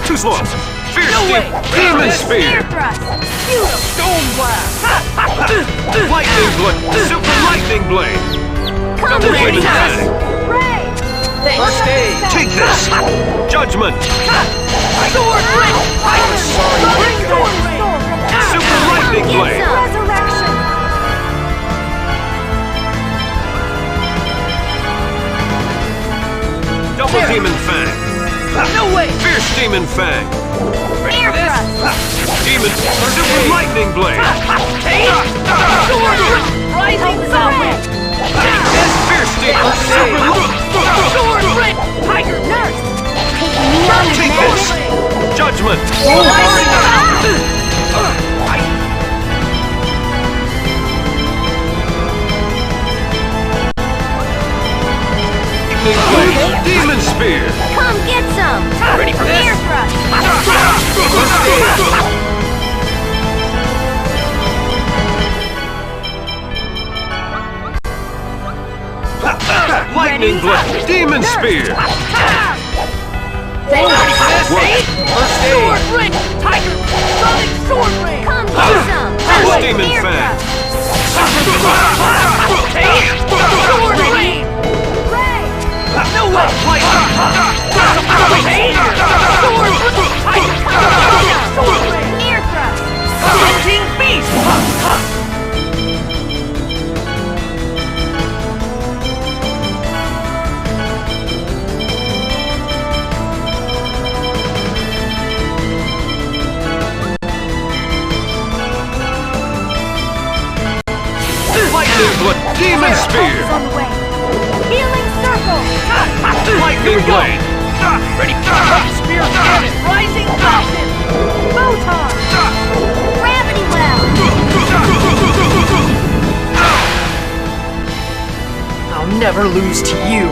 Too slow. Fierce Demon Spear. Stone Blast. Lightning Blade. Super Lightning Blade. Double Demon Fang. First aid. Take this. Judgment. Sword Ring. Super Lightning Blade. Resurrection. Double Demon Fang. No way. Fierce Demon Fang. Air Thrust. Demon Super Lightning Blade. Sword Ring. Rising Sun. Take this. Fierce Demon Super Sword Ring. Tiger Nurse. Take this. Judgment. Demon Spear. Come get some. Ready for this? Air Thrust. Lightning Blade. Demon Spear. First aid. Sword Ring. Tiger. Sonic Sword Ring. Come get some. First Demon Fang. Sword Ring. No way. Sword Ring. Air Thrust. King Beast. Lightning Blade. Demon Spear. On the way. Healing Circle. Lightning Blade. Ready for Spear Cannon. Rising Falcon. Photon. Gravity Well. I'll never lose to you.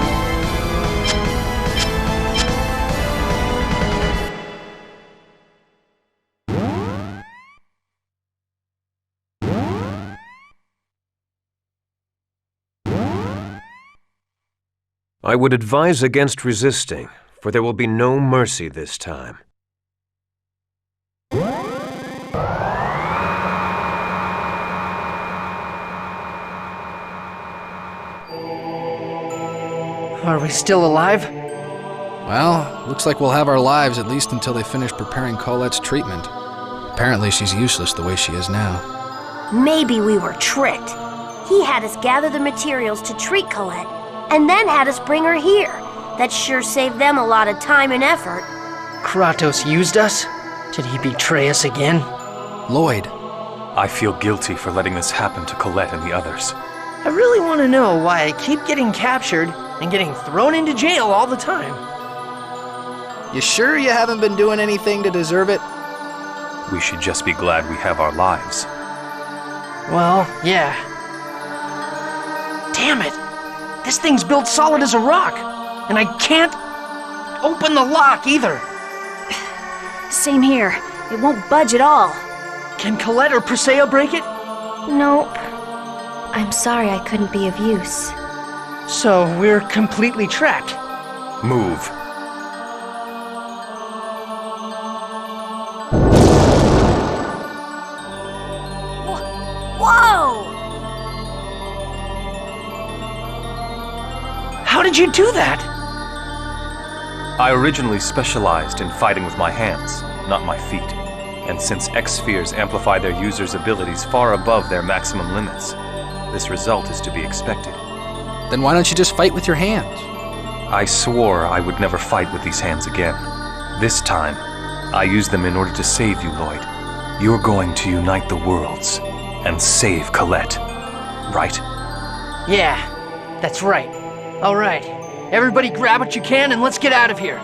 I would advise against resisting, for there will be no mercy this time. Are we still alive? Well, looks like we'll have our lives at least until they finish preparing Colette's treatment. Apparently she's useless the way she is now. Maybe we were tricked. He had us gather the materials to treat Colette, and then had us bring her here. That sure saved them a lot of time and effort. Kratos used us? Did he betray us again? Lloyd. I feel guilty for letting this happen to Colette and the others. I really want to know why I keep getting captured and getting thrown into jail all the time. You sure you haven't been doing anything to deserve it? We should just be glad we have our lives. Well, yeah. Damn it! This thing's built solid as a rock, and I can't open the lock either. Same here. It won't budge at all. Can Colette or Presea break it? Nope. I'm sorry I couldn't be of use. So we're completely trapped. Move. Whoa! How did you do that? I originally specialized in fighting with my hands, not my feet. And since X-Spheres amplify their users' abilities far above their maximum limits, this result is to be expected. Then why don't you just fight with your hands? I swore I would never fight with these hands again. This time, I used them in order to save you, Lloyd. You're going to unite the worlds and save Colette, right? Yeah, that's right. All right, everybody grab what you can and let's get out of here.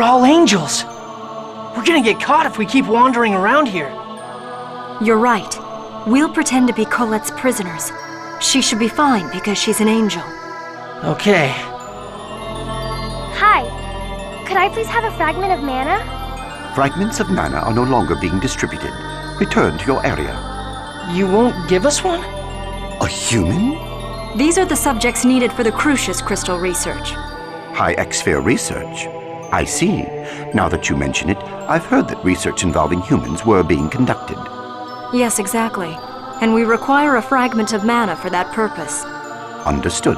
They're all angels. We're gonna get caught if we keep wandering around here. You're right. We'll pretend to be Colette's prisoners. She should be fine because she's an angel. Okay. Hi. Could I please have a fragment of mana? Fragments of mana are no longer being distributed. Return to your area. You won't give us one? A human? These are the subjects needed for the Crucius crystal research. High X-sphere research. I see. Now that you mention it, I've heard that research involving humans were being conducted. Yes, exactly. And we require a fragment of mana for that purpose. Understood.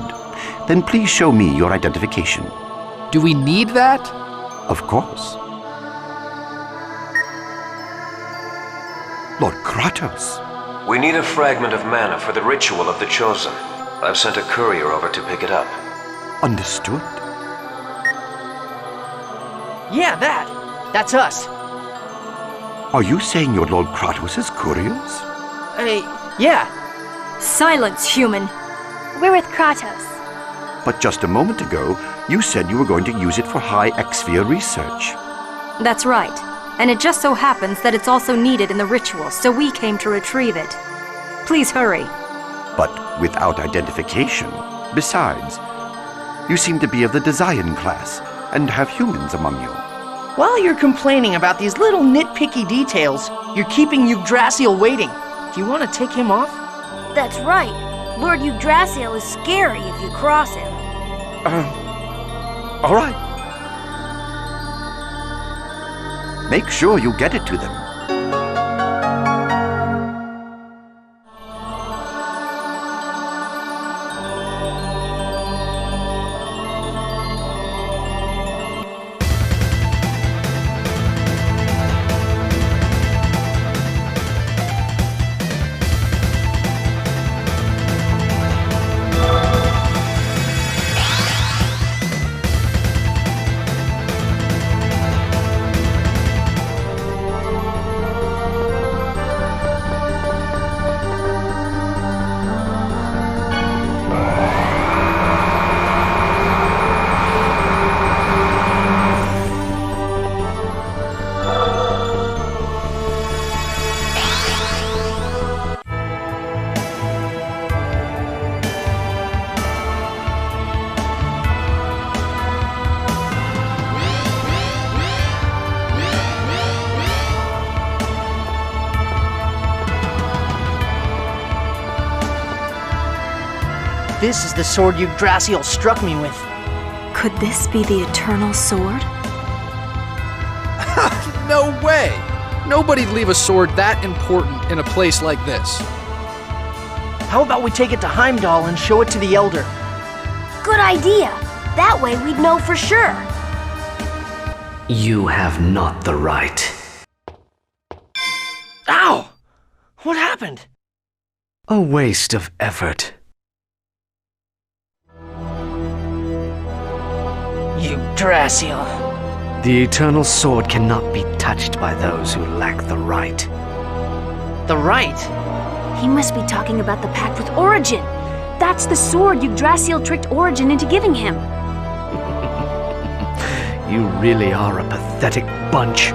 Then please show me your identification. Do we need that? Of course. Lord Kratos. We need a fragment of mana for the ritual of the Chosen. I've sent a courier over to pick it up. Understood. Yeah, that's us. Are you saying you're Lord Kratos' couriers? Yeah. Silence, human. We're with Kratos. But just a moment ago, you said you were going to use it for high X-sphere research. That's right. And it just so happens that it's also needed in the ritual, so we came to retrieve it. Please hurry. But without identification. Besides, you seem to be of the Desian class and have humans among you. While you're complaining about these little nitpicky details, you're keeping Yggdrasil waiting. Do you want to take him off? That's right. Lord Yggdrasil is scary if you cross him. All right. Make sure you get it to them. This is the sword Yggdrasil struck me with. Could this be the Eternal Sword? No way! Nobody'd leave a sword that important in a place like this. How about we take it to Heimdall and show it to the Elder? Good idea. That way we'd know for sure. You have not the right. Ow! What happened? A waste of effort. Yggdrasil. The Eternal Sword cannot be touched by those who lack the right. The right? He must be talking about the pact with Origin. That's the sword Yggdrasil tricked Origin into giving him. You really are a pathetic bunch.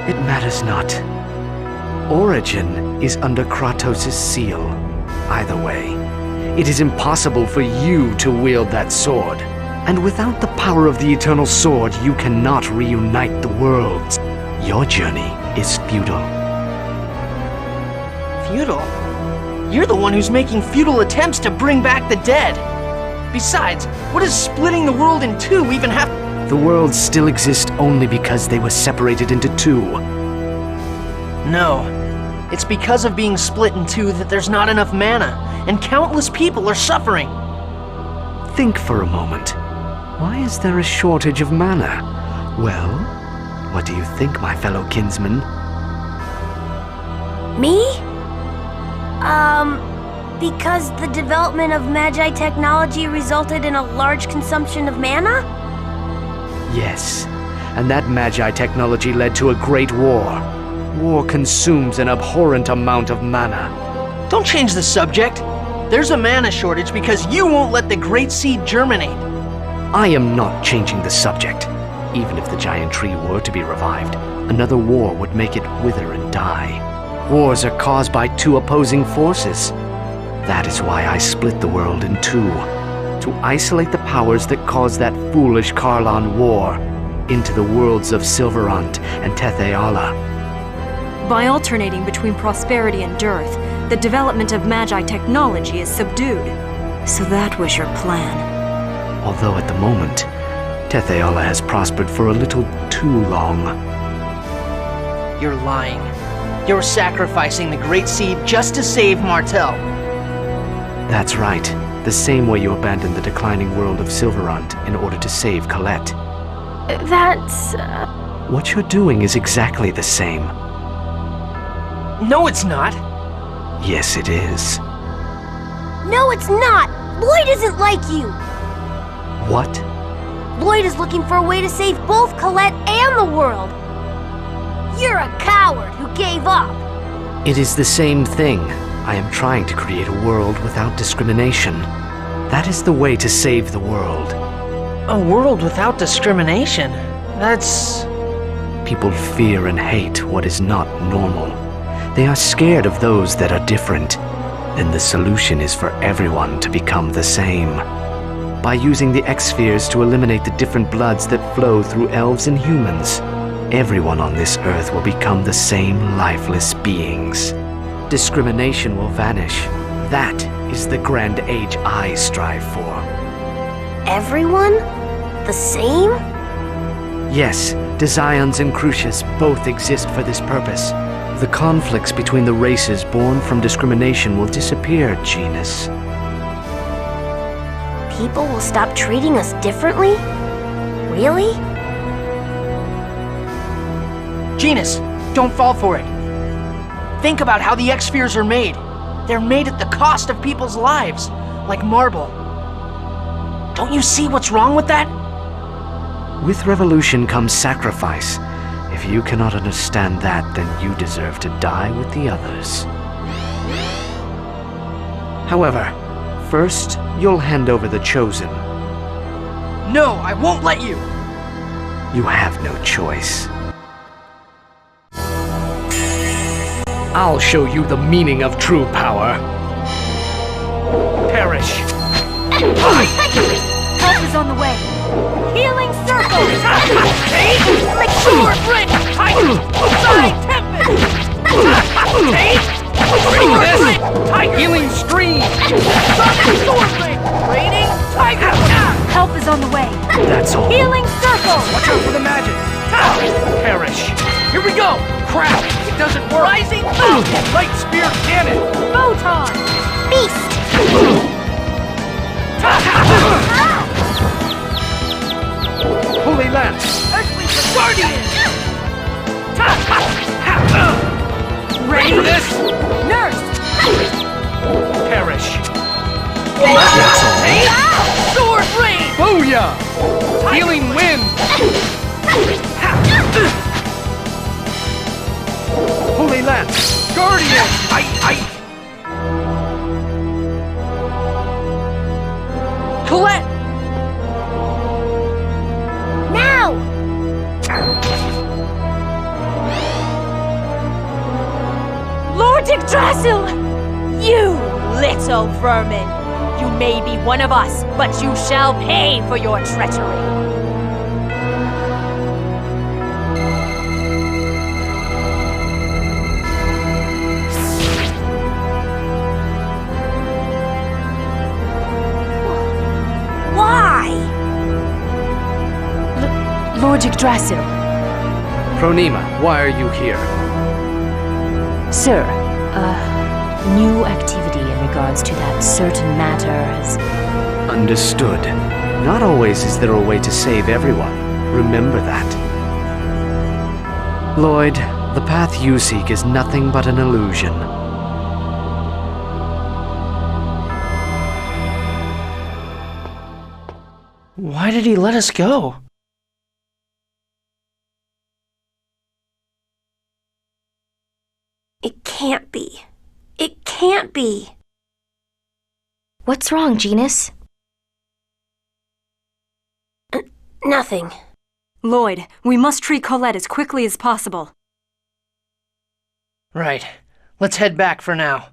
It matters not. Origin is under Kratos' seal. Either way, it is impossible for you to wield that sword. And without the power of the Eternal Sword, you cannot reunite the worlds. Your journey is futile. Futile? You're the one who's making futile attempts to bring back the dead. Besides, what does splitting the world in two even have? The worlds still exist only because they were separated into two. No. It's because of being split in two that there's not enough mana, and countless people are suffering. Think for a moment. Why is there a shortage of mana? Well, what do you think, my fellow kinsman? Me? Because the development of Magi technology resulted in a large consumption of mana? Yes, and that Magi technology led to a great war. War consumes an abhorrent amount of mana. Don't change the subject. There's a mana shortage because you won't let the Great Seed germinate. I am not changing the subject. Even if the giant tree were to be revived, another war would make it wither and die. Wars are caused by two opposing forces. That is why I split the world in two, to isolate the powers that caused that foolish Karlon war into the worlds of Silverant and Tetheala. By alternating between prosperity and dearth, the development of Magi technology is subdued. So that was your plan. Although at the moment, Tetheala has prospered for a little too long. You're lying. You're sacrificing the Great Seed just to save Martel. That's right. The same way you abandoned the declining world of Silverant in order to save Colette. That's... What you're doing is exactly the same. No, it's not. Yes, it is. No, it's not! Lloyd isn't like you! What? Lloyd is looking for a way to save both Colette and the world! You're a coward who gave up! It is the same thing. I am trying to create a world without discrimination. That is the way to save the world. A world without discrimination? That's... People fear and hate what is not normal. They are scared of those that are different. And the solution is for everyone to become the same. By using the X-spheres to eliminate the different bloods that flow through elves and humans, everyone on this earth will become the same lifeless beings. Discrimination will vanish. That is the grand age I strive for. Everyone? The same? Yes, Desions and Crucius both exist for this purpose. The conflicts between the races born from discrimination will disappear, Genus. People will stop treating us differently? Really? Genus, don't fall for it. Think about how the X-spheres are made. They're made at the cost of people's lives, like marble. Don't you see what's wrong with that? With revolution comes sacrifice. If you cannot understand that, then you deserve to die with the others. However, first, you'll hand over the Chosen. No, I won't let you! You have no choice. I'll show you the meaning of true power. Perish! Help is on the way. Healing circle! Like sword rip! Side tempest! Healing stream! Sword rip! Raining tiger! Help is on the way. That's all. Healing circle! Watch out for the magic! Perish! Here we go! Crap! It doesn't work! Rising mountain! Light spear cannon! Photon! Beast! Holy lance! Earthly guardian! Ready for this? Nurse! Perish! That's all. Sword rain! Booyah! Healing wind! Holy lance! Guardian! Colette! Now! Lord Yggdrasil! You little vermin! You may be one of us, but you shall pay for your treachery! Why? Lord Yggdrasil. Pronema, why are you here? Sir, new activity in regards to that certain matter has... Understood. Not always is there a way to save everyone. Remember that. Lloyd, the path you seek is nothing but an illusion. Why did he let us go? It can't be. It can't be. What's wrong, Genus? Nothing. Lloyd, we must treat Colette as quickly as possible. Right. Let's head back for now.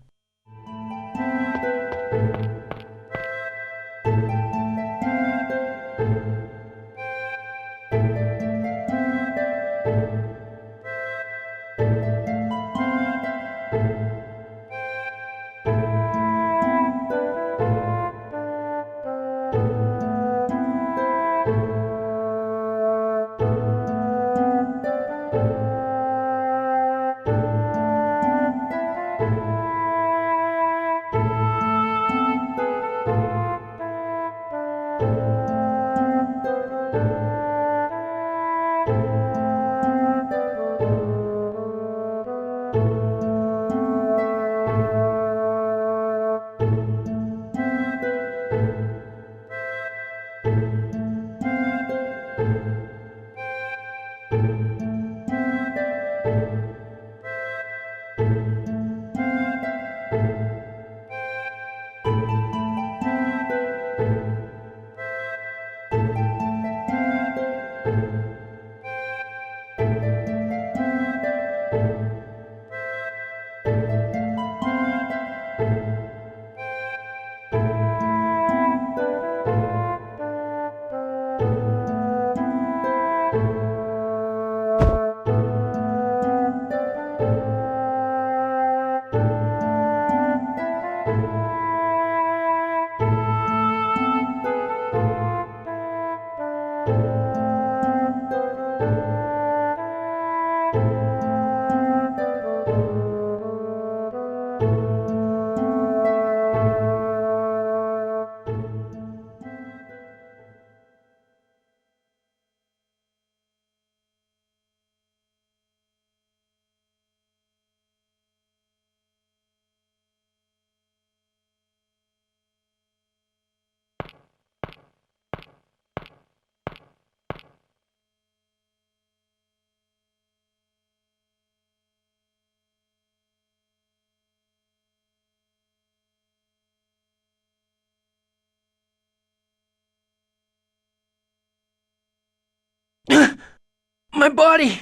My body!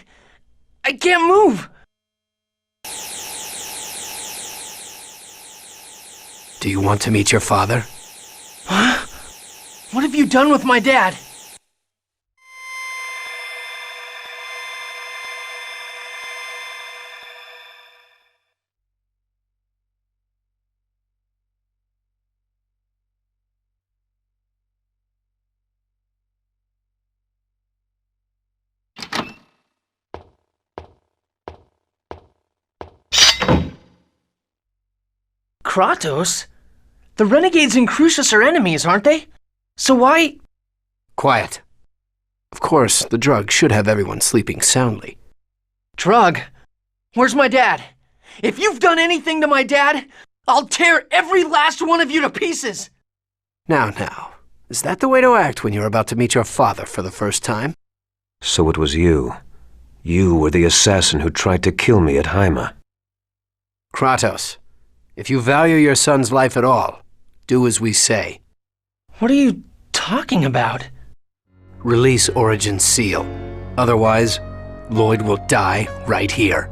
I can't move! Do you want to meet your father? Huh? What have you done with my dad? Kratos? The Renegades and Crucius are enemies, aren't they? So why... Quiet. Of course, the drug should have everyone sleeping soundly. Drug? Where's my dad? If you've done anything to my dad, I'll tear every last one of you to pieces! Now, is that the way to act when you're about to meet your father for the first time? So it was you. You were the assassin who tried to kill me at Haima. Kratos, if you value your son's life at all, do as we say. What are you talking about? Release Origin's seal. Otherwise, Lloyd will die right here.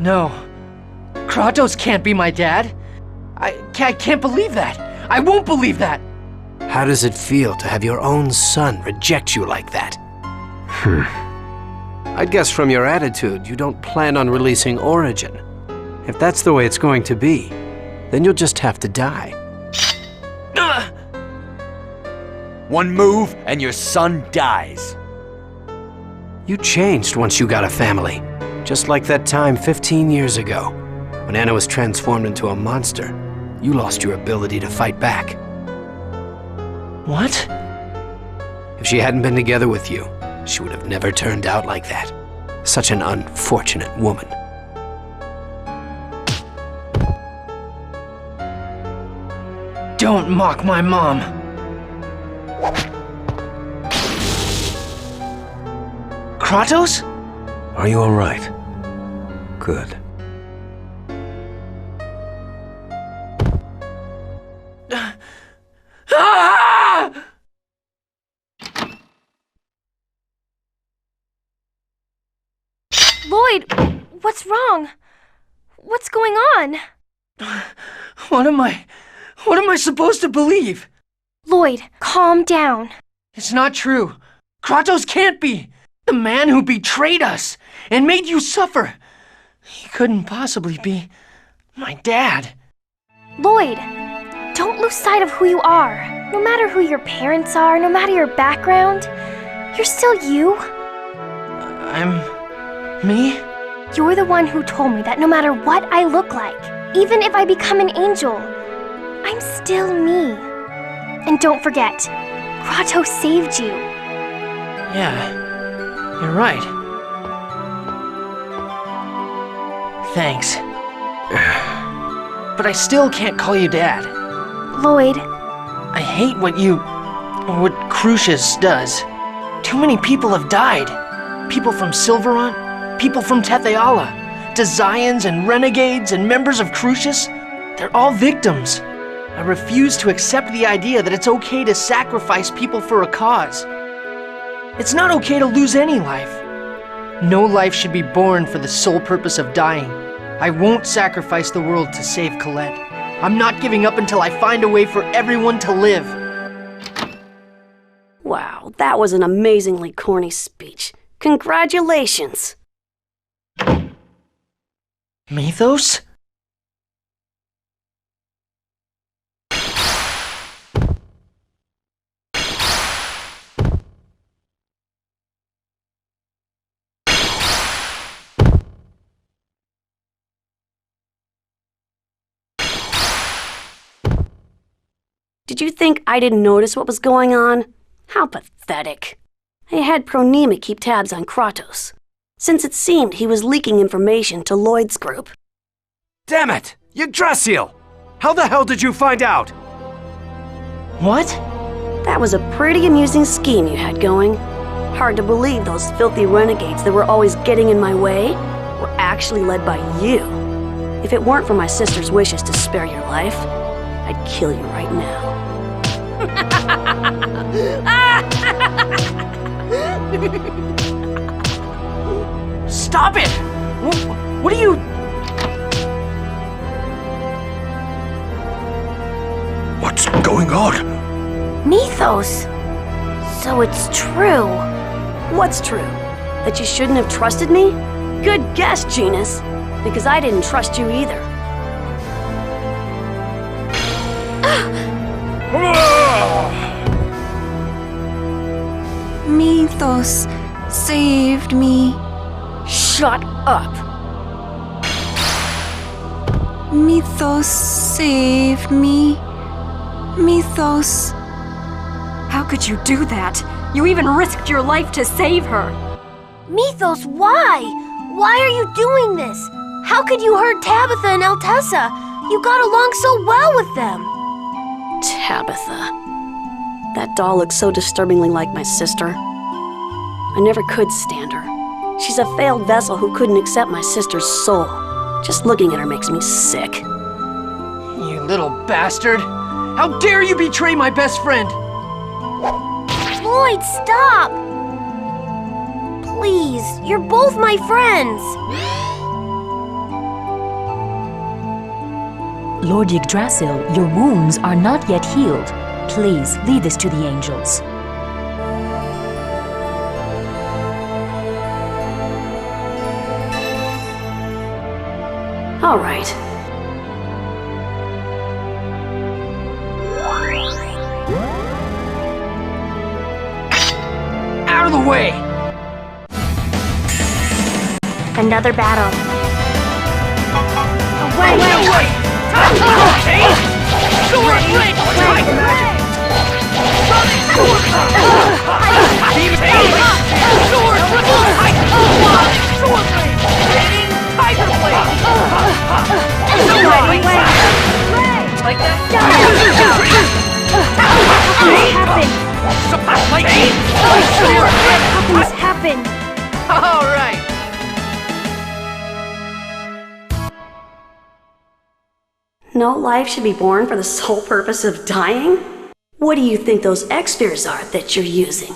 No. Kratos can't be my dad. I can't believe that. I won't believe that. How does it feel to have your own son reject you like that? I'd guess from your attitude you don't plan on releasing Origin. If that's the way it's going to be, then you'll just have to die. One move and your son dies. You changed once you got a family. Just like that time 15 years ago. When Anna was transformed into a monster, you lost your ability to fight back. What? If she hadn't been together with you, she would have never turned out like that. Such an unfortunate woman. Don't mock my mom. Kratos? Are you all right? Good. Lloyd, what's wrong? What's going on? What am I supposed to believe? Lloyd, calm down. It's not true. Kratos can't be. The man who betrayed us and made you suffer. He couldn't possibly be my dad. Lloyd, don't lose sight of who you are. No matter who your parents are, no matter your background, you're still you. I'm me? You're the one who told me that no matter what I look like, even if I become an angel, I'm still me. And don't forget, Kratos saved you. Yeah, you're right. Thanks. But I still can't call you Dad. Lloyd. I hate what Crucius does. Too many people have died. People from Silverant, people from Tetheala, Desians and Renegades and members of Crucius. They're all victims. I refuse to accept the idea that it's okay to sacrifice people for a cause. It's not okay to lose any life. No life should be born for the sole purpose of dying. I won't sacrifice the world to save Colette. I'm not giving up until I find a way for everyone to live. Wow, that was an amazingly corny speech. Congratulations. Mythos? Did you think I didn't notice what was going on? How pathetic. I had Pronema keep tabs on Kratos, since it seemed he was leaking information to Lloyd's group. Damn it! Yggdrasil! How the hell did you find out? What? That was a pretty amusing scheme you had going. Hard to believe those filthy renegades that were always getting in my way were actually led by you. If it weren't for my sister's wishes to spare your life, I'd kill you right now. Stop it! What are you... What's going on? Mythos! So it's true. What's true? That you shouldn't have trusted me? Good guess, Genus. Because I didn't trust you either. Mythos saved me. Shut up! Mythos saved me. Mythos. How could you do that? You even risked your life to save her. Mythos, why? Why are you doing this? How could you hurt Tabitha and Altessa? You got along so well with them. Tabitha. That doll looks so disturbingly like my sister. I never could stand her. She's a failed vessel who couldn't accept my sister's soul. Just looking at her makes me sick. You little bastard! How dare you betray my best friend! Lloyd, stop! Please, you're both my friends. Lord Yggdrasil, your wounds are not yet healed. Please, lead this to the angels. All right. Out of the way! Another battle. Away! Away! Sword blade! Like that? What happened? All right. No life should be born for the sole purpose of dying? What do you think those X-spheres are that you're using?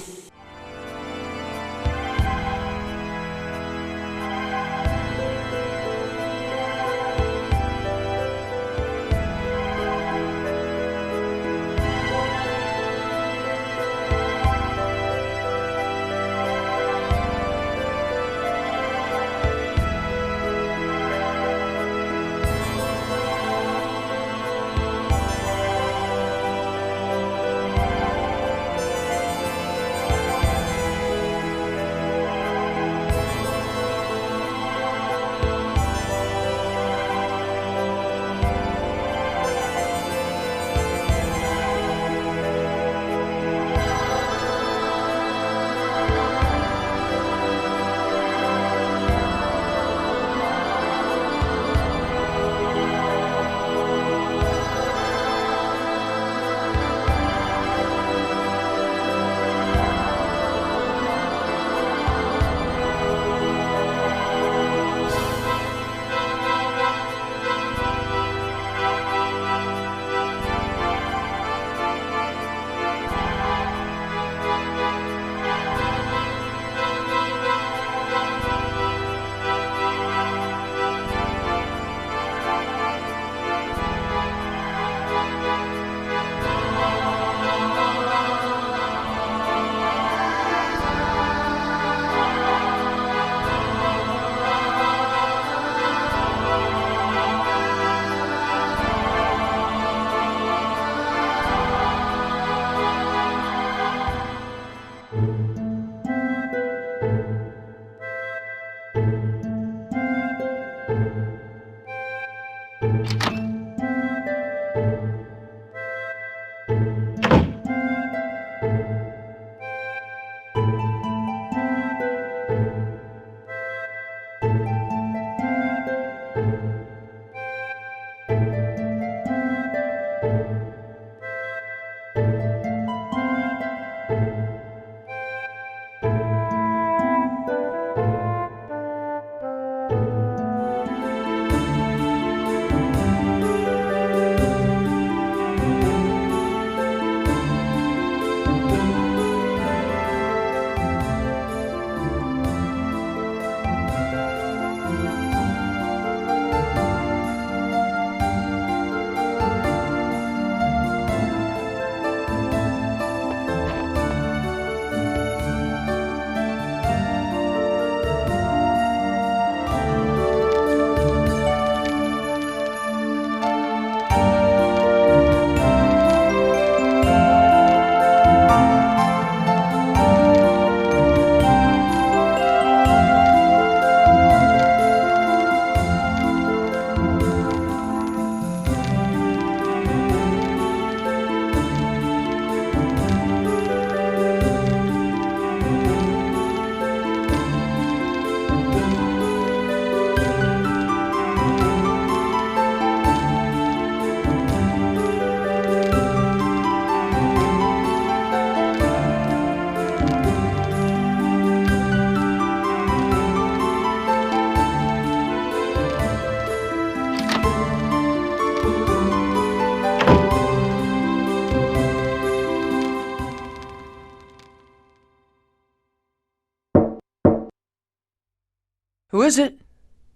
Who is it?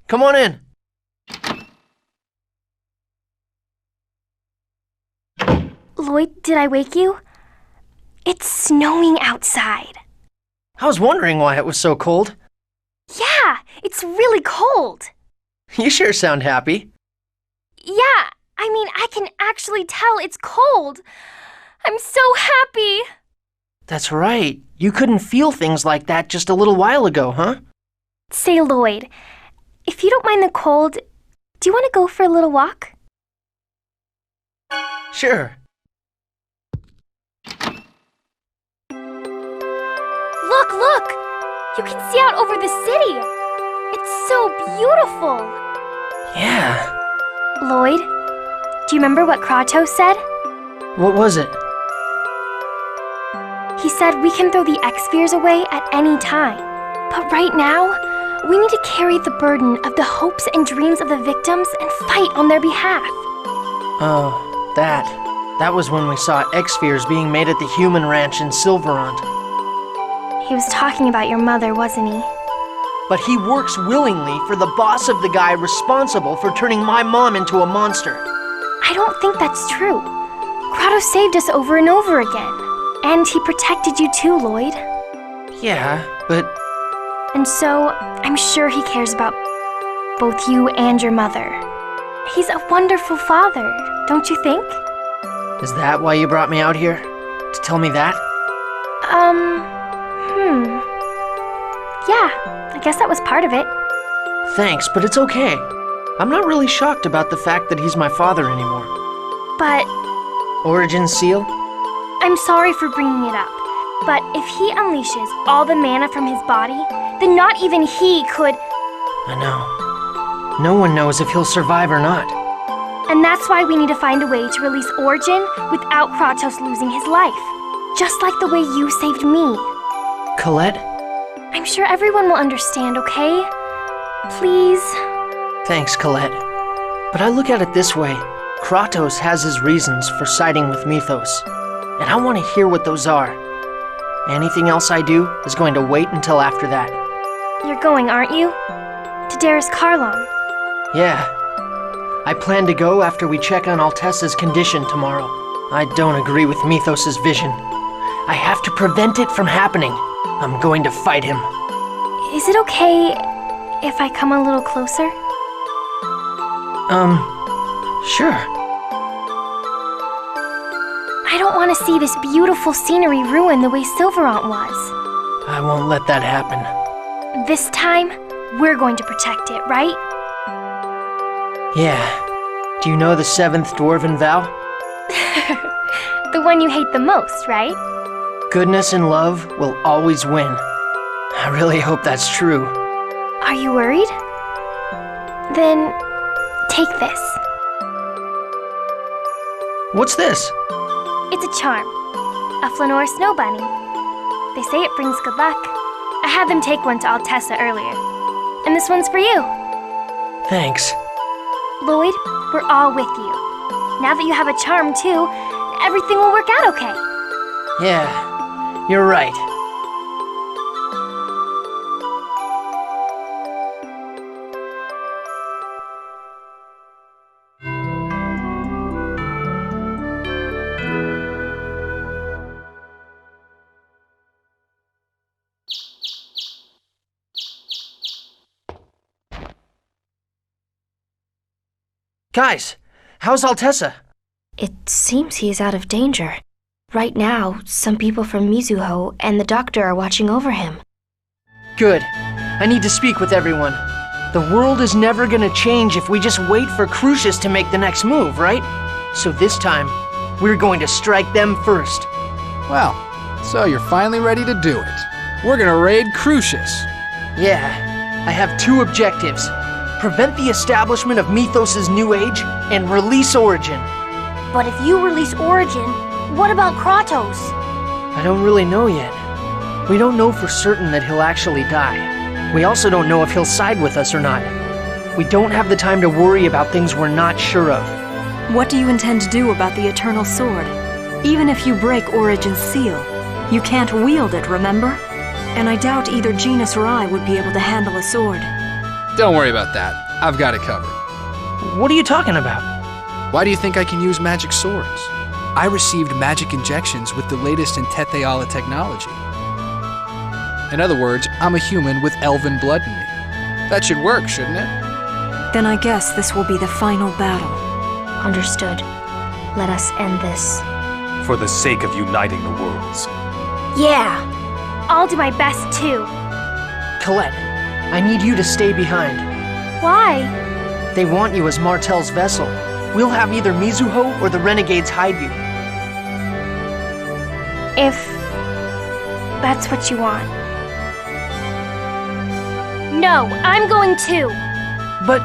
Come on in. Lloyd, did I wake you? It's snowing outside. I was wondering why it was so cold. Yeah, it's really cold. You sure sound happy. Yeah, I mean, I can actually tell it's cold. I'm so happy. That's right. You couldn't feel things like that just a little while ago, huh? Say, Lloyd, if you don't mind the cold, do you want to go for a little walk? Sure. Look! You can see out over the city. It's so beautiful. Yeah. Lloyd, do you remember what Kratos said? What was it? He said we can throw the X-Spheres away at any time. But right now, we need to carry the burden of the hopes and dreams of the victims and fight on their behalf. Oh, that was when we saw X-Spheres being made at the human ranch in Silverant. He was talking about your mother, wasn't he? But he works willingly for the boss of the guy responsible for turning my mom into a monster. I don't think that's true. Kratos saved us over and over again. And he protected you too, Lloyd. Yeah, but... And so, I'm sure he cares about both you and your mother. He's a wonderful father, don't you think? Is that why you brought me out here? To tell me that? Yeah, I guess that was part of it. Thanks, but it's okay. I'm not really shocked about the fact that he's my father anymore. But... Origin Seal? I'm sorry for bringing it up, but if he unleashes all the mana from his body, then not even he could... I know. No one knows if he'll survive or not. And that's why we need to find a way to release Origin without Kratos losing his life. Just like the way you saved me. Colette? I'm sure everyone will understand, okay? Please? Thanks, Colette. But I look at it this way. Kratos has his reasons for siding with Mythos. And I want to hear what those are. Anything else I do is going to wait until after that. You're going, aren't you? To Darius Karlon. Yeah. I plan to go after we check on Altessa's condition tomorrow. I don't agree with Mythos' vision. I have to prevent it from happening. I'm going to fight him. Is it okay if I come a little closer? Sure. I don't want to see this beautiful scenery ruined the way Silverant was. I won't let that happen. This time, we're going to protect it, right? Yeah. Do you know the 7th Dwarven vow? The one you hate the most, right? Goodness and love will always win. I really hope that's true. Are you worried? Then, take this. What's this? It's a charm. A Flanor snow bunny. They say it brings good luck. I had them take one to Altessa earlier. And this one's for you. Thanks. Lloyd, we're all with you. Now that you have a charm too, everything will work out okay. Yeah, You're right. Guys, how's Altessa? It seems he is out of danger. Right now, some people from Mizuho and the doctor are watching over him. Good. I need to speak with everyone. The world is never gonna change if we just wait for Crucius to make the next move, right? So this time, we're going to strike them first. Well, so you're finally ready to do it. We're gonna raid Crucius. Yeah, I have two objectives. Prevent the establishment of Mythos' new age, and release Origin. But if you release Origin, what about Kratos? I don't really know yet. We don't know for certain that he'll actually die. We also don't know if he'll side with us or not. We don't have the time to worry about things we're not sure of. What do you intend to do about the Eternal Sword? Even if you break Origin's seal, you can't wield it, remember? And I doubt either Genus or I would be able to handle a sword. Don't worry about that. I've got it covered. What are you talking about? Why do you think I can use magic swords? I received magic injections with the latest in Tetheala technology. In other words, I'm a human with elven blood in me. That should work, shouldn't it? Then I guess this will be the final battle. Understood. Let us end this. For the sake of uniting the worlds. Yeah, I'll do my best too. Colette, I need you to stay behind. Why? They want you as Martel's vessel. We'll have either Mizuho or the Renegades hide you. If that's what you want. No, I'm going too. But...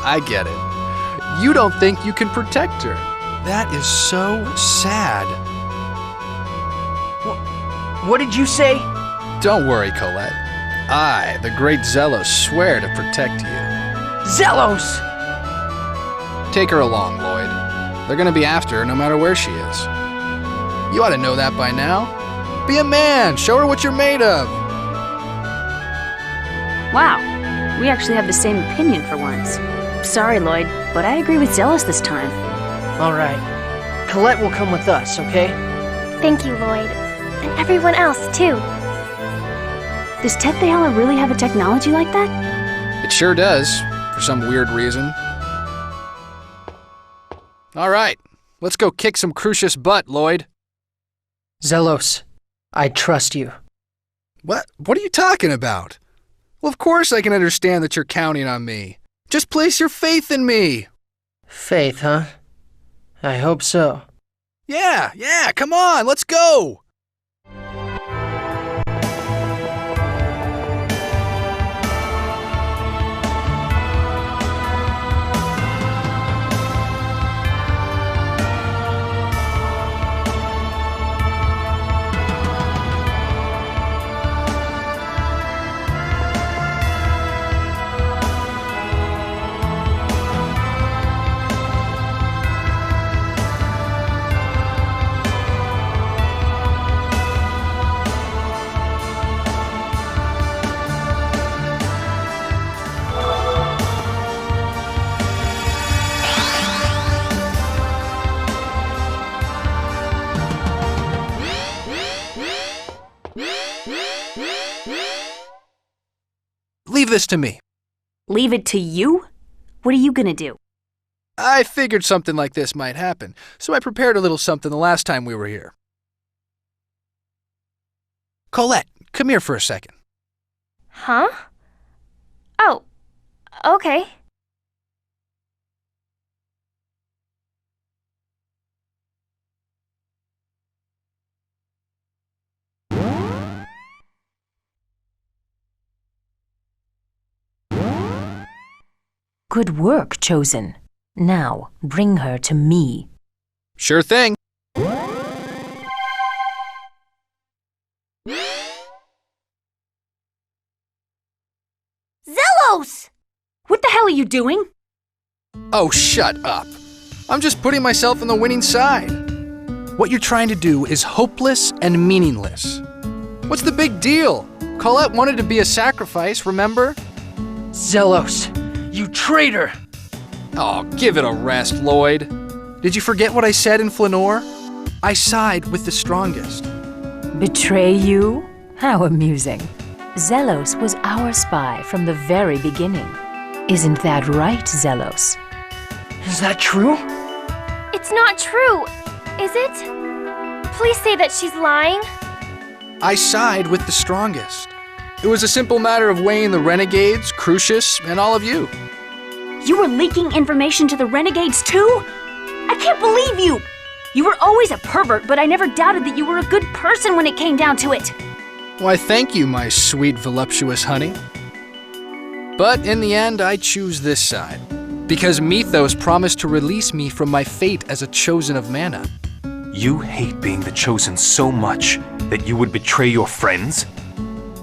I get it. You don't think you can protect her. That is so sad. What did you say? Don't worry, Colette. I, the great Zelos, swear to protect you. Zelos! Take her along, Lloyd. They're gonna be after her no matter where she is. You ought to know that by now. Be a man! Show her what you're made of! Wow, we actually have the same opinion for once. Sorry, Lloyd, but I agree with Zealous this time. Alright. Colette will come with us, okay? Thank you, Lloyd. And everyone else, too. Does Tetheala really have a technology like that? It sure does, for some weird reason. Alright, let's go kick some Crucius butt, Lloyd. Zelos, I trust you. What are you talking about? Well, of course I can understand that you're counting on me. Just place your faith in me. Faith, huh? I hope so. Yeah, come on, let's go! Leave this to me. Leave it to you? What are you gonna do? I figured something like this might happen, so I prepared a little something the last time we were here. Colette, come here for a second. Huh? Oh, okay. Good work, Chosen. Now, bring her to me. Sure thing. Zelos! What the hell are you doing? Oh, shut up. I'm just putting myself on the winning side. What you're trying to do is hopeless and meaningless. What's the big deal? Colette wanted to be a sacrifice, remember? Zelos, you traitor! Oh, give it a rest, Lloyd. Did you forget what I said in Flanor? I side with the strongest. Betray you? How amusing. Zelos was our spy from the very beginning. Isn't that right, Zelos? Is that true? It's not true, is it? Please say that she's lying. I side with the strongest. It was a simple matter of weighing the renegades, Crucius, and all of you. You were leaking information to the renegades too? I can't believe you! You were always a pervert, but I never doubted that you were a good person when it came down to it. Why, thank you, my sweet, voluptuous honey. But in the end, I choose this side, because Mythos promised to release me from my fate as a chosen of mana. You hate being the chosen so much that you would betray your friends?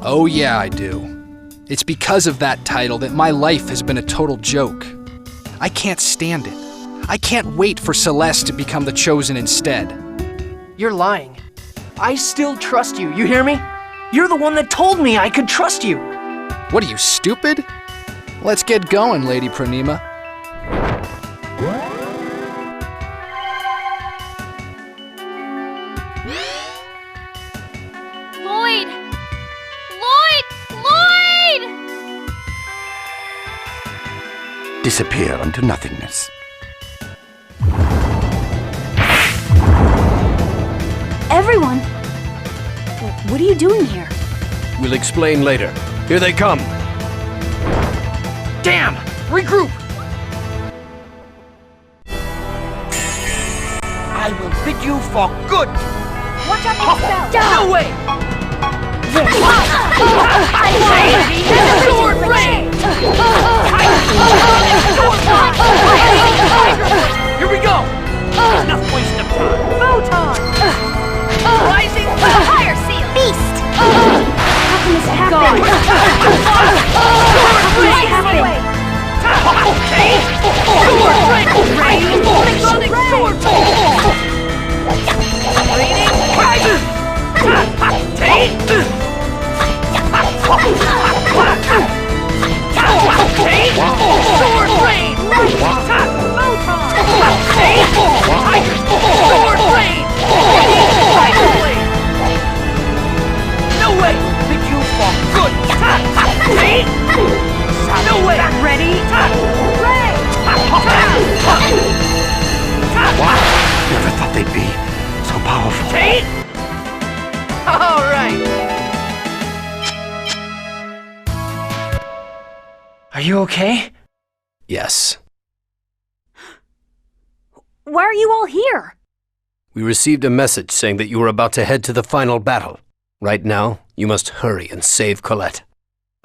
Oh yeah, I do. It's because of that title that my life has been a total joke. I can't stand it. I can't wait for Celeste to become the chosen instead. You're lying. I still trust you, you hear me? You're the one that told me I could trust you. What are you, stupid? Let's get going, Lady Pranima. Lloyd! Lloyd! Lloyd! Disappear unto nothingness. Everyone! What are you doing here? We'll explain later. Here they come. Damn! Regroup! I will bid you for good. Watch out for spell! No way! Sword rain! Here we go! Enough waste of time. Photon! Rising Fire seal! Beast! How can this happen? Sword rain! Okay! Sword rain! Sonic sword fall! Raining fire! Take! Take! Sword rain! Photon! Take! Tiger! Sword rain! Tiger blade! No way! Bid you for good! Take! No way! Ready? Ray! Never thought they'd be so powerful. Take! All right! Are you okay? Yes. Why are you all here? We received a message saying that you were about to head to the final battle. Right now, you must hurry and save Colette.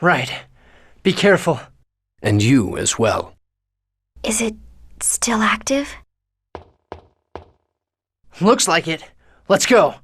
Right. Be careful. And you as well. Is it still active? Looks like it. Let's go.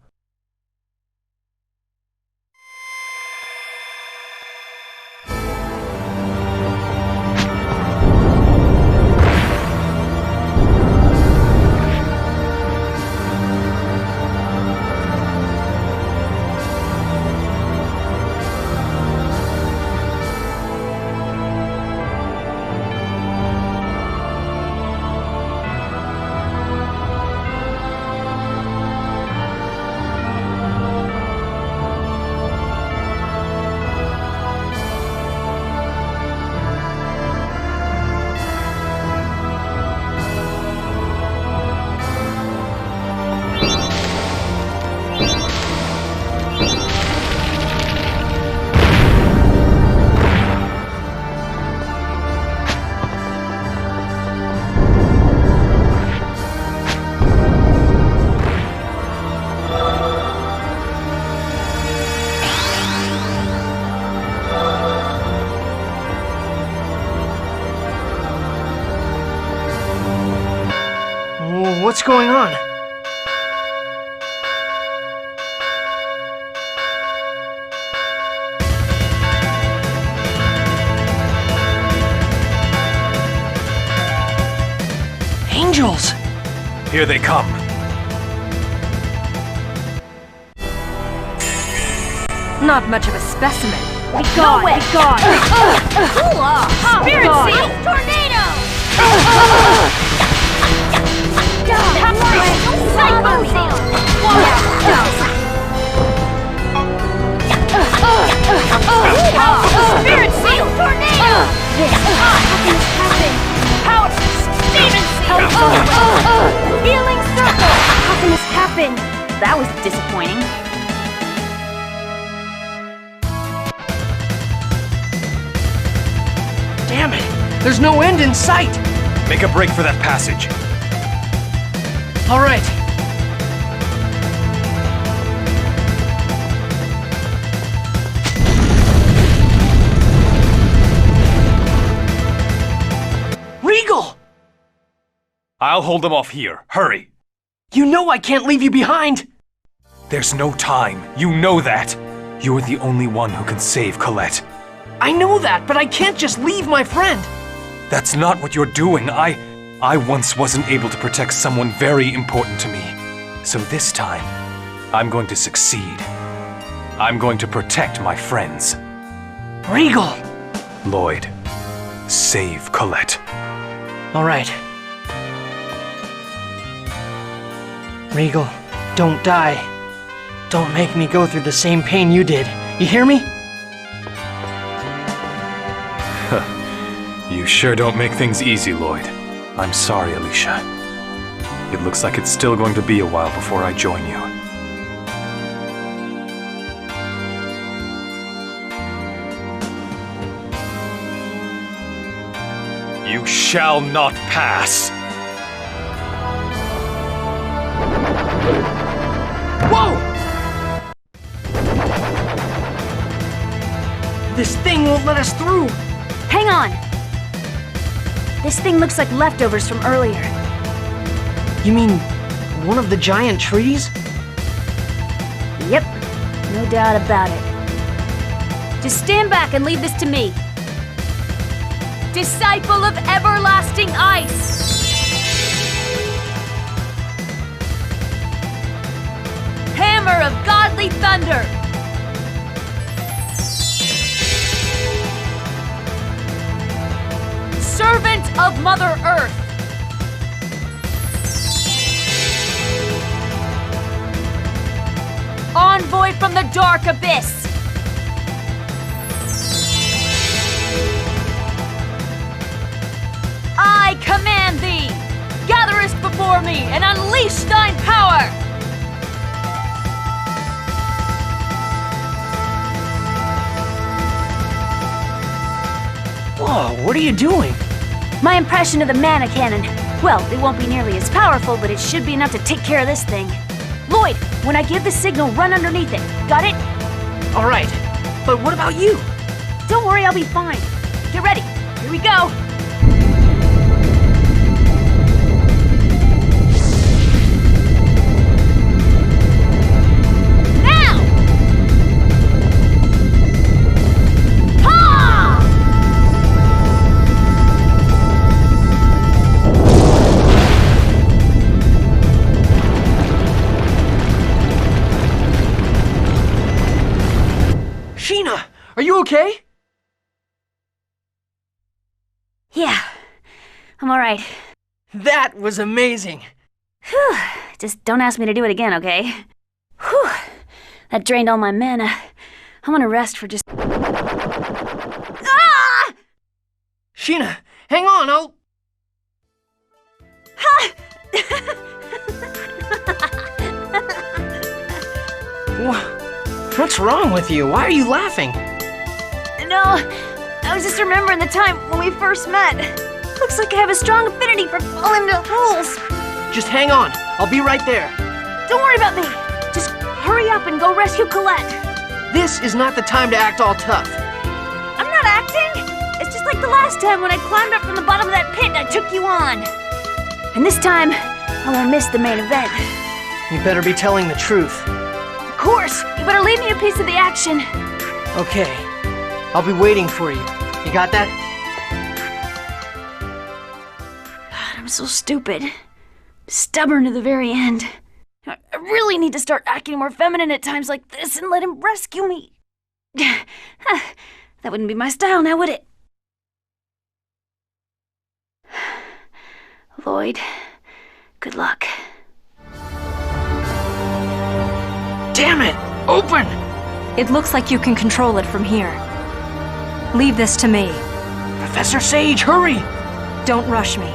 What's going on? Angels! Here they come. Not much of a specimen. Be gone! Be gone! Cool off! Spirit God. Seal! Tornado! Symphonia! Spirit Seal! Tornado! How can this happen? Power! Demon Seal! Healing Circle! How can this happen? That was disappointing. Damn it! There's no end in sight! Make a break for that passage. All right. Regal! I'll hold them off here. Hurry! You know I can't leave you behind! There's no time. You know that. You're the only one who can save Colette. I know that, but I can't just leave my friend! That's not what you're doing. I once wasn't able to protect someone very important to me. So this time, I'm going to succeed. I'm going to protect my friends. Regal! Lloyd, save Colette. All right. Regal, don't die. Don't make me go through the same pain you did. You hear me? You sure don't make things easy, Lloyd. I'm sorry, Alicia. It looks like it's still going to be a while before I join you. You shall not pass! Whoa! This thing won't let us through! Hang on! This thing looks like leftovers from earlier. You mean one of the giant trees? Yep, no doubt about it. Just stand back and leave this to me. Disciple of everlasting ice! Hammer of godly thunder! Servant of Mother Earth! Envoy from the dark abyss! I command thee! Gatherest before me and unleash thine power! Whoa, what are you doing? My impression of the mana cannon. Well, it won't be nearly as powerful, but it should be enough to take care of this thing. Lloyd, when I give the signal, run underneath it. Got it? All right, but what about you? Don't worry, I'll be fine. Get ready. Here we go. Are you okay? Yeah, I'm alright. That was amazing. Whew. Just don't ask me to do it again, okay? Whew. That drained all my mana. I'm gonna rest for just... Ah! Sheena, hang on, I'll... What's wrong with you? Why are you laughing? No, I was just remembering the time when we first met. Looks like I have a strong affinity for falling into holes. Just hang on. I'll be right there. Don't worry about me. Just hurry up and go rescue Colette. This is not the time to act all tough. I'm not acting. It's just like the last time when I climbed up from the bottom of that pit and I took you on. And this time, I won't miss the main event. You better be telling the truth. Of course. You better leave me a piece of the action. Okay. I'll be waiting for you. You got that? God, I'm so stupid. Stubborn to the very end. I really need to start acting more feminine at times like this and let him rescue me. That wouldn't be my style now, would it? Lloyd, good luck. Damn it! Open! It looks like you can control it from here. Leave this to me. Professor Sage, hurry! Don't rush me.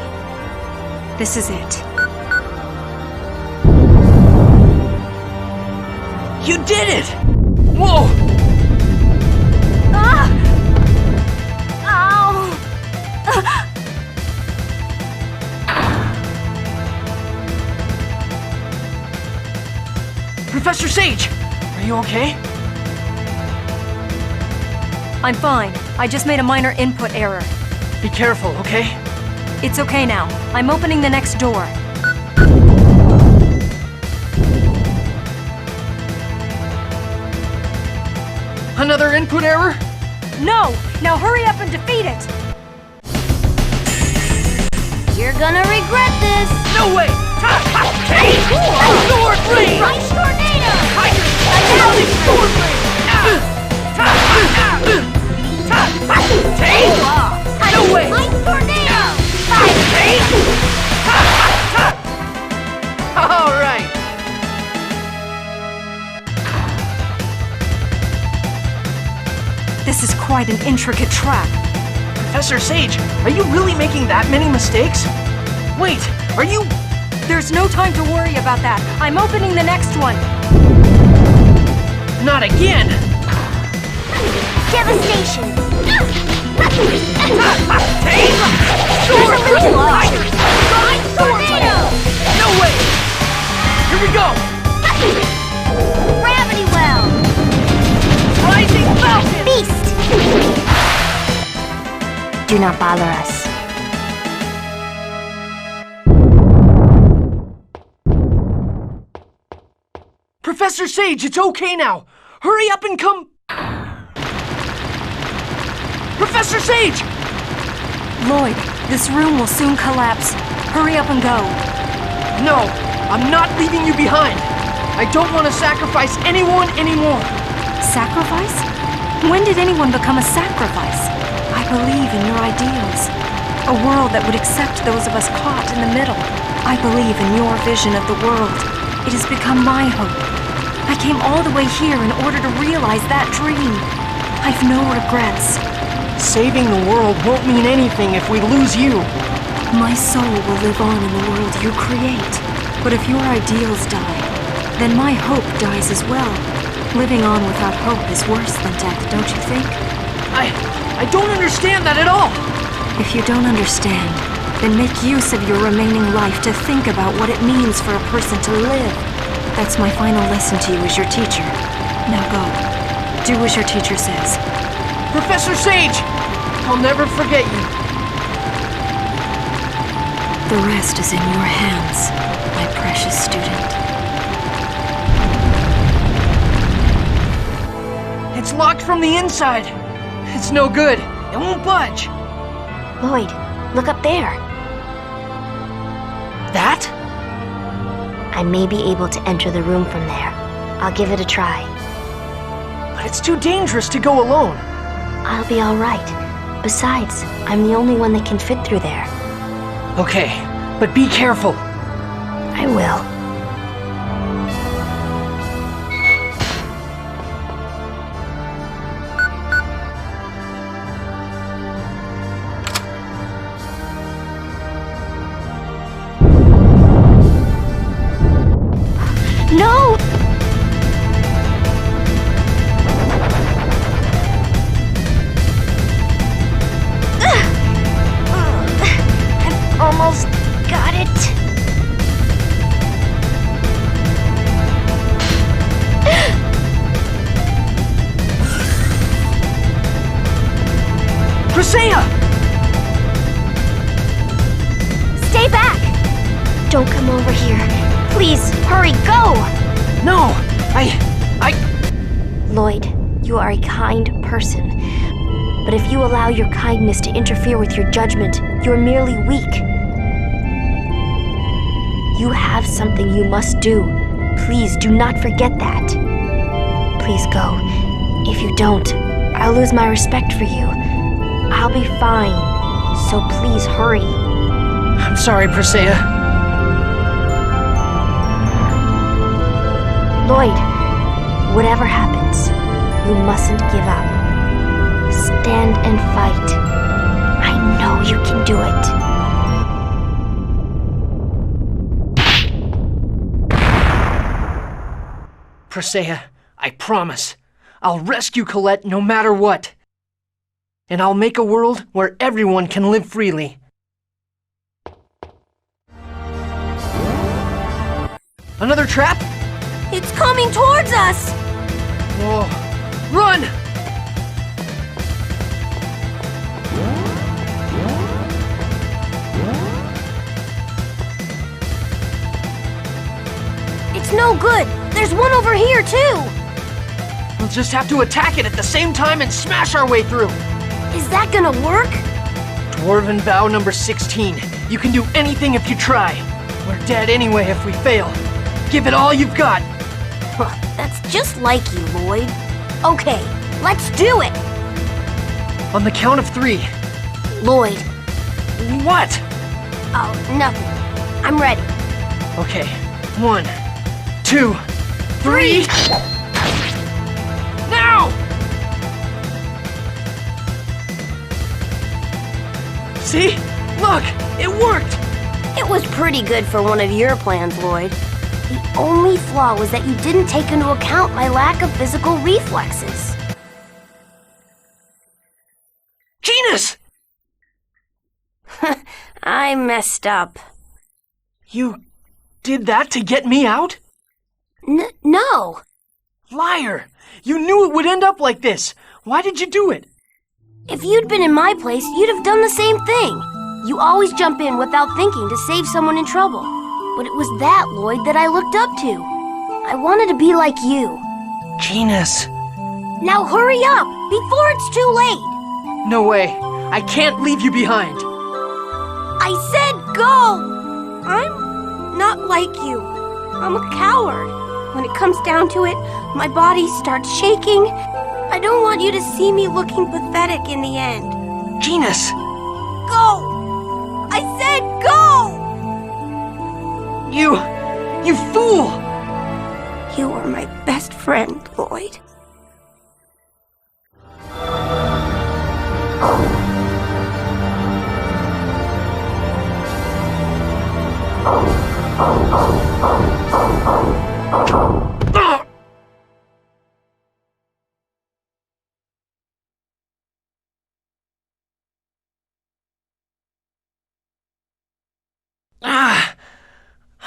This is it. You did it! Whoa! Ah! Ow! Professor Sage, are you okay? I'm fine. I just made a minor input error. Be careful, okay? It's okay now. I'm opening the next door. Another input error? No! Now hurry up and defeat it! You're gonna regret this! No way! Sword blade! Ice tornado! Another sword blade! No way! Ice tornado! All right! This is quite an intricate trap. Professor Sage, are you really making that many mistakes? Wait, are you... There's no time to worry about that. I'm opening the next one. Not again! Devastation! Tornado! No way! Here we go! Gravity well! Rising Falcon! Beast! Do not bother us. Professor Sage, it's okay now! Hurry up and come... Professor Sage! Lloyd, this room will soon collapse. Hurry up and go. No, I'm not leaving you behind. I don't want to sacrifice anyone anymore. Sacrifice? When did anyone become a sacrifice? I believe in your ideals. A world that would accept those of us caught in the middle. I believe in your vision of the world. It has become my hope. I came all the way here in order to realize that dream. I've no regrets. Saving the world won't mean anything if we lose you. My soul will live on in the world you create. But if your ideals die, then my hope dies as well. Living on without hope is worse than death, don't you think? I don't understand that at all. If you don't understand, then make use of your remaining life to think about what it means for a person to live. That's my final lesson to you as your teacher. Now go. Do as your teacher says. Professor Sage! I'll never forget you. The rest is in your hands, my precious student. It's locked from the inside. It's no good. It won't budge. Lloyd, look up there. That? I may be able to enter the room from there. I'll give it a try. But it's too dangerous to go alone. I'll be all right. Besides, I'm the only one that can fit through there. Okay, but be careful. I will. No! I've almost got it. Priscilla! Stay back! Don't come over here. Please, hurry, go! No, Lloyd, you are a kind person. But if you allow your kindness to interfere with your judgment, you're merely weak. You have something you must do. Please do not forget that. Please go. If you don't, I'll lose my respect for you. I'll be fine, so please hurry. I'm sorry, Persea. Lloyd, whatever happens, you mustn't give up. Stand and fight. I know you can do it. Persea, I promise. I'll rescue Colette no matter what. And I'll make a world where everyone can live freely. Another trap? It's coming towards us! Whoa. Run! It's no good! There's one over here, too! We'll just have to attack it at the same time and smash our way through! Is that gonna work? Dwarven vow number 16. You can do anything if you try. We're dead anyway if we fail. Give it all you've got! Huh, that's just like you, Lloyd. Okay, let's do it! On the count of 3. Lloyd. What? Oh, nothing. I'm ready. Okay. 1, 2, 3. Now! See? Look! It worked! It was pretty good for one of your plans, Lloyd. The only flaw was that you didn't take into account my lack of physical reflexes. Genus! I messed up. You did that to get me out? No. Liar! You knew it would end up like this. Why did you do it? If you'd been in my place, you'd have done the same thing. You always jump in without thinking to save someone in trouble. But it was that, Lloyd, that I looked up to. I wanted to be like you. Genus. Now hurry up, before it's too late. No way. I can't leave you behind. I said go! I'm not like you. I'm a coward. When it comes down to it, my body starts shaking. I don't want you to see me looking pathetic in the end. Genus! Go! I said go! You fool! You are my best friend, Lloyd.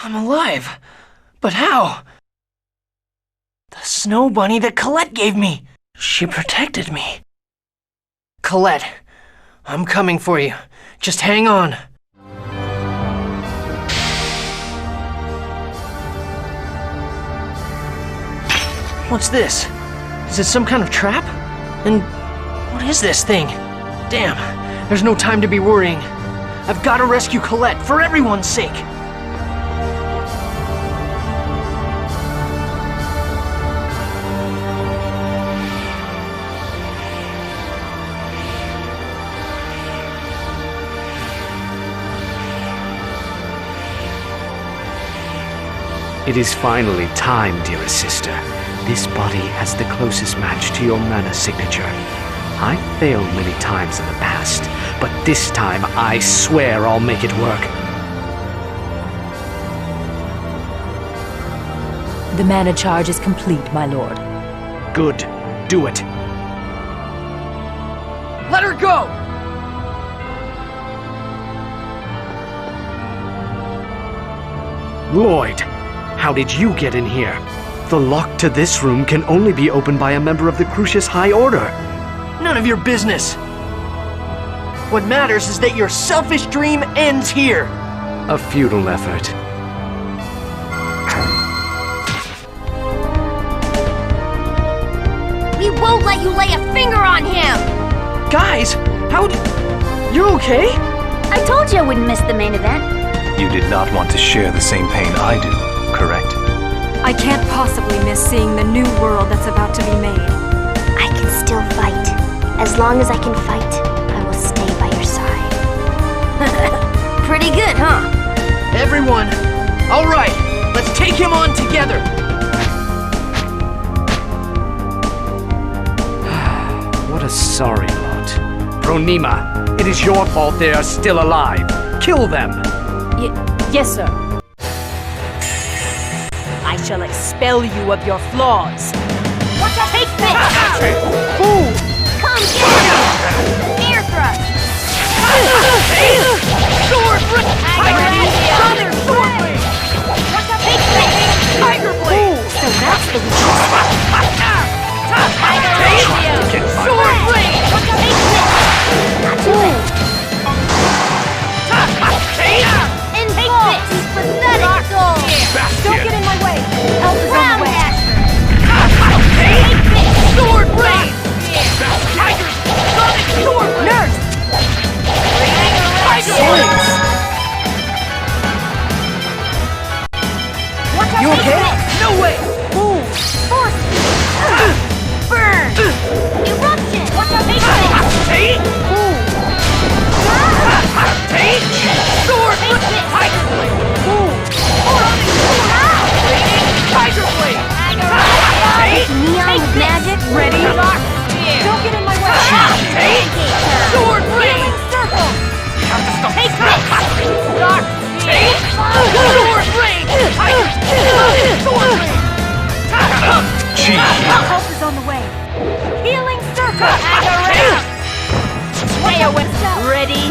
I'm alive. But how? The snow bunny that Colette gave me. She protected me. Colette, I'm coming for you. Just hang on. What's this? Is it some kind of trap? And what is this thing? Damn, there's no time to be worrying. I've got to rescue Colette for everyone's sake. It is finally time, dearest sister. This body has the closest match to your mana signature. I failed many times in the past, but this time I swear I'll make it work. The mana charge is complete, my lord. Good. Do it. Let her go! Lloyd, how did you get in here? The lock to this room can only be opened by a member of the Crucius High Order. None of your business. What matters is that your selfish dream ends here. A futile effort. We won't let you lay a finger on him! Guys, you're okay? I told you I wouldn't miss the main event. You did not want to share the same pain I do, correct? I can't possibly miss seeing the new world that's about to be made. I long as I can fight, I will stay by your side. Pretty good, huh? Everyone, all right, let's take him on together. What a sorry lot. Bronima, it is your fault they are still alive. Kill them. Yes, sir. I shall expel you of your flaws. Take this! Ooh. Come get it! Air thrust! Sword blade! Tiger sword blade! Take this! Tiger blade! So that's the reason. Tiger sword blade! Take this! And take this! Pathetic soul! Don't get in my way. Help is on the way. Take this! Sword blade! Tiger sonic sword blade! Nurse! Tiger blade! You okay? No way! Ooh! Force! Burn! Eruption! Take this! Take! Ooh! Take! Sword blade! Tiger blade! Ooh! Tiger blade! Take neon with magic! Ready? Don't get in my way. Take! Sword blade! Circle! Take this! Dark! Take! Sword blade! Tiger! Sword blade! Help is on the way. Healing circle! Stay away. Ready?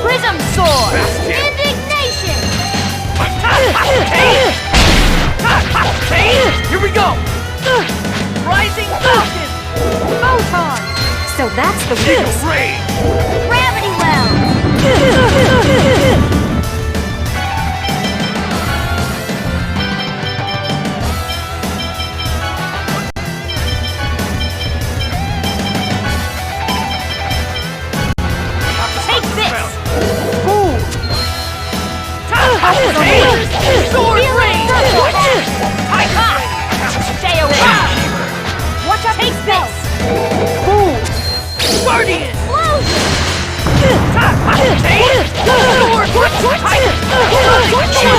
Prism sword! Indignation! Here we go! Rising Falcon! Photon. So that's the weakness. Ray! Gravity well! Take this! Ooh! Sword ring! Stay away! Watch out. Take this! Ooh! Guardian! Explosion!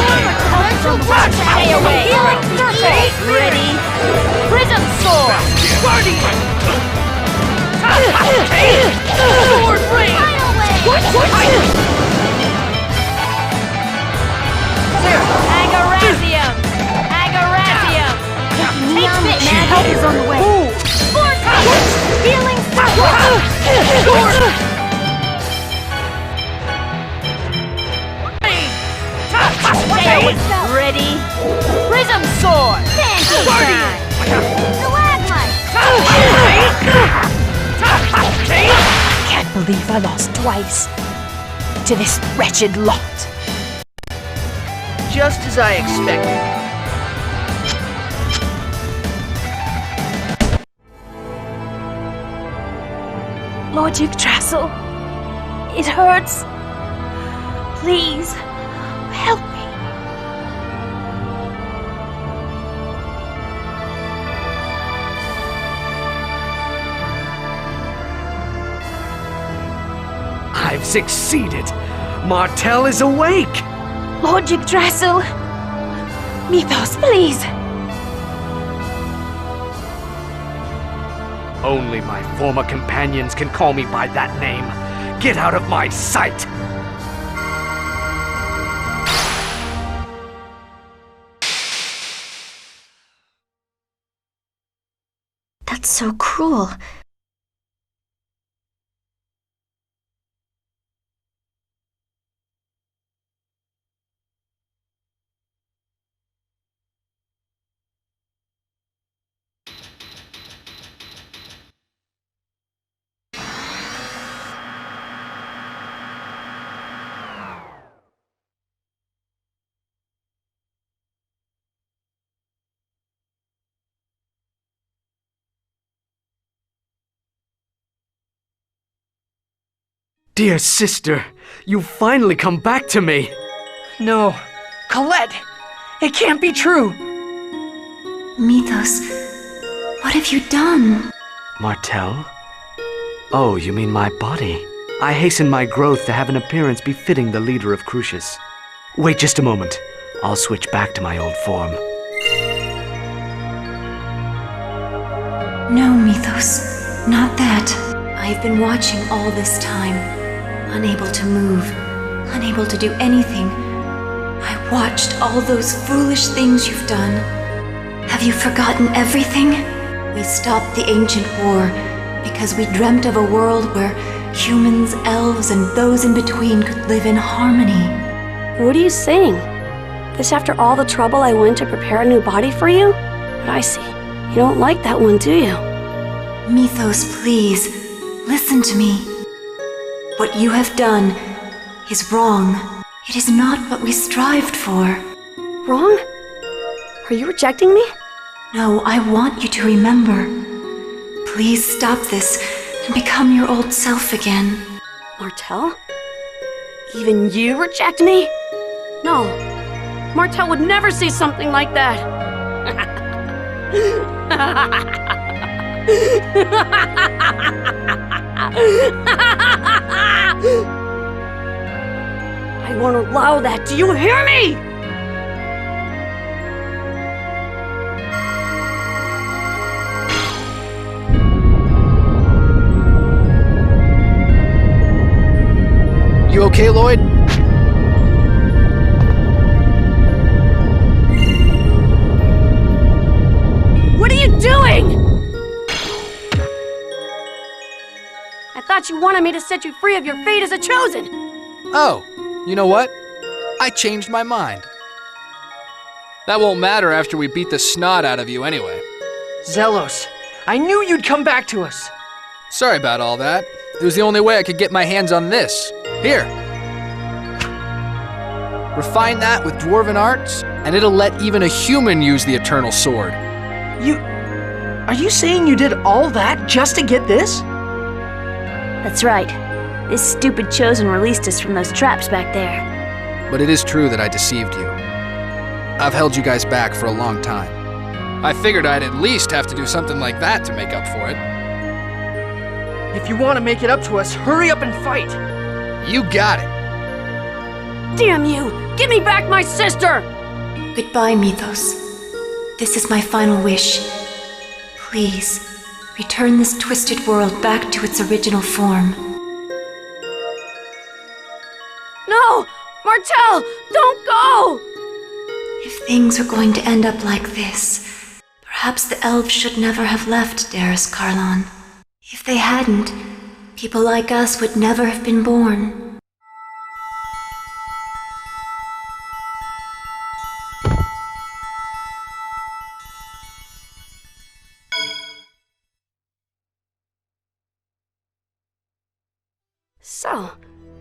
Torrential blast! Stay away! Healing circle! Ready? Prism sword! Guardian! Sword ring! Final wave! Agarazium! Agarazium! Take this! Help is on the way. Force! Healing circle! Ready? Prism sword! Pancake time! Stalagmite! Can't believe I lost twice to this wretched lot. Just as I expected. Lord Yggdrasil, it hurts. Please, help me. I've succeeded. Martel is awake. Lord Yggdrasil, Mythos, please. Only my former companions can call me by that name. Get out of my sight! That's so cruel. Dear sister, you've finally come back to me. No, Colette! It can't be true! Mythos, what have you done? Martel? Oh, you mean my body? I hasten my growth to have an appearance befitting the leader of Crucius. Wait just a moment. I'll switch back to my old form. No, Mythos. Not that. I've been watching all this time, unable to move, unable to do anything. I watched all those foolish things you've done. Have you forgotten everything? We stopped the ancient war because we dreamt of a world where humans, elves, and those in between could live in harmony. What are you saying? This after all the trouble I went to prepare a new body for you? But I see. You don't like that one, do you? Mythos, please, listen to me. What you have done is wrong. It is not what we strived for. Wrong? Are you rejecting me? No, I want you to remember. Please stop this and become your old self again. Martel? Even you reject me? No. Martel would never say something like that. I won't allow that. Do you hear me? You okay, Lloyd? What are you doing? I thought you wanted me to set you free of your fate as a chosen. Oh, you know what? I changed my mind. That won't matter after we beat the snot out of you anyway. Zelos, I knew you'd come back to us. Sorry about all that. It was the only way I could get my hands on this. Here. Refine that with dwarven arts, and it'll let even a human use the eternal sword. Are you saying you did all that just to get this? That's right. This stupid chosen released us from those traps back there. But it is true that I deceived you. I've held you guys back for a long time. I figured I'd at least have to do something like that to make up for it. If you want to make it up to us, hurry up and fight. You got it. Damn you! Give me back my sister! Goodbye, Mythos. This is my final wish. Please, return this twisted world back to its original form. No! Martel! Don't go! If things are going to end up like this, perhaps the elves should never have left Darris Karlon. If they hadn't, people like us would never have been born.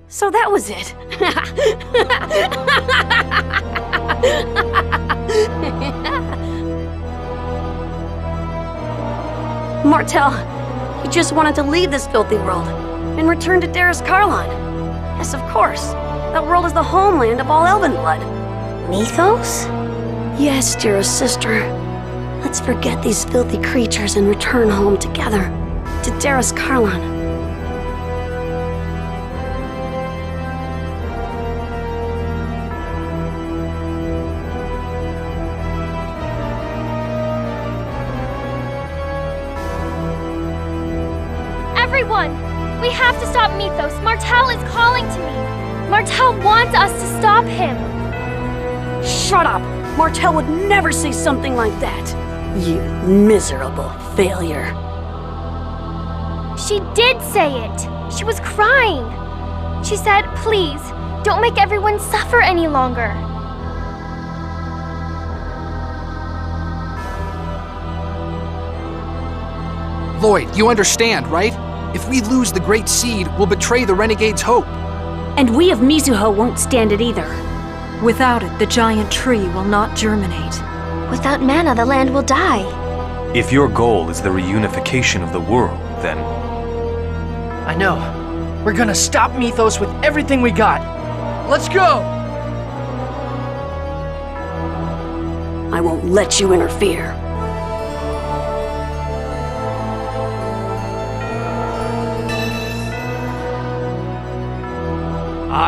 So that was it. Martel, he just wanted to leave this filthy world and return to Darris Karlon. Yes, of course. That world is the homeland of all elven blood. Mythos? Yes, dearest sister. Let's forget these filthy creatures and return home together to Darris Karlon. Everyone! We have to stop Mythos. Martel is calling to me. Martel wants us to stop him. Shut up! Martel would never say something like that. You miserable failure. She did say it. She was crying. She said, please, don't make everyone suffer any longer. Lloyd, you understand, right? If we lose the Great Seed, we'll betray the Renegade's hope. And we of Mizuho won't stand it either. Without it, the giant tree will not germinate. Without mana, the land will die. If your goal is the reunification of the world, then... I know. We're gonna stop Mythos with everything we got. Let's go! I won't let you interfere.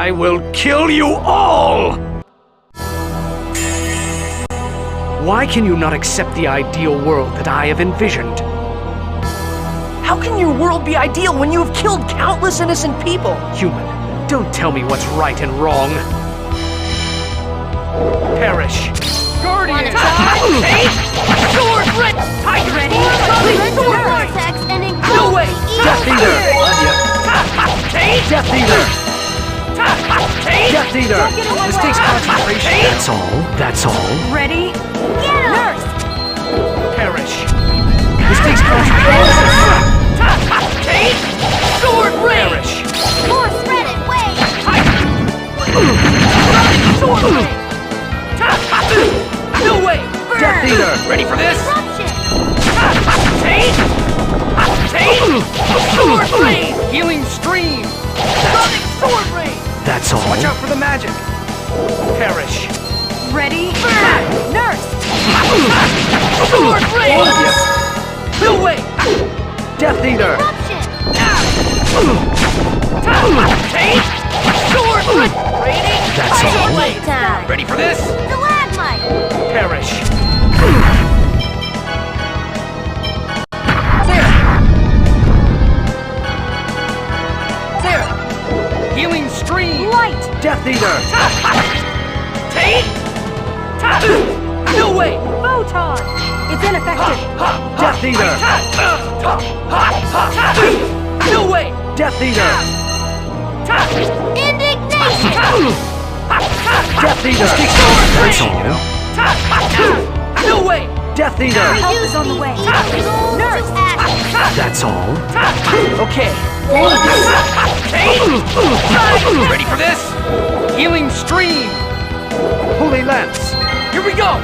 I will kill you all! Why can you not accept the ideal world that I have envisioned? How can your world be ideal when you have killed countless innocent people? Human, don't tell me what's right and wrong. Perish. Guardian! Sword red! Tiger! Ready? Sword vortex and No way! Death Eater! Death Eater! Death Eater! This takes concentration. That's all. That's all. Ready? Get him! Nurse! Perish. This takes concentration. Sword Perish. More threaded way! Sword Ray! No way! Death Eater! Ready for this? Eruption! Sword Rain! Healing Stream! Sonic Sword Rain! That's all. Watch out for the magic! Perish! Ready? Nurse! Sword Rain! No way! Death Eater! Eruption! Sword Rain! That's all. Time! Ready for this? Stalagmite! Perish! There! Healing Stream! Light! Death Eater! No way! Photon! It's ineffective! Death Eater! No way! Death Eater! Indignation! Death Eater! That's all. No way! Death Eater! Help is on the way! Nurse! That's all. Okay. Ready for this? Healing Stream! Holy Lance! Here we go!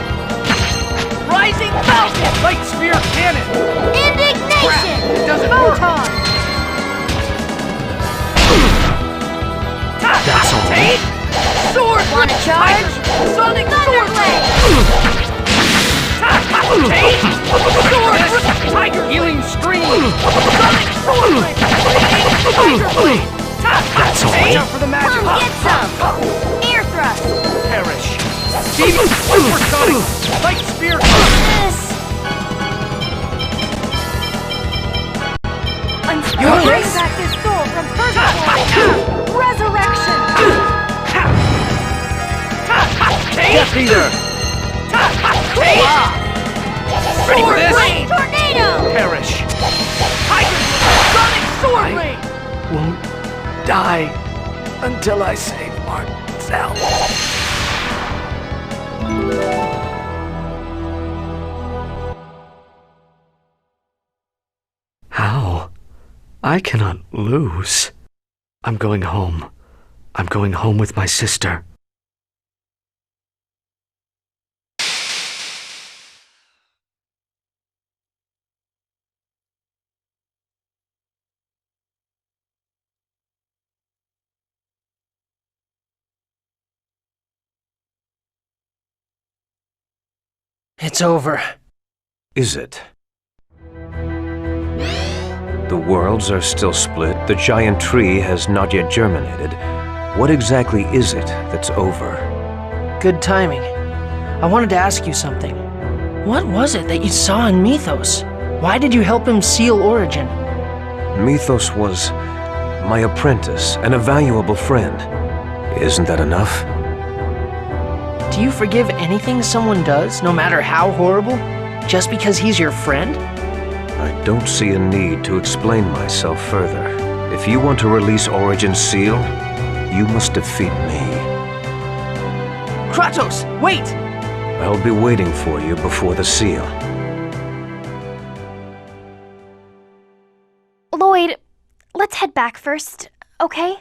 Rising Falcon! Light Spear Cannon! Indignation! It doesn't work! Photon! That's all. Sword! Wanna charge? Sonic Sword Thunderblade! Sword! Tiger Healing Stream! Sonic Sword! Tiger Blade! That's all. Watch out for the magic! Come get some! Air thrust! Perish! Steven Supersonic! Light Spear! This! You'll bring back this soul from purgatory! Resurrection! Death Eater! Ready for this? Tornado! Perish! Tiger! Sonic Sword Rain! Won't die until I save Marcel. How? I cannot lose. I'm going home. I'm going home with my sister. It's over. Is it? The worlds are still split. The giant tree has not yet germinated. What exactly is it that's over? Good timing. I wanted to ask you something. What was it that you saw in Mythos? Why did you help him seal Origin? Mythos was my apprentice and a valuable friend. Isn't that enough? Do you forgive anything someone does, no matter how horrible, just because he's your friend? I don't see a need to explain myself further. If you want to release Origin's seal, you must defeat me. Kratos, wait! I'll be waiting for you before the seal. Lloyd, let's head back first, okay?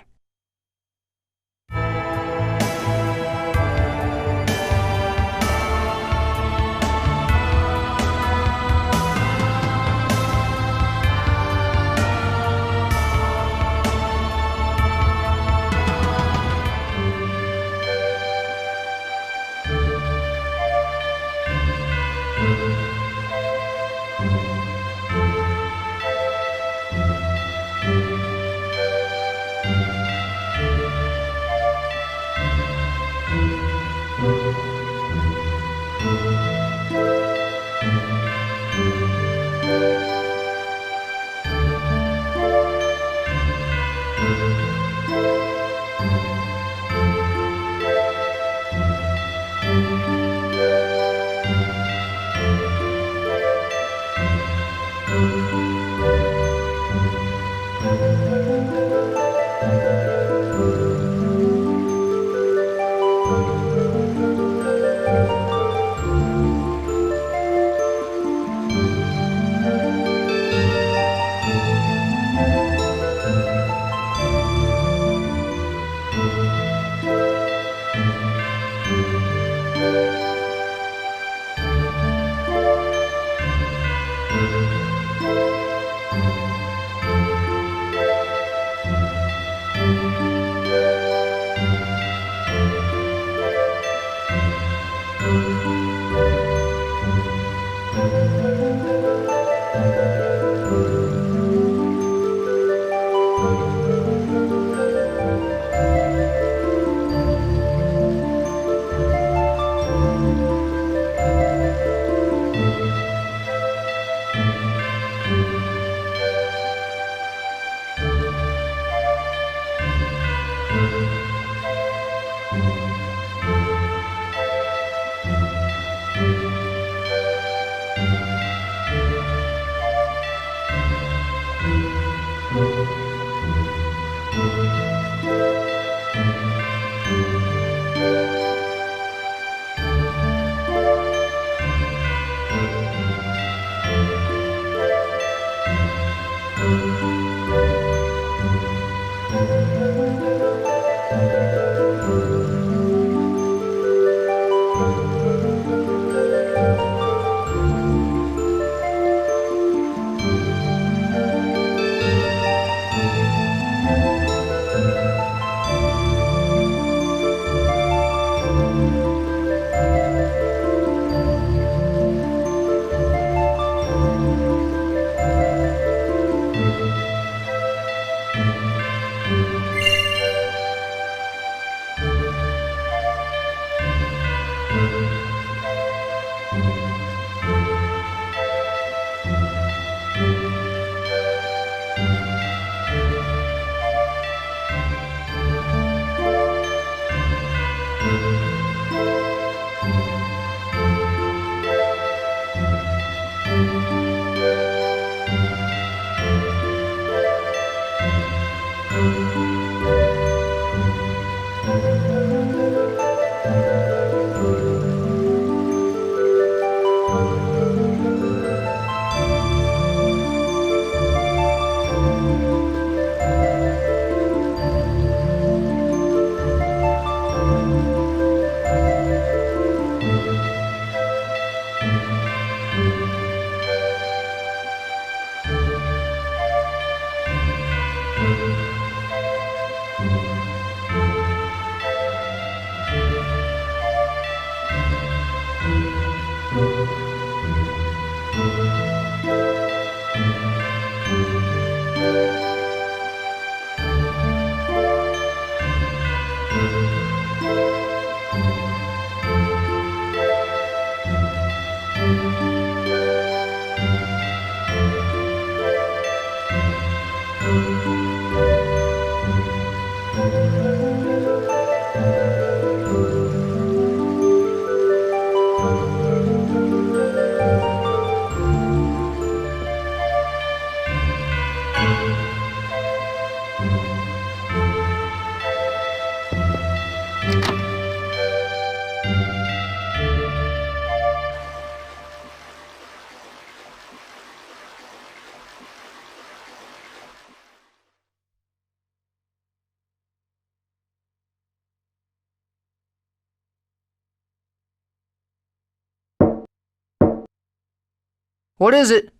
What is it?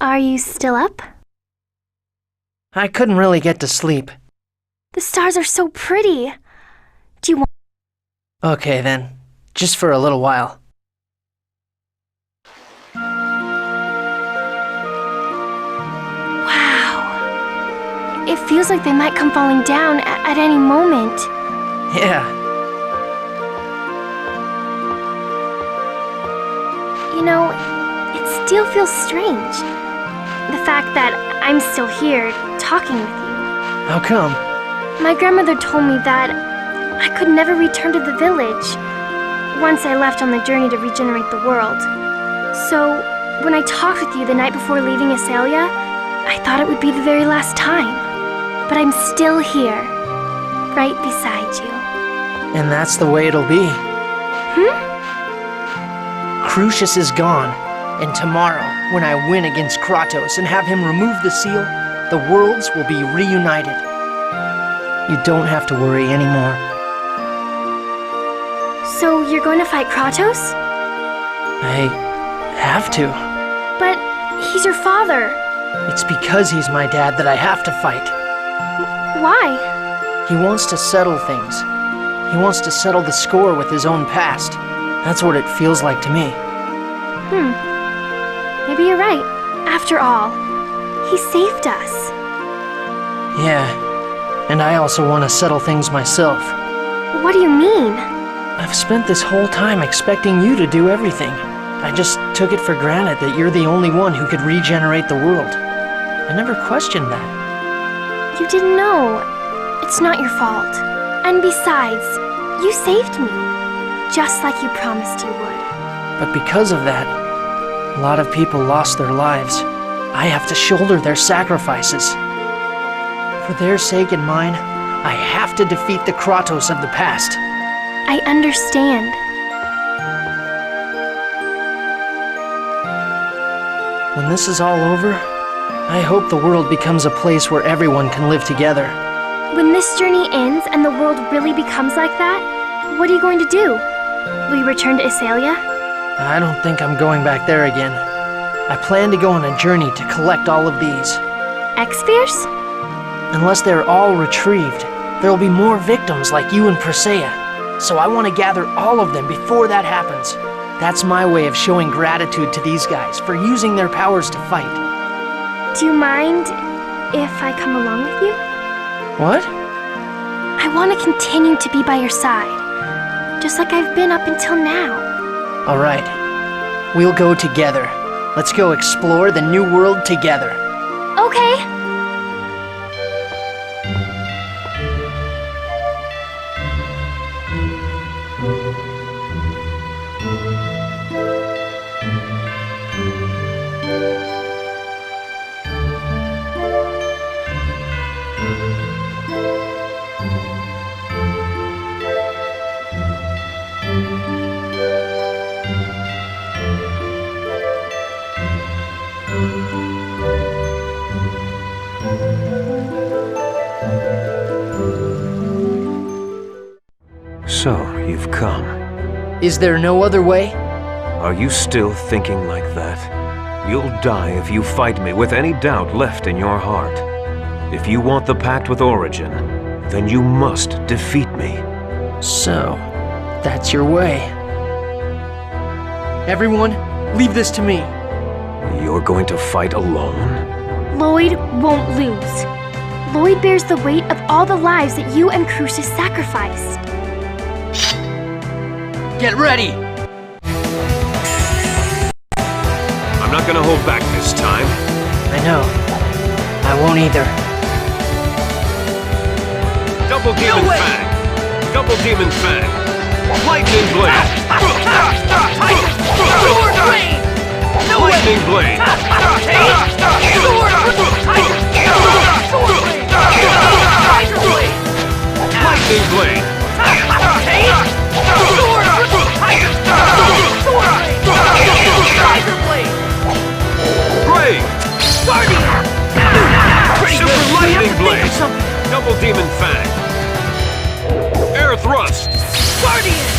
Are you still up? I couldn't really get to sleep. The stars are so pretty. Do you want... Okay then, just for a little while. Wow. It feels like they might come falling down at any moment. Yeah. You You know, it still feels strange. The fact that I'm still here, talking with you. How come? My grandmother told me that I could never return to the village once I left on the journey to regenerate the world. So, when I talked with you the night before leaving Asalia, I thought it would be the very last time. But I'm still here, right beside you. And that's the way it'll be. Crucius is gone, and tomorrow, when I win against Kratos and have him remove the seal, the worlds will be reunited. You don't have to worry anymore. So you're going to fight Kratos? I have to. But he's your father. It's because he's my dad that I have to fight. Why? He wants to settle things. He wants to settle the score with his own past. That's what it feels like to me. Maybe you're right. After all, he saved us. Yeah, and I also want to settle things myself. What do you mean? I've spent this whole time expecting you to do everything. I just took it for granted that you're the only one who could regenerate the world. I never questioned that. You didn't know. It's not your fault. And besides, you saved me. Just like you promised you would. But because of that, a lot of people lost their lives. I have to shoulder their sacrifices. For their sake and mine, I have to defeat the Kratos of the past. I understand. When this is all over, I hope the world becomes a place where everyone can live together. When this journey ends and the world really becomes like that, what are you going to do? Will you return to Asalia? I don't think I'm going back there again. I plan to go on a journey to collect all of these. X-Spheres? Unless they're all retrieved, there will be more victims like you and Persea. So I want to gather all of them before that happens. That's my way of showing gratitude to these guys for using their powers to fight. Do you mind if I come along with you? What? I want to continue to be by your side, just like I've been up until now. All right. We'll go together. Let's go explore the new world together. Okay. So, you've come. Is there no other way? Are you still thinking like that? You'll die if you fight me with any doubt left in your heart. If you want the pact with Origin, then you must defeat me. So, that's your way. Everyone, leave this to me. You're going to fight alone? Lloyd won't lose. Lloyd bears the weight of all the lives that you and Crucius sacrificed. Get ready! I'm not gonna hold back this time. I know. I won't either. Double Demon Fang! Double Demon Fang! Lightning Blade! Sword Blade! Lightning Blade! Lightning Blade! Brave! Super Lightning Blade! Double Demon Fang! Air Thrust! Guardian!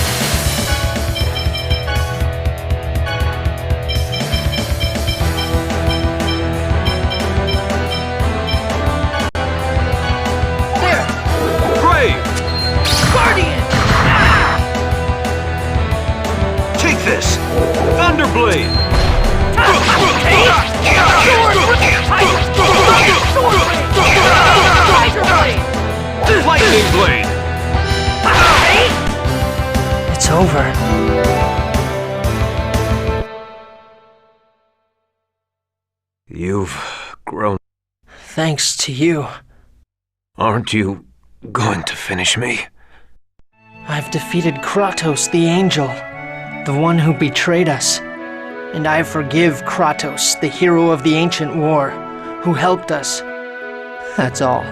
Take this! Thunderblade! Lightning Blade! You've grown. Thanks to you. Aren't you going to finish me? I've defeated Kratos the Angel, the one who betrayed us. And I forgive Kratos, the hero of the ancient war, who helped us. That's all.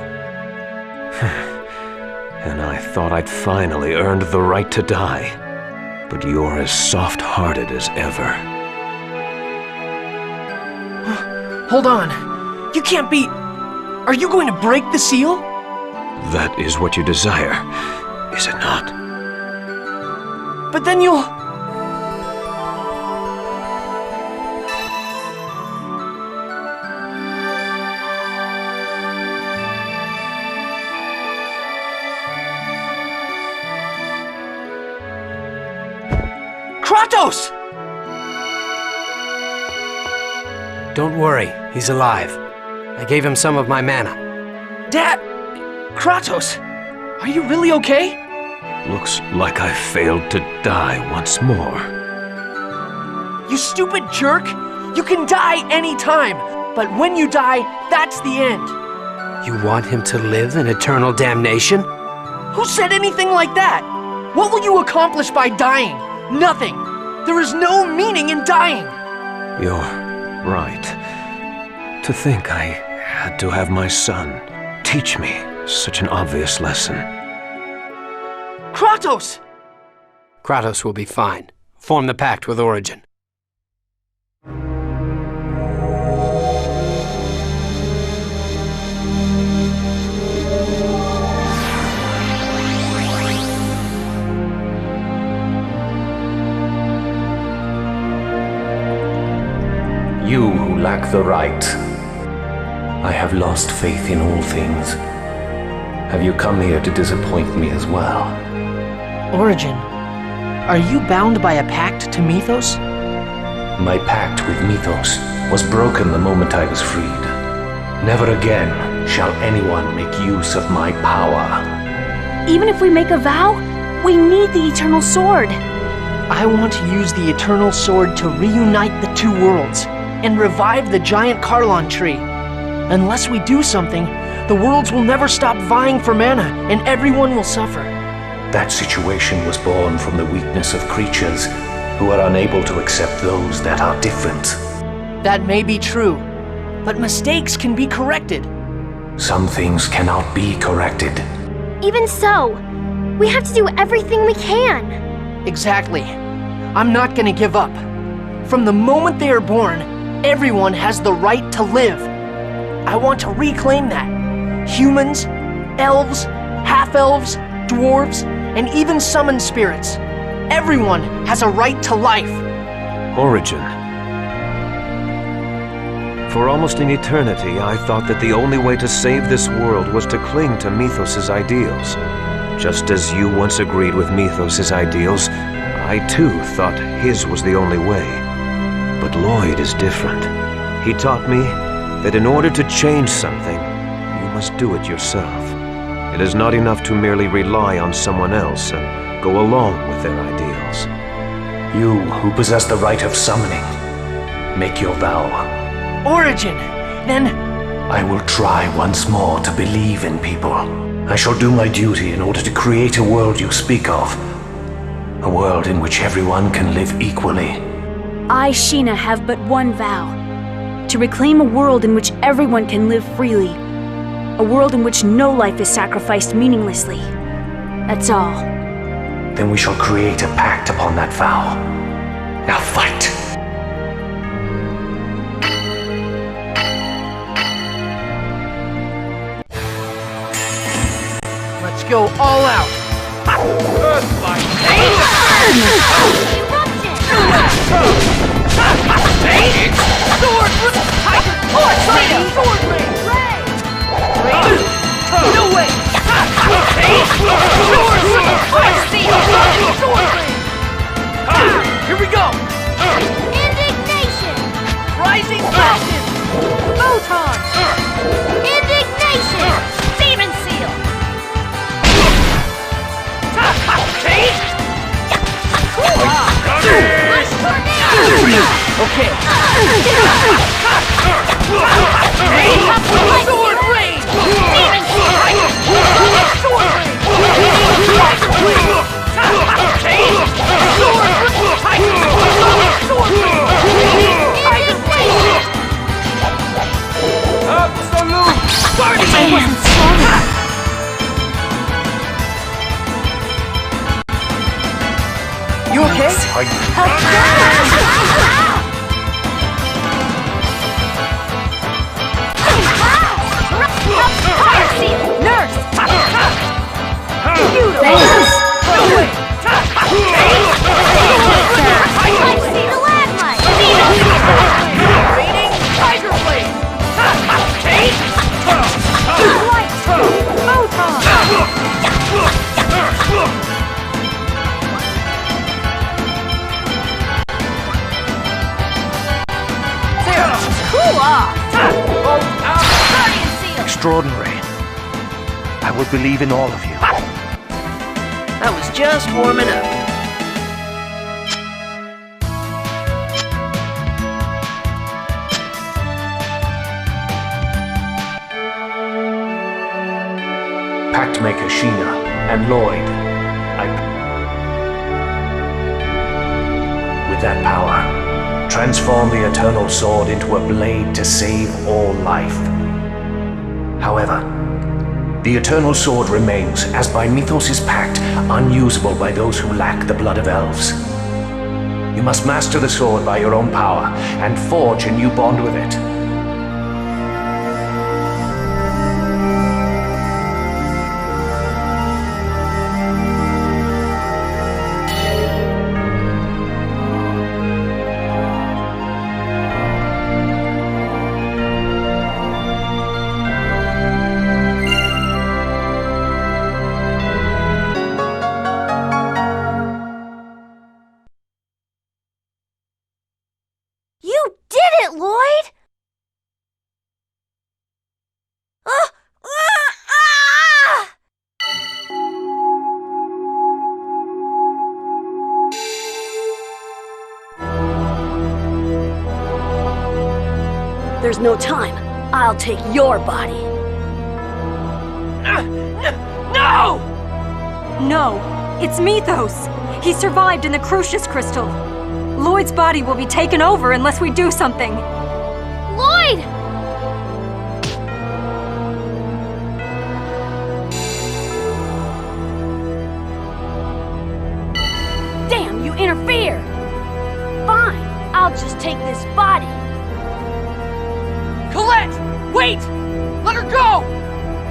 And I thought I'd finally earned the right to die. But you're as soft-hearted as ever. Hold on. You can't be... Are you going to break the seal? That is what you desire, is it not? But then you'll... Kratos! Don't worry, he's alive. I gave him some of my mana. Dad! Kratos! Are you really okay? Looks like I failed to die once more. You stupid jerk! You can die anytime, but when you die, that's the end. You want him to live in eternal damnation? Who said anything like that? What will you accomplish by dying? Nothing. There is no meaning in dying. You're right. To think I had to have my son teach me such an obvious lesson. Kratos! Kratos will be fine. Form the pact with Origin. You who lack the right. I have lost faith in all things. Have you come here to disappoint me as well? Origin, are you bound by a pact to Mythos? My pact with Mythos was broken the moment I was freed. Never again shall anyone make use of my power. Even if we make a vow, we need the Eternal Sword. I want to use the Eternal Sword to reunite the two worlds and revive the giant Karlon tree. Unless we do something, the worlds will never stop vying for mana, and everyone will suffer. That situation was born from the weakness of creatures who are unable to accept those that are different. That may be true, but mistakes can be corrected. Some things cannot be corrected. Even so, we have to do everything we can. Exactly. I'm not gonna give up. From the moment they are born, everyone has the right to live. I want to reclaim that. Humans, elves, half-elves, dwarves, and even summoned spirits. Everyone has a right to life. Origin. For almost an eternity, I thought that the only way to save this world was to cling to Mythos' ideals. Just as you once agreed with Mythos' ideals, I too thought his was the only way. But Lloyd is different. He taught me that in order to change something, you must do it yourself. It is not enough to merely rely on someone else and go along with their ideals. You who possess the right of summoning, make your vow. Origin, then... I will try once more to believe in people. I shall do my duty in order to create a world you speak of. A world in which everyone can live equally. I, Sheena, have but one vow. To reclaim a world in which everyone can live freely. A world in which no life is sacrificed meaninglessly. That's all. Then we shall create a pact upon that vow. Now fight! Let's go all out! Earthlight! Sword! Tiger! Sword blade! No way! Here we go! Indignation! Rising Falcon! Photon! Indignation! Demon Seal! Tornado! Okay. Sword rain! You okay? Nurse! Extraordinary. I will believe in all of you. I was just warming up. Pactmaker Sheena and Lloyd, with that power, transform the Eternal Sword into a blade to save all life. However, the Eternal Sword remains, as by Mythos' pact, unusable by those who lack the blood of elves. You must master the sword by your own power, and forge a new bond with it. There's no time. I'll take your body. No! No, it's Mythos. He survived in the Crucius Crystal. Lloyd's body will be taken over unless we do something. Lloyd! Damn, you interfered! Fine, I'll just take this body. Colette! Wait! Let her go!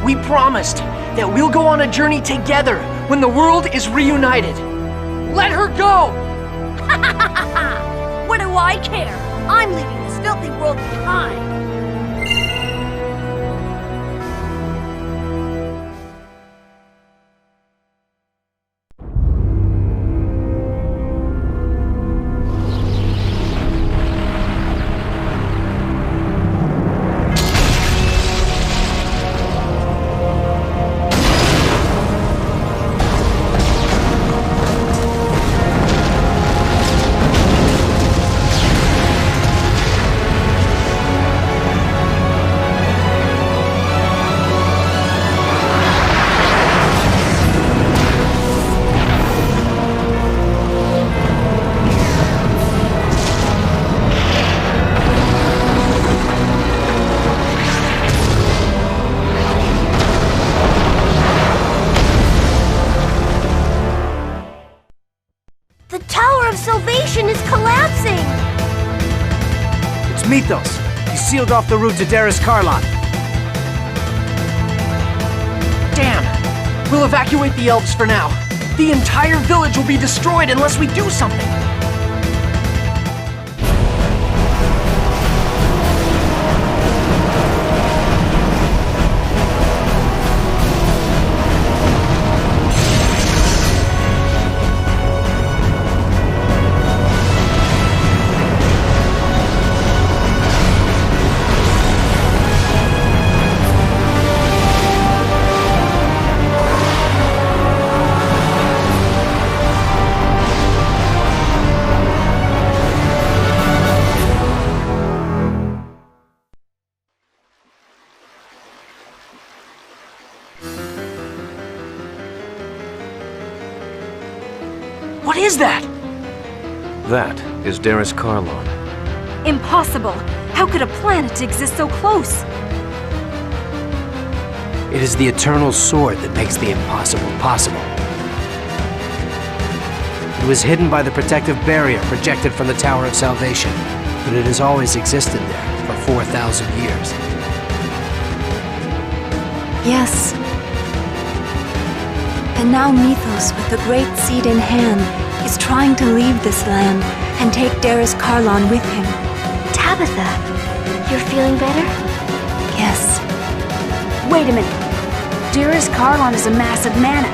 We promised that we'll go on a journey together when the world is reunited. Let her go! What do I care? I'm leaving this filthy world behind. Is collapsing! It's Mythos. He sealed off the route to Darius Karlon. Damn! We'll evacuate the elves for now. The entire village will be destroyed unless we do something. is that? That is Darius Karlon. Impossible! How could a planet exist so close? It is the Eternal Sword that makes the impossible possible. It was hidden by the protective barrier projected from the Tower of Salvation, but it has always existed there for 4,000 years. Yes. And now Mythos, with the Great Seed in hand, is trying to leave this land and take Darius Karlon with him. Tabitha, you're feeling better? Yes. Wait a minute. Darius Karlon is a mass of mana,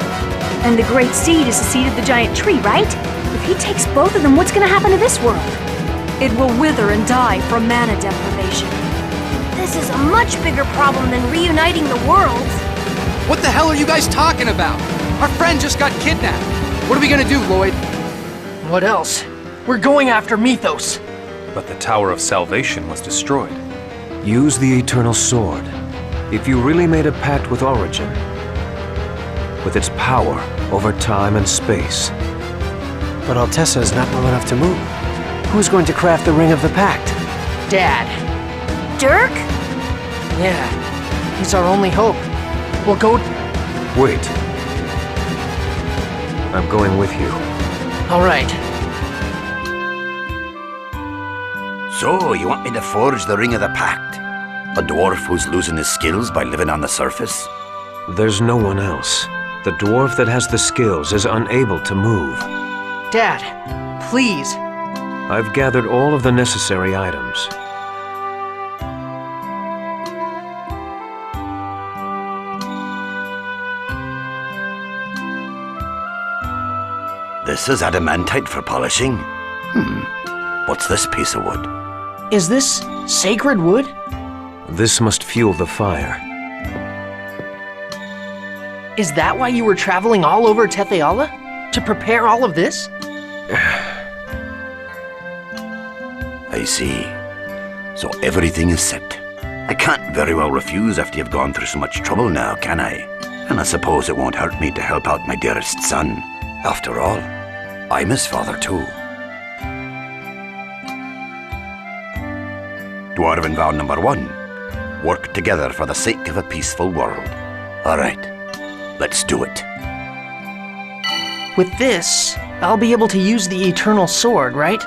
and the Great Seed is the seed of the giant tree, right? If he takes both of them, what's gonna happen to this world? It will wither and die from mana deprivation. This is a much bigger problem than reuniting the worlds. What the hell are you guys talking about? Our friend just got kidnapped. What are we gonna do, Lloyd? What else? We're going after Mythos. But the Tower of Salvation was destroyed. Use the Eternal Sword. If you really made a pact with Origin, with its power over time and space. But Altessa is not well enough to move. Who's going to craft the Ring of the Pact? Dad. Dirk? Yeah, he's our only hope. We'll go... Wait. I'm going with you. All right. So, you want me to forge the Ring of the Pact? A dwarf who's losing his skills by living on the surface? There's no one else. The dwarf that has the skills is unable to move. Dad, please. I've gathered all of the necessary items. This is adamantite for polishing. What's this piece of wood? Is this sacred wood? This must fuel the fire. Is that why you were traveling all over Tetheala? To prepare all of this? I see. So everything is set. I can't very well refuse after you've gone through so much trouble now, can I? And I suppose it won't hurt me to help out my dearest son. After all, I'm his father too. Dwarven vow number 1. Work together for the sake of a peaceful world. All right, let's do it. With this, I'll be able to use the Eternal Sword, right?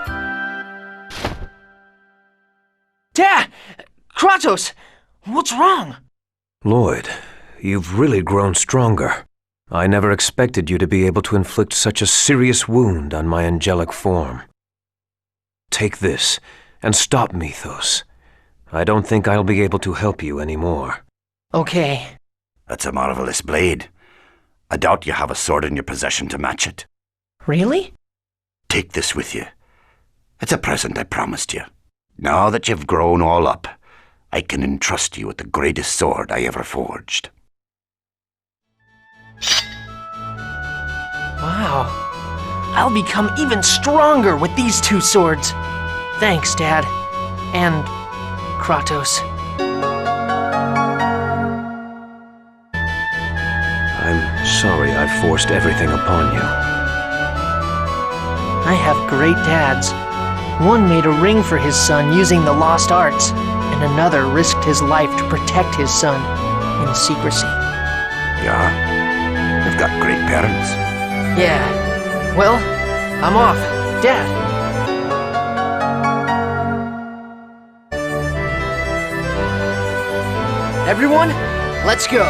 Dad! Kratos! What's wrong? Lloyd, you've really grown stronger. I never expected you to be able to inflict such a serious wound on my angelic form. Take this, and stop Mythos. I don't think I'll be able to help you anymore. Okay. That's a marvelous blade. I doubt you have a sword in your possession to match it. Really? Take this with you. It's a present I promised you. Now that you've grown all up, I can entrust you with the greatest sword I ever forged. Wow. I'll become even stronger with these 2 swords. Thanks, Dad. And Kratos. I'm sorry I forced everything upon you. I have great dads. One made a ring for his son using the lost arts, and another risked his life to protect his son in secrecy. Yeah? You've got great parents. Yeah. Well, I'm off. Dad. Everyone, let's go.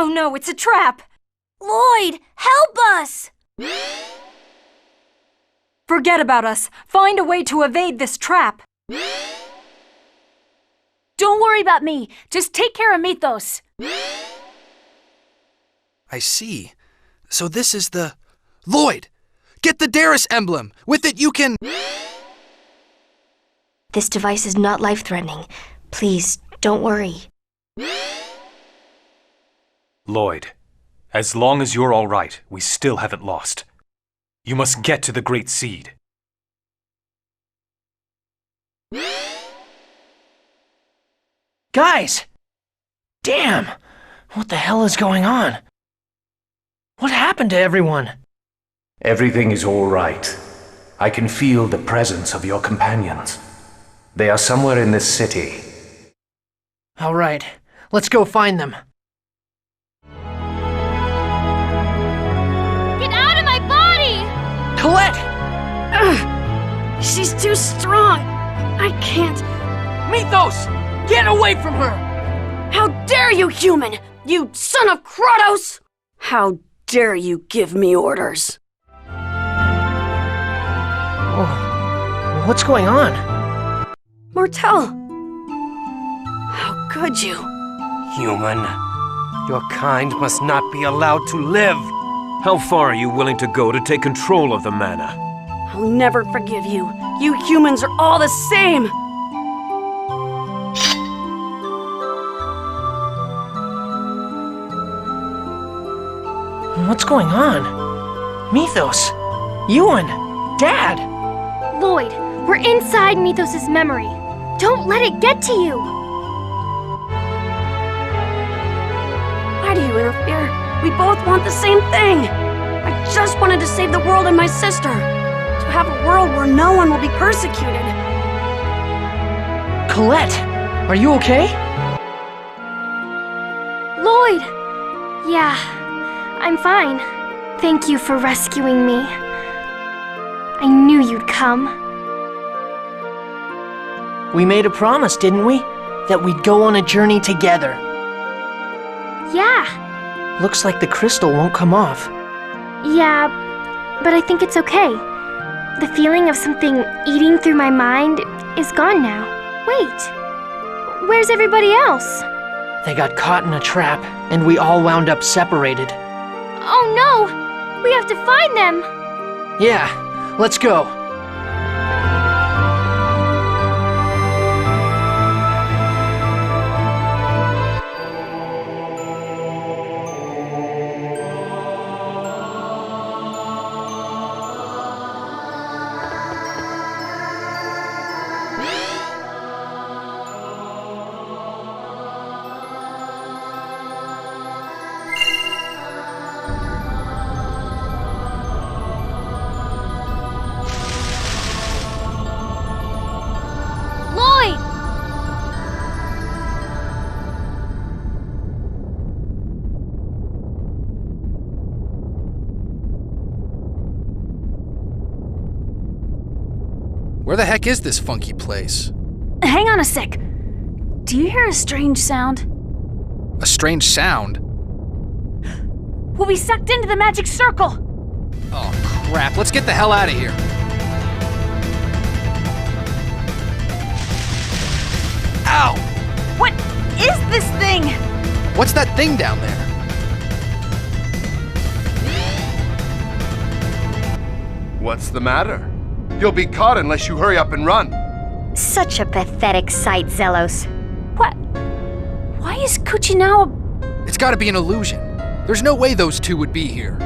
Oh no, it's a trap! Lloyd, help us! Forget about us. Find a way to evade this trap. Don't worry about me. Just take care of Mythos. I see. So this is the... Lloyd! Get the Darius emblem! With it you can... This device is not life-threatening. Please, don't worry. Lloyd, as long as you're all right, we still haven't lost. You must get to the Great Seed. Guys! Damn! What the hell is going on? What happened to everyone? Everything is all right. I can feel the presence of your companions. They are somewhere in this city. All right, let's go find them. Get out of my body! Colette! Ugh, she's too strong. I can't. Mythos! Get away from her! How dare you, human! You son of Kratos! How dare you give me orders? Oh, what's going on? Martel! How could you? Human, your kind must not be allowed to live. How far are you willing to go to take control of the mana? I'll never forgive you. You humans are all the same! What's going on? Mythos! Ewan! Dad! Lloyd, we're inside Mythos' memory. Don't let it get to you! Why do you interfere? We both want the same thing! I just wanted to save the world and my sister. To have a world where no one will be persecuted. Colette! Are you okay? Lloyd! Yeah, I'm fine. Thank you for rescuing me. I knew you'd come. We made a promise, didn't we? That we'd go on a journey together. Yeah. Looks like the crystal won't come off. Yeah, but I think it's okay. The feeling of something eating through my mind is gone now. Wait, where's everybody else? They got caught in a trap, and we all wound up separated. Oh no! We have to find them! Yeah, let's go. Where the heck is this funky place? Hang on a sec. Do you hear a strange sound? A strange sound? We'll be sucked into the magic circle! Oh crap, let's get the hell out of here. Ow! What is this thing? What's that thing down there? What's the matter? You'll be caught unless you hurry up and run. Such a pathetic sight, Zelos. What? Why is Kuchinao? It's gotta be an illusion. There's no way those two would be here.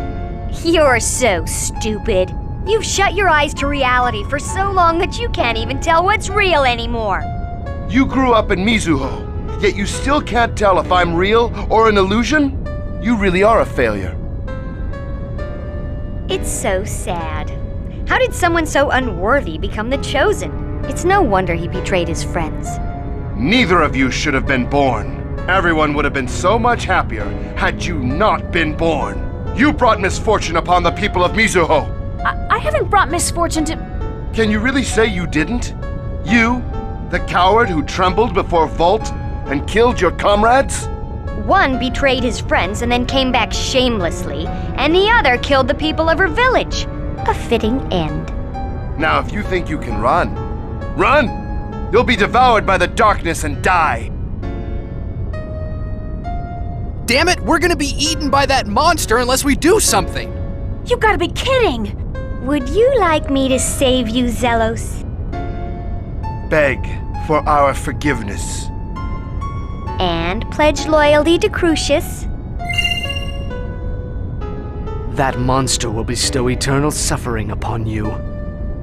You're so stupid. You've shut your eyes to reality for so long that you can't even tell what's real anymore. You grew up in Mizuho, yet you still can't tell if I'm real or an illusion? You really are a failure. It's so sad. How did someone so unworthy become the Chosen? It's no wonder he betrayed his friends. Neither of you should have been born. Everyone would have been so much happier had you not been born. You brought misfortune upon the people of Mizuho. I haven't brought misfortune to... Can you really say you didn't? You, the coward who trembled before Volt and killed your comrades? One betrayed his friends and then came back shamelessly, and the other killed the people of her village. A fitting end. Now, if you think you can run, run! You'll be devoured by the darkness and die. Damn it, we're gonna be eaten by that monster unless we do something! You gotta be kidding! Would you like me to save you, Zelos? Beg for our forgiveness. And pledge loyalty to Crucius. That monster will bestow eternal suffering upon you.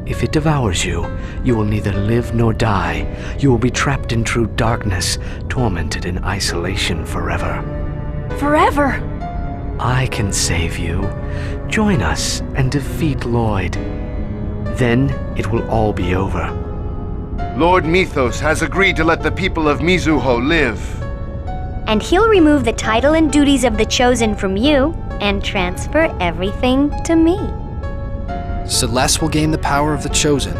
If it devours you, you will neither live nor die. You will be trapped in true darkness, tormented in isolation forever. Forever? I can save you. Join us and defeat Lloyd. Then it will all be over. Lord Mythos has agreed to let the people of Mizuho live. And he'll remove the title and duties of the Chosen from you and transfer everything to me. Celeste will gain the power of the Chosen.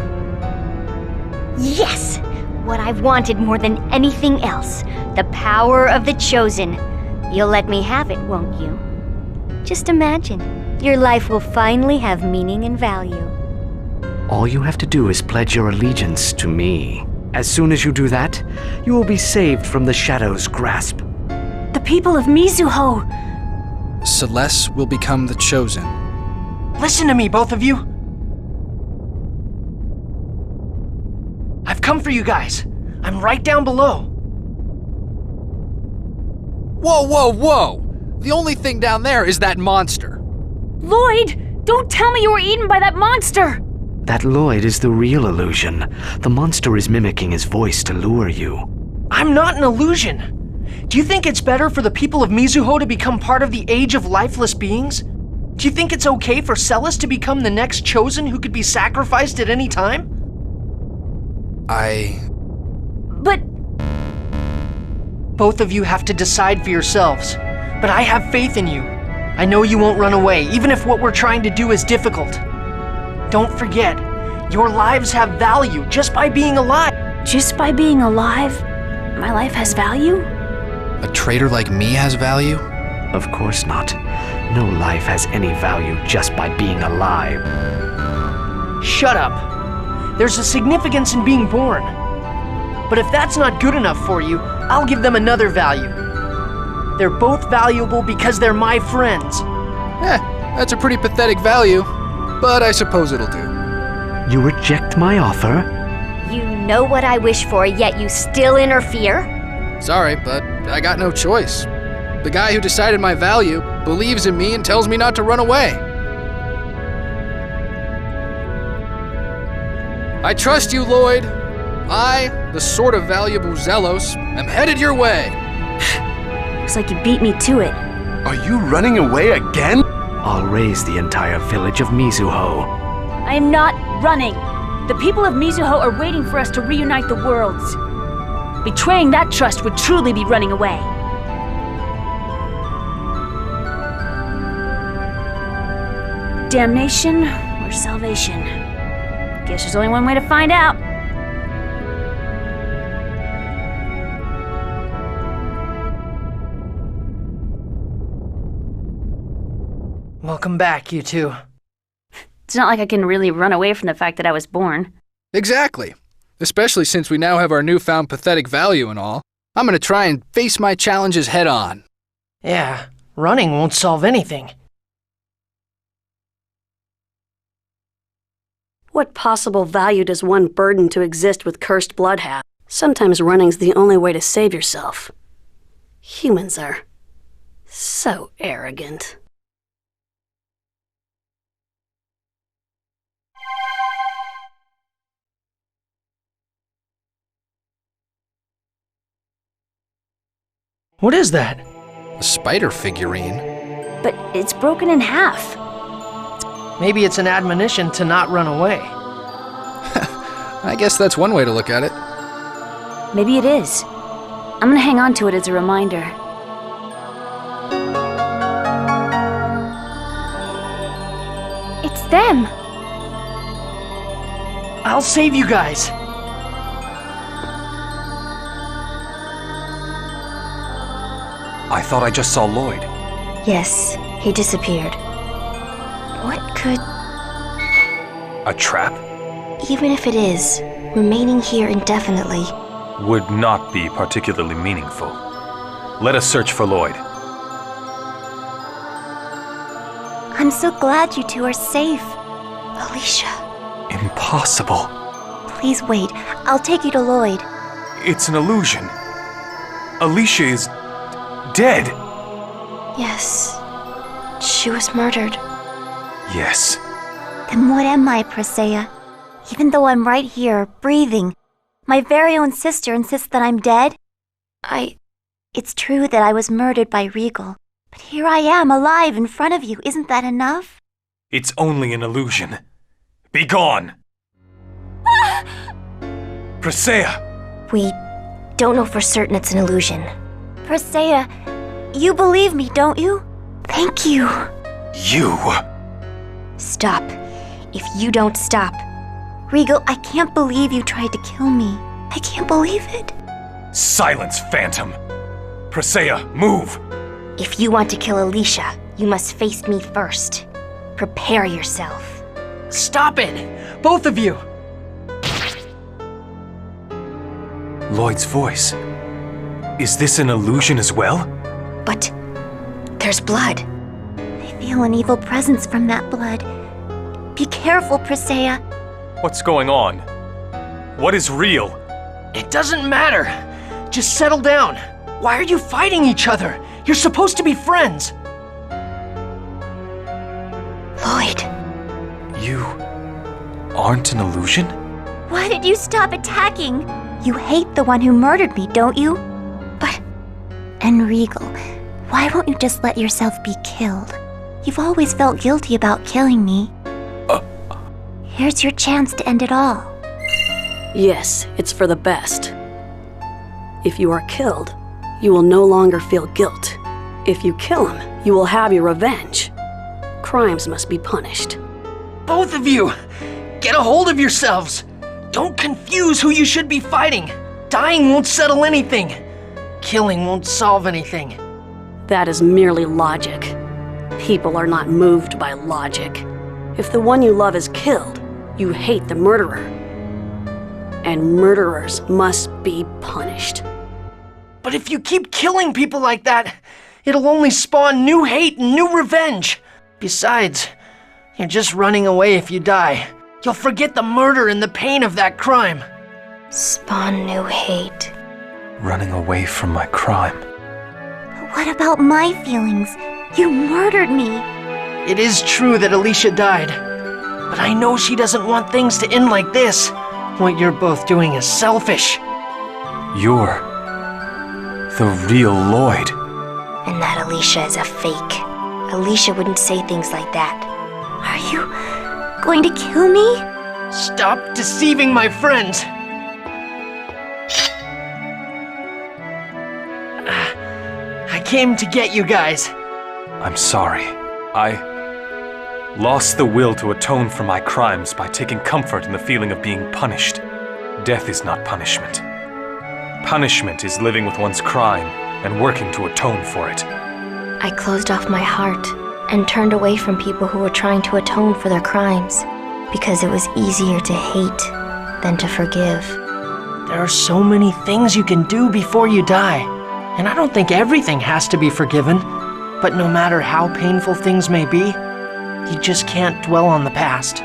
Yes! What I've wanted more than anything else. The power of the Chosen. You'll let me have it, won't you? Just imagine. Your life will finally have meaning and value. All you have to do is pledge your allegiance to me. As soon as you do that, you will be saved from the Shadow's grasp. The people of Mizuho! Celeste will become the Chosen. Listen to me, both of you. I've come for you guys. I'm right down below. Whoa, whoa, whoa! The only thing down there is that monster. Lloyd! Don't tell me you were eaten by that monster! That Lloyd is the real illusion. The monster is mimicking his voice to lure you. I'm not an illusion. Do you think it's better for the people of Mizuho to become part of the Age of Lifeless Beings? Do you think it's okay for Celes to become the next Chosen who could be sacrificed at any time? But... Both of you have to decide for yourselves. But I have faith in you. I know you won't run away, even if what we're trying to do is difficult. Don't forget, your lives have value just by being alive. Just by being alive? My life has value? A traitor like me has value? Of course not. No life has any value just by being alive. Shut up. There's a significance in being born. But if that's not good enough for you, I'll give them another value. They're both valuable because they're my friends. That's a pretty pathetic value, but I suppose it'll do. You reject my offer? You know what I wish for, yet you still interfere? Sorry, but I got no choice. The guy who decided my value believes in me and tells me not to run away. I trust you, Lloyd. I, the sort of valuable Zelos, am headed your way. Looks like you beat me to it. Are you running away again? I'll raise the entire village of Mizuho. I am not running. The people of Mizuho are waiting for us to reunite the worlds. Betraying that trust would truly be running away. Damnation or salvation? Guess there's only one way to find out. Welcome back, you two. It's not like I can really run away from the fact that I was born. Exactly. Especially since we now have our newfound pathetic value and all. I'm gonna try and face my challenges head on. Yeah, running won't solve anything. What possible value does one burden to exist with cursed blood have? Sometimes running's the only way to save yourself. Humans are so arrogant. What is that? A spider figurine. But it's broken in half. Maybe it's an admonition to not run away. I guess that's one way to look at it. Maybe it is. I'm gonna hang on to it as a reminder. It's them. I'll save you guys. I thought I just saw Lloyd. Yes, he disappeared. What could... A trap? Even if it is, remaining here indefinitely... Would not be particularly meaningful. Let us search for Lloyd. I'm so glad you two are safe. Alicia. Impossible. Please wait. I'll take you to Lloyd. It's an illusion. Alicia is... dead. Yes. She was murdered. Yes. Then what am I, Presea? Even though I'm right here, breathing, my very own sister insists that I'm dead? It's true that I was murdered by Regal, but here I am, alive in front of you. Isn't that enough? It's only an illusion. Be gone! Presea! We don't know for certain it's an illusion. Presea, you believe me, don't you? Thank you. You! Stop. If you don't stop. Regal, I can't believe you tried to kill me. I can't believe it. Silence, Phantom! Presea, move! If you want to kill Alicia, you must face me first. Prepare yourself. Stop it! Both of you! Lloyd's voice. Is this an illusion as well? But there's blood. I feel an evil presence from that blood. Be careful, Presea. What's going on? What is real? It doesn't matter. Just settle down. Why are you fighting each other? You're supposed to be friends. Lloyd. You aren't an illusion? Why did you stop attacking? You hate the one who murdered me, don't you? But... And Regal, why won't you just let yourself be killed? You've always felt guilty about killing me. Here's your chance to end it all. Yes, it's for the best. If you are killed, you will no longer feel guilt. If you kill him, you will have your revenge. Crimes must be punished. Both of you! Get a hold of yourselves! Don't confuse who you should be fighting! Dying won't settle anything. Killing won't solve anything. That is merely logic. People are not moved by logic. If the one you love is killed, you hate the murderer. And murderers must be punished. But if you keep killing people like that, it'll only spawn new hate and new revenge. Besides, you're just running away if you die. You'll forget the murder and the pain of that crime. Spawn new hate. Running away from my crime. What about my feelings? You murdered me. It is true that Alicia died, but I know she doesn't want things to end like this. What you're both doing is selfish. You're the real Lloyd. And that Alicia is a fake. Alicia wouldn't say things like that. Are you going to kill me? Stop deceiving my friends. I came to get you guys. I'm sorry. I lost the will to atone for my crimes by taking comfort in the feeling of being punished. Death is not punishment. Punishment is living with one's crime and working to atone for it. I closed off my heart and turned away from people who were trying to atone for their crimes because it was easier to hate than to forgive. There are so many things you can do before you die, and I don't think everything has to be forgiven. But no matter how painful things may be, you just can't dwell on the past.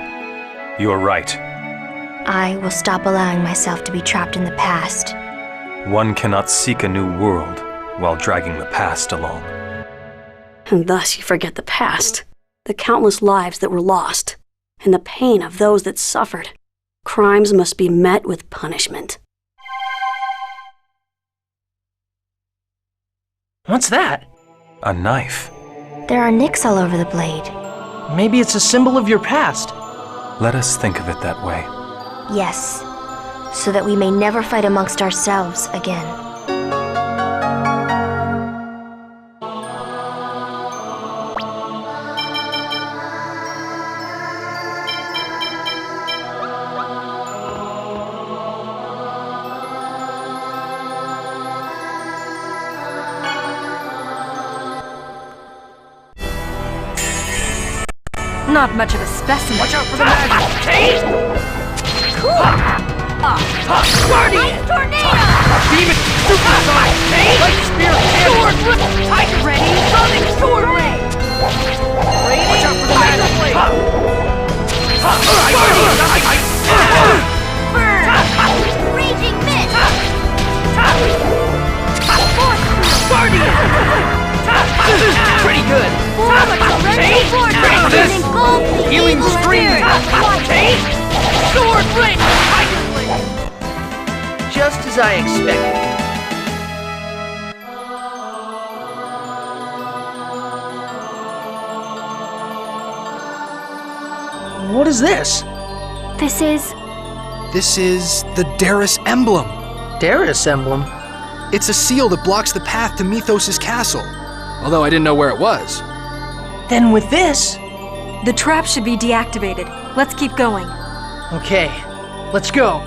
You're right. I will stop allowing myself to be trapped in the past. One cannot seek a new world while dragging the past along. And thus you forget the past, the countless lives that were lost, and the pain of those that suffered. Crimes must be met with punishment. What's that? A knife. There are nicks all over the blade. Maybe it's a symbol of your past. Let us think of it that way. Yes, so that we may never fight amongst ourselves again. Not much of a specimen. Watch out for the magic! Kate! Guardian! Tornado! Demon! Supersonic! Kate! Light spear! Sword! Tiger! Ready? Sonic sword ray! Watch out for the magic! Burn! Raging mist! Guardian! Pretty good! Healing stream! Sword ring! Tiger blade! Just as I expected. What is this? This is the Darius emblem. Darius emblem? It's a seal that blocks the path to Mythos' castle. Although I didn't know where it was. Then with this... The trap should be deactivated. Let's keep going. Okay, let's go.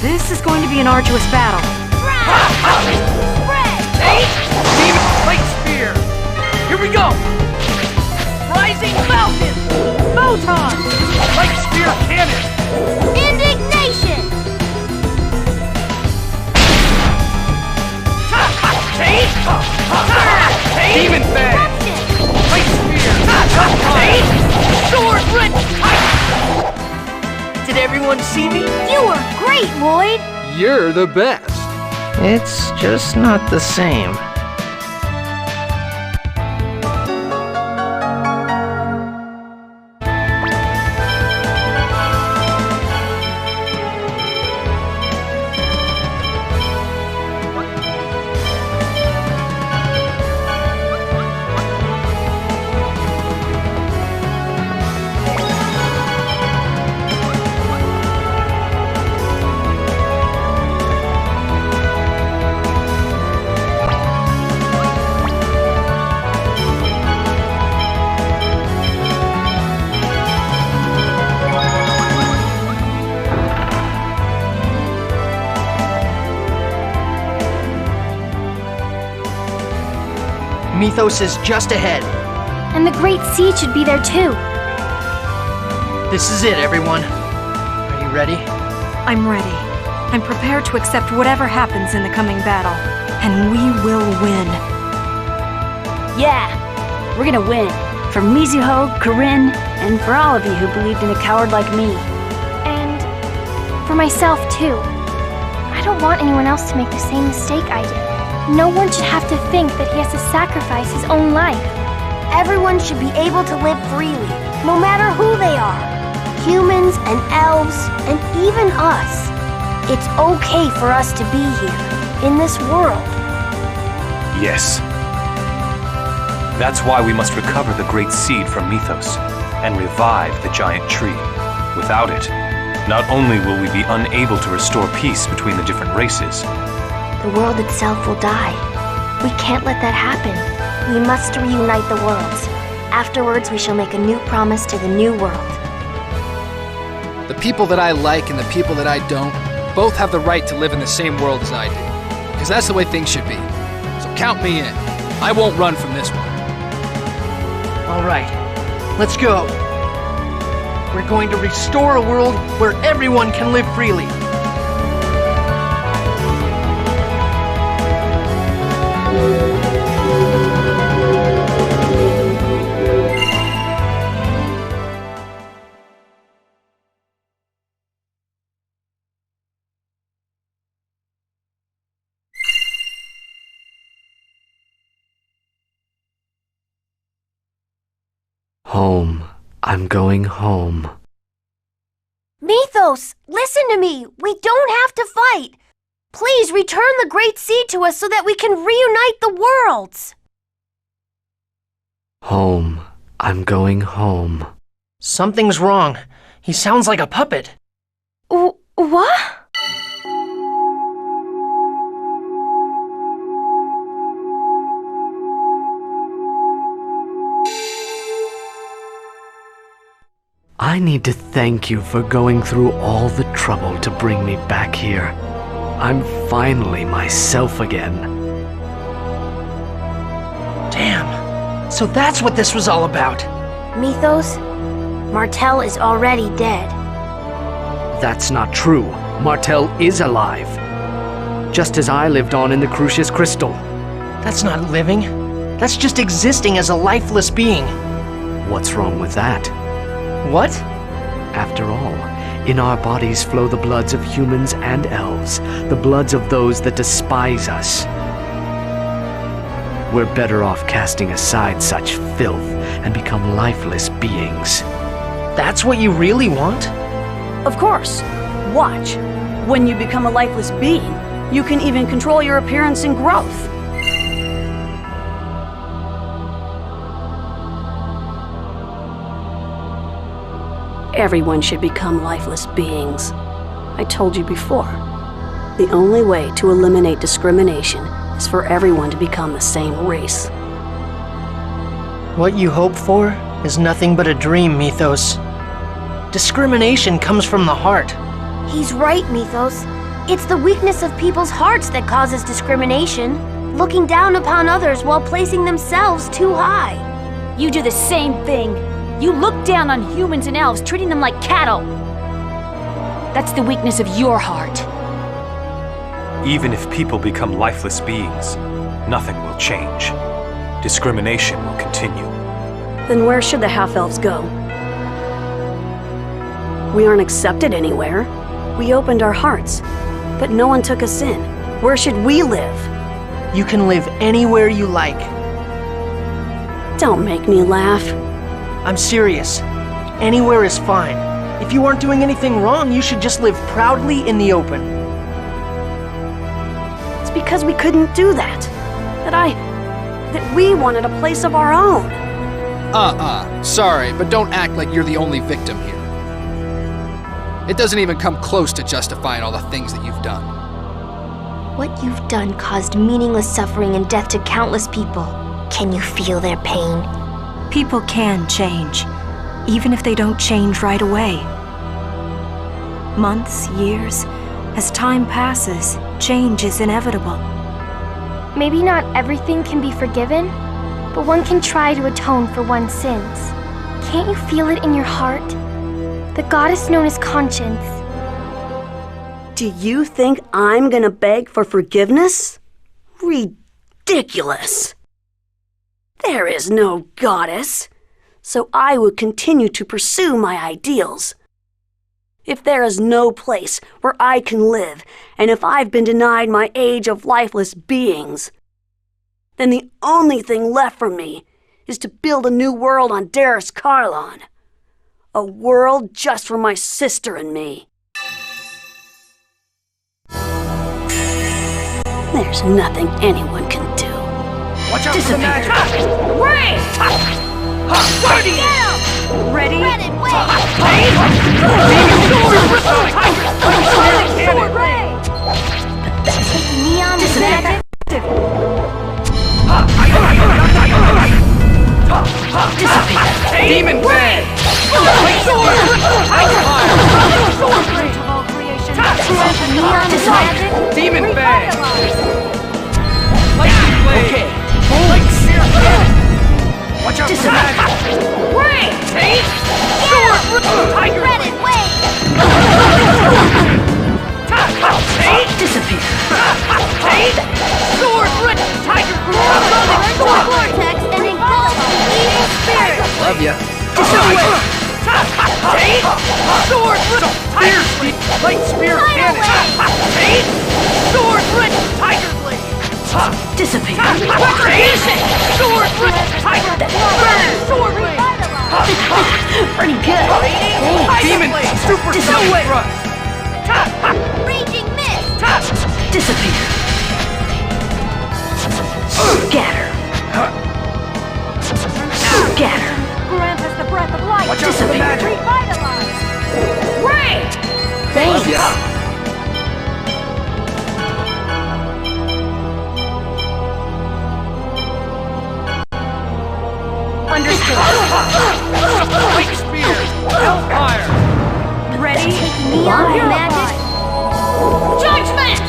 This is going to be an arduous battle. Demon Light Spear! Here we go! Rising Falcon! Photon! Light Spear Cannon! Indignation! Demon Fang! Light Spear! Sword Wrench! Did everyone see me? You were great, Lloyd! You're the best. It's just not the same. Mythos is just ahead. And the Great Seed should be there too. This is it, everyone. Are you ready? I'm ready. I'm prepared to accept whatever happens in the coming battle. And we will win. Yeah, we're gonna win. For Mizuho, Corinne, and for all of you who believed in a coward like me. And for myself too. I don't want anyone else to make the same mistake I did. No one should have to think that he has to sacrifice his own life. Everyone should be able to live freely, no matter who they are. Humans and elves, and even us. It's okay for us to be here, in this world. Yes. That's why we must recover the Great Seed from Mythos and revive the giant tree. Without it, not only will we be unable to restore peace between the different races, The world itself will die. We can't let that happen. We must reunite the worlds. Afterwards, we shall make a new promise to the new world. The people that I like and the people that I don't both have the right to live in the same world as I do. Because that's the way things should be. So count me in. I won't run from this one. All right, let's go. We're going to restore a world where everyone can live freely. Home. I'm going home. Mythos, listen to me. We don't have to fight. Please return the Great Seed to us so that we can reunite the worlds. Home. I'm going home. Something's wrong. He sounds like a puppet. What? I need to thank you for going through all the trouble to bring me back here. I'm finally myself again. Damn. So that's what this was all about. Mythos, Martel is already dead. That's not true. Martel is alive. Just as I lived on in the Crucius Crystal. That's not living. That's just existing as a lifeless being. What's wrong with that? What? After all, in our bodies flow the bloods of humans and elves, the bloods of those that despise us. We're better off casting aside such filth and become lifeless beings. That's what you really want? Of course. Watch. When you become a lifeless being, you can even control your appearance and growth. Everyone should become lifeless beings. I told you before. The only way to eliminate discrimination is for everyone to become the same race. What you hope for is nothing but a dream, Mythos. Discrimination comes from the heart. He's right, Mythos. It's the weakness of people's hearts that causes discrimination, looking down upon others while placing themselves too high. You do the same thing. You look down on humans and elves, treating them like cattle. That's the weakness of your heart. Even if people become lifeless beings, nothing will change. Discrimination will continue. Then where should the half-elves go? We aren't accepted anywhere. We opened our hearts, but no one took us in. Where should we live? You can live anywhere you like. Don't make me laugh. I'm serious. Anywhere is fine. If you aren't doing anything wrong, you should just live proudly in the open. It's because we couldn't do that. That we wanted a place of our own. Sorry, but don't act like you're the only victim here. It doesn't even come close to justifying all the things that you've done. What you've done caused meaningless suffering and death to countless people. Can you feel their pain? People can change, even if they don't change right away. Months, years, as time passes, change is inevitable. Maybe not everything can be forgiven, but one can try to atone for one's sins. Can't you feel it in your heart? The goddess known as Conscience. Do you think I'm gonna beg for forgiveness? Ridiculous! There is no goddess, so I would continue to pursue my ideals. If there is no place where I can live, and if I've been denied my age of lifeless beings, then the only thing left for me is to build a new world on Darris Carlon. A world just for my sister and me. There's nothing anyone can do. Watch out for the magic! Ray! Ready! Ready? Ready, wait! Sword Ray! Neon magic? Demon Bang! Neon magic? Demon Bang! Okay. Watch out for the magic! Ray! Get him! Ready, wait! Disappear! Sword Red Tiger Sword Vortex and engulf evil spirit! Love ya. Sword Tiger Blade! Light Spear Cannon! Sword Red Tiger Blade! Disappear! Sword Red Tiger Blade! Sword Blade! Pretty good. Demon Super Sonic Thrust! Raging Mist! Disappear! Scatter! breath of life. Watch out for the magic. Revitalize. Ray! Thanks. Understood. Light spear! Hellfire! Ready? Neon magic. Judgment!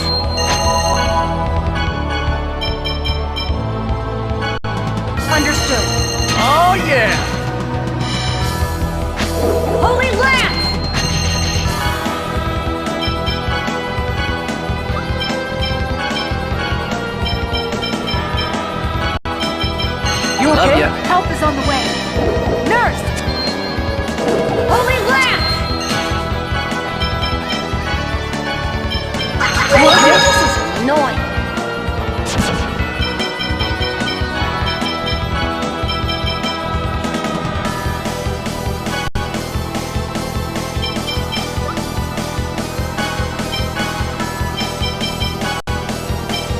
Understood. Oh yeah! Holy Lance! You okay? Help is on the way. Nurse! Holy Lance! This is annoying.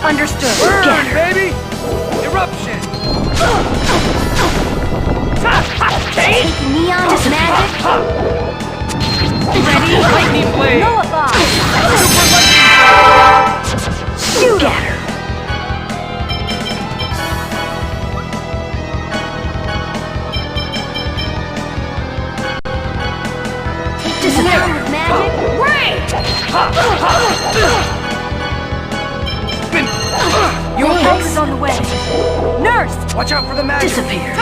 Understood. Burn, baby! Eruption! Take neon magic. Ready? Lightning blade! Nullify! Super lightning Shoot at her! Neon magic. Ray! You Help is on the way. Nurse! Watch out for the magic! Disappear.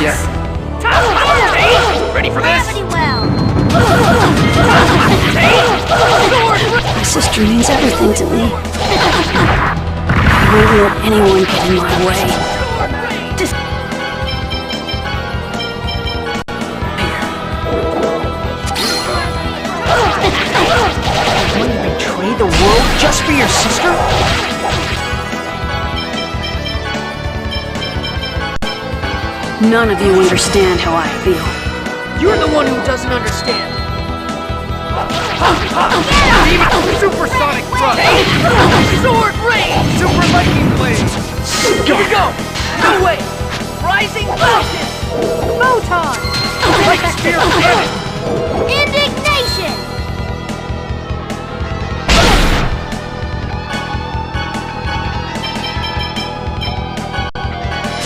Yes. Ready for this? Gravity well. My sister means everything to me. I won't let anyone get in my way. Just Want to betray the world just for your sister? none of you understand how I feel. You're the one who doesn't understand. Supersonic thrust! Sword rain! Super lightning blade! Here we go! No way! Rising mountain! Photon! Light spear cannon! Indignation!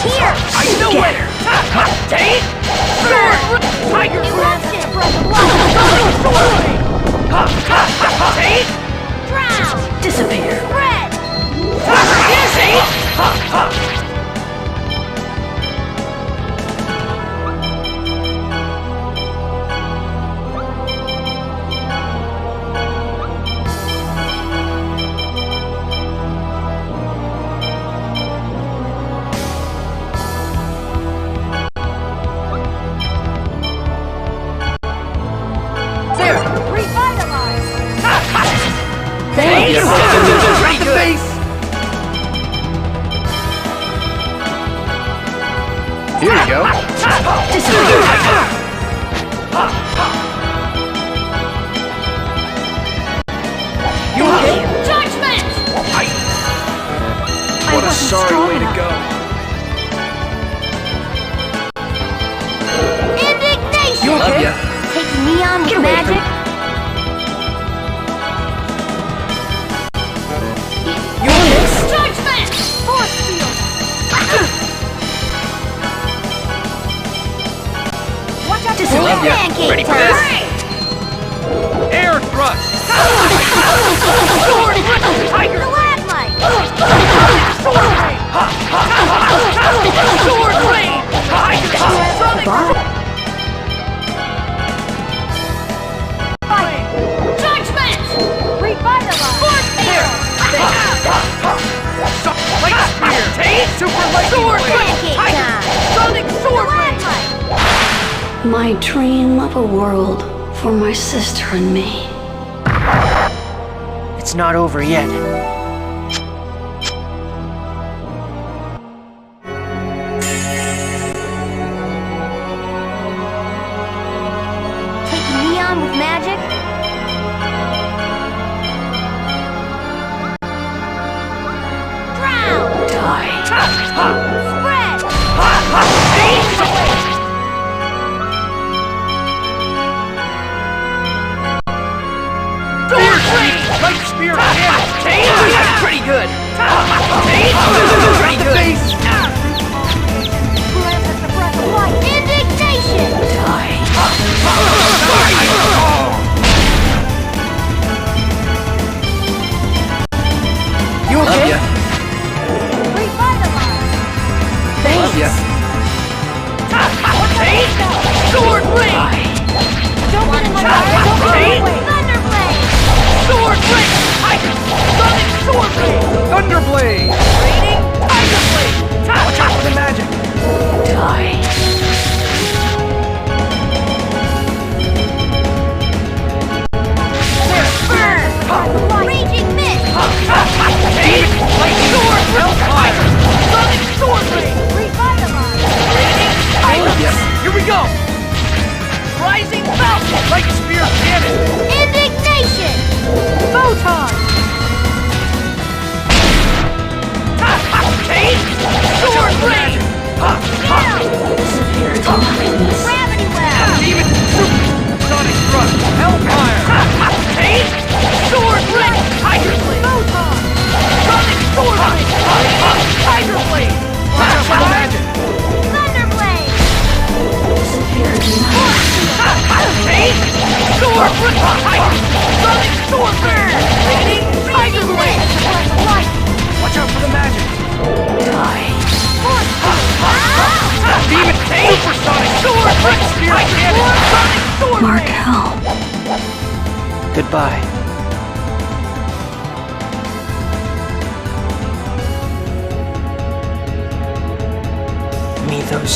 Here! I know it! Take! Sword! Tiger Eruption! Take! Drown! Disappear. Red! Thank you! Right the face! Here you go. You okay? Judgment! What a sorry way to go. Indignation! You okay? Take neon Get away magic. You okay? Judgment! Force field! Watch out! Pancake Ready for time! this? Air thrust! Sword! Tiger! Stalagmite! Sword rain! Sword rain! Tiger! Judgment! Revitalize! Force field! Light spear! Take! Super lightning Sword blade! pancake time! Sonic sword rain! Stalagmite! My dream of a world for my sister and me. It's not over yet. Take neon with magic. Light spear cannon! Pretty good! Pretty good! Indignation! You okay? Thank you. Sword ring! Don't get in my way! Don't get in my way! Thunderblade! Sword ring! Sonic sword ring! Thunderblade! Raining Thunderblade! Watch out for the magic! Raging mist! Sword Hellfire! Sonic sword ring! Revitalize! Here we go! Rising Falcon! Light spear cannon! Indignation! Photon! Sword ring! Gravity well! Demon Sonic thrust! Hellfire! Sword ring! Tiger blade! Photon! Sonic sword ring! Tiger blade! Watch out for the magic! Thunderblade! Sword ring! Sonic sword ring! Tiger blade! Watch out for the magic! Demon Supersonic sword ring! Spear cannon! Sonic sword ring! Markel. Goodbye. Mythos.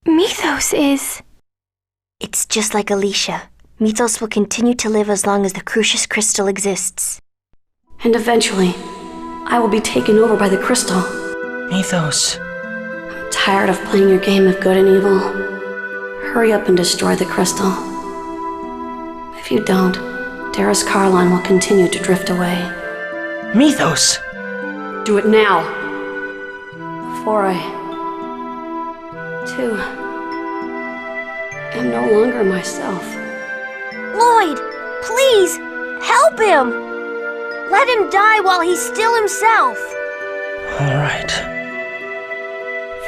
Mythos is... It's just like Alicia. Mythos will continue to live as long as the Crucius Crystal exists. And eventually, I will be taken over by the crystal. Mythos. I'm tired of playing your game of good and evil. Hurry up and destroy the crystal. If you don't, Darius Carline will continue to drift away. Mythos! Do it now! Before I... too... am no longer myself. Lloyd, please, help him! Let him die while he's still himself. All right.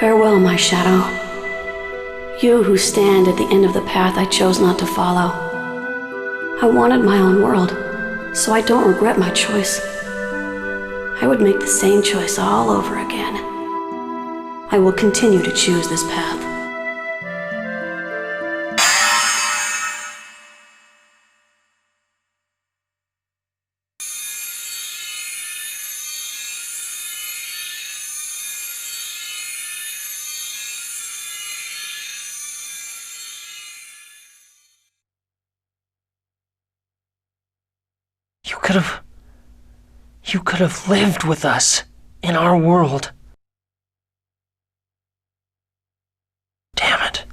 Farewell, my shadow. You who stand at the end of the path I chose not to follow. I wanted my own world, so I don't regret my choice. I would make the same choice all over again. I will continue to choose this path. You could have lived with us in our world. Damn it.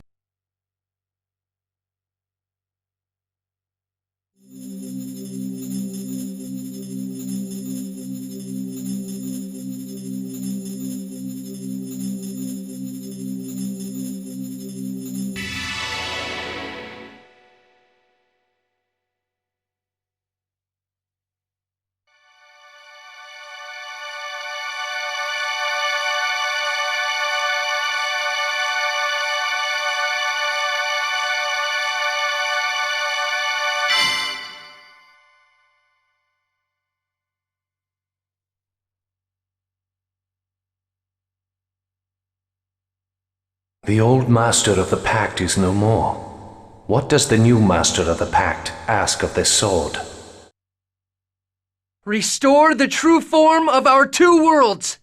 The old master of the pact is no more. What does the new master of the pact ask of this sword? Restore the true form of our two worlds!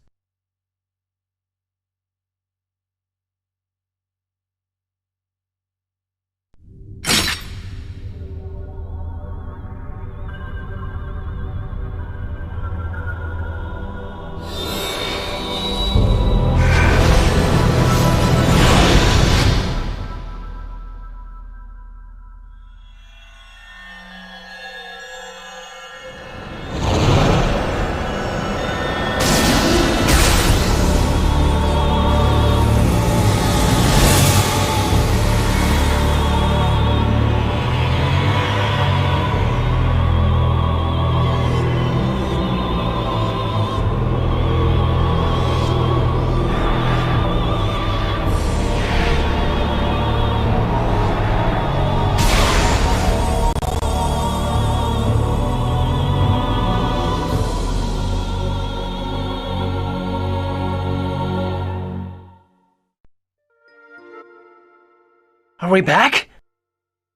Are we back?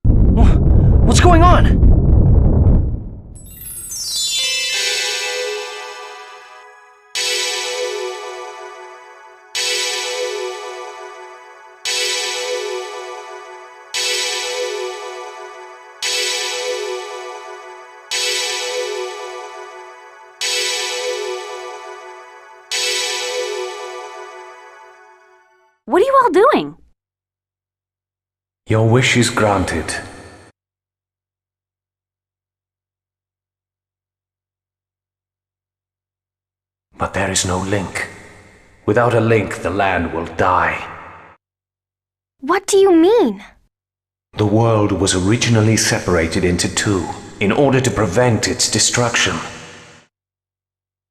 What's going on? What are you all doing? Your wish is granted. But there is no link. Without a link, the land will die. What do you mean? The world was originally separated into two in order to prevent its destruction.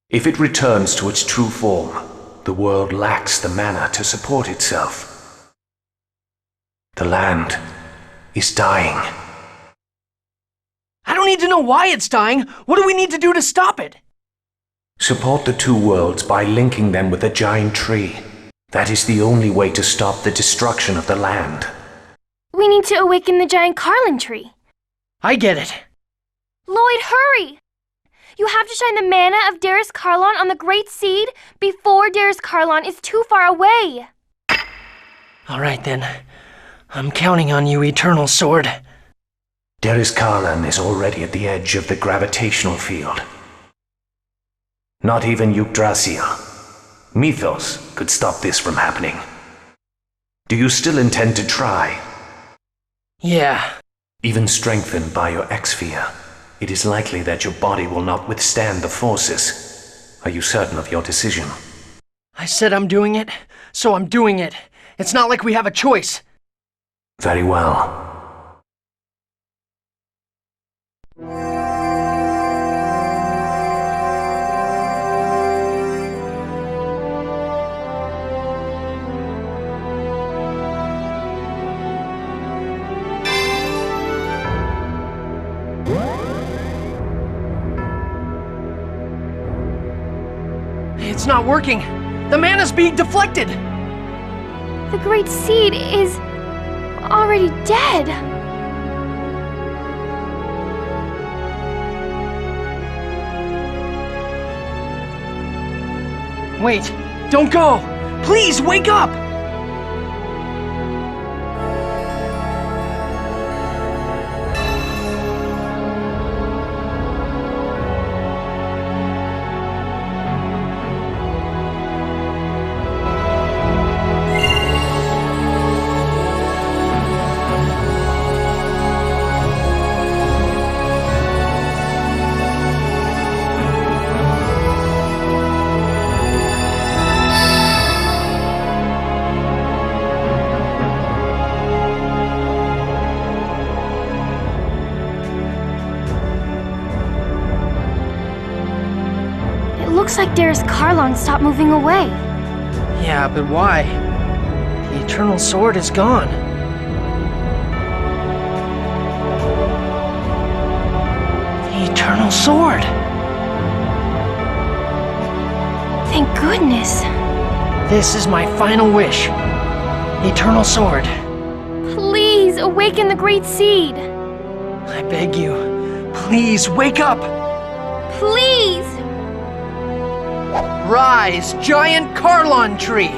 If it returns to its true form, the world lacks the mana to support itself. The land is dying. I don't need to know why it's dying. What do we need to do to stop it? Support the two worlds by linking them with a giant tree. That is the only way to stop the destruction of the land. We need to awaken the giant Carlin tree. I get it. Lloyd, hurry! You have to shine the mana of Darius Carlon on the Great Seed before Darius Carlon is too far away. All right then. I'm counting on you, Eternal Sword. Darius Carlon is already at the edge of the gravitational field. Not even Yggdrasil, Mythos, could stop this from happening. Do you still intend to try? Yeah. Even strengthened by your X-Sphere, it is likely that your body will not withstand the forces. Are you certain of your decision? I said I'm doing it, so I'm doing it. It's not like we have a choice. Very well. It's not working. The mana's being deflected. The Great Seed is already dead. Wait, don't go! Please, wake up! Looks like Darius Carlon stopped moving away. Yeah, but why? The Eternal Sword is gone. The Eternal Sword! Thank goodness. This is my final wish. Eternal Sword. Please awaken the Great Seed. I beg you, please wake up! Please! Rise, giant Carlon tree!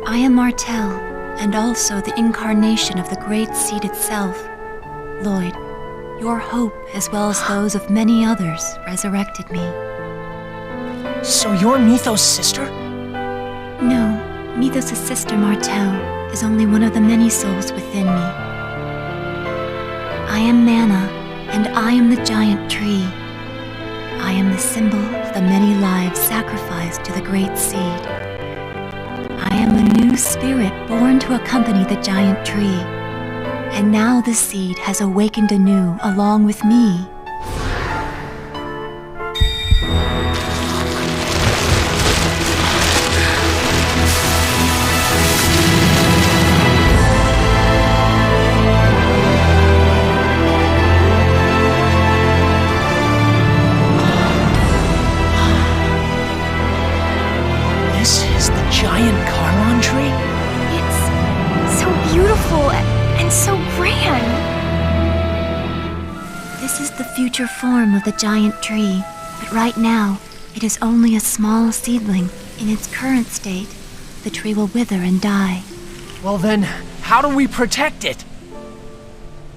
I am Martel, and also the incarnation of the Great Seed itself. Lloyd, your hope, as well as those of many others, resurrected me. So you're Mythos' sister? No, Mythos' sister Martel is only one of the many souls within me. I am Mana, and I am the giant tree. I am the symbol of the many lives sacrificed to the Great Seed. I am a new spirit born to accompany the giant tree. And now the seed has awakened anew along with me. This is the giant Carlon tree? It's so beautiful and so grand. This is the future form of the giant tree, but right now, it is only a small seedling. In its current state, the tree will wither and die. Well then, how do we protect it?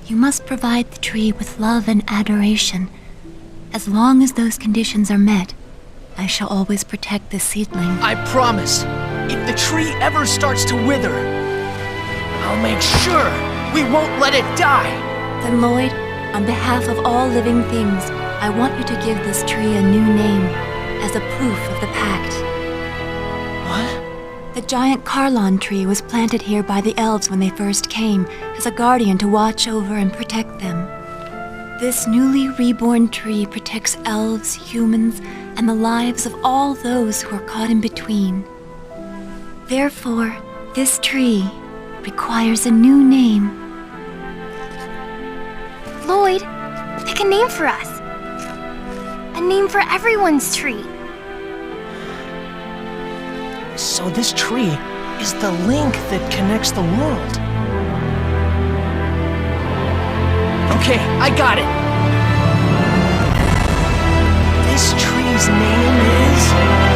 You must provide the tree with love and adoration. As long as those conditions are met, I shall always protect this seedling. I promise. If the tree ever starts to wither, I'll make sure we won't let it die. Then, Lloyd, on behalf of all living things, I want you to give this tree a new name as a proof of the pact. What? The giant Carlon tree was planted here by the elves when they first came, as a guardian to watch over and protect them. This newly reborn tree protects elves, humans, and the lives of all those who are caught in between. Therefore, this tree requires a new name. Lloyd, pick a name for us. A name for everyone's tree. So this tree is the link that connects the world. Okay, I got it. This tree's name is...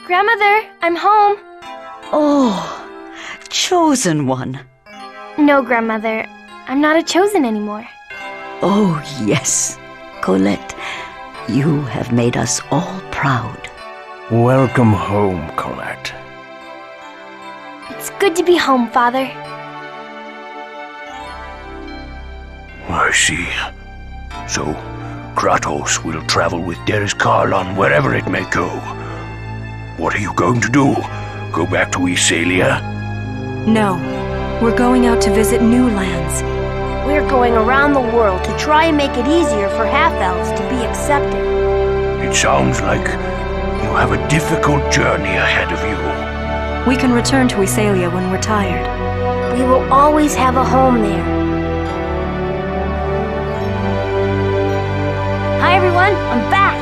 Grandmother, I'm home. Oh, chosen one. No, Grandmother, I'm not a chosen anymore. Oh, yes, Colette. You have made us all proud. Welcome home, Colette. It's good to be home, Father. I see. So, Kratos will travel with Derris Karlon wherever it may go. What are you going to do? Go back to Iselia? No, we're going out to visit new lands. We're going around the world to try and make it easier for half-elves to be accepted. It sounds like you have a difficult journey ahead of you. We can return to Iselia when we're tired. We will always have a home there. Hi, everyone. I'm back.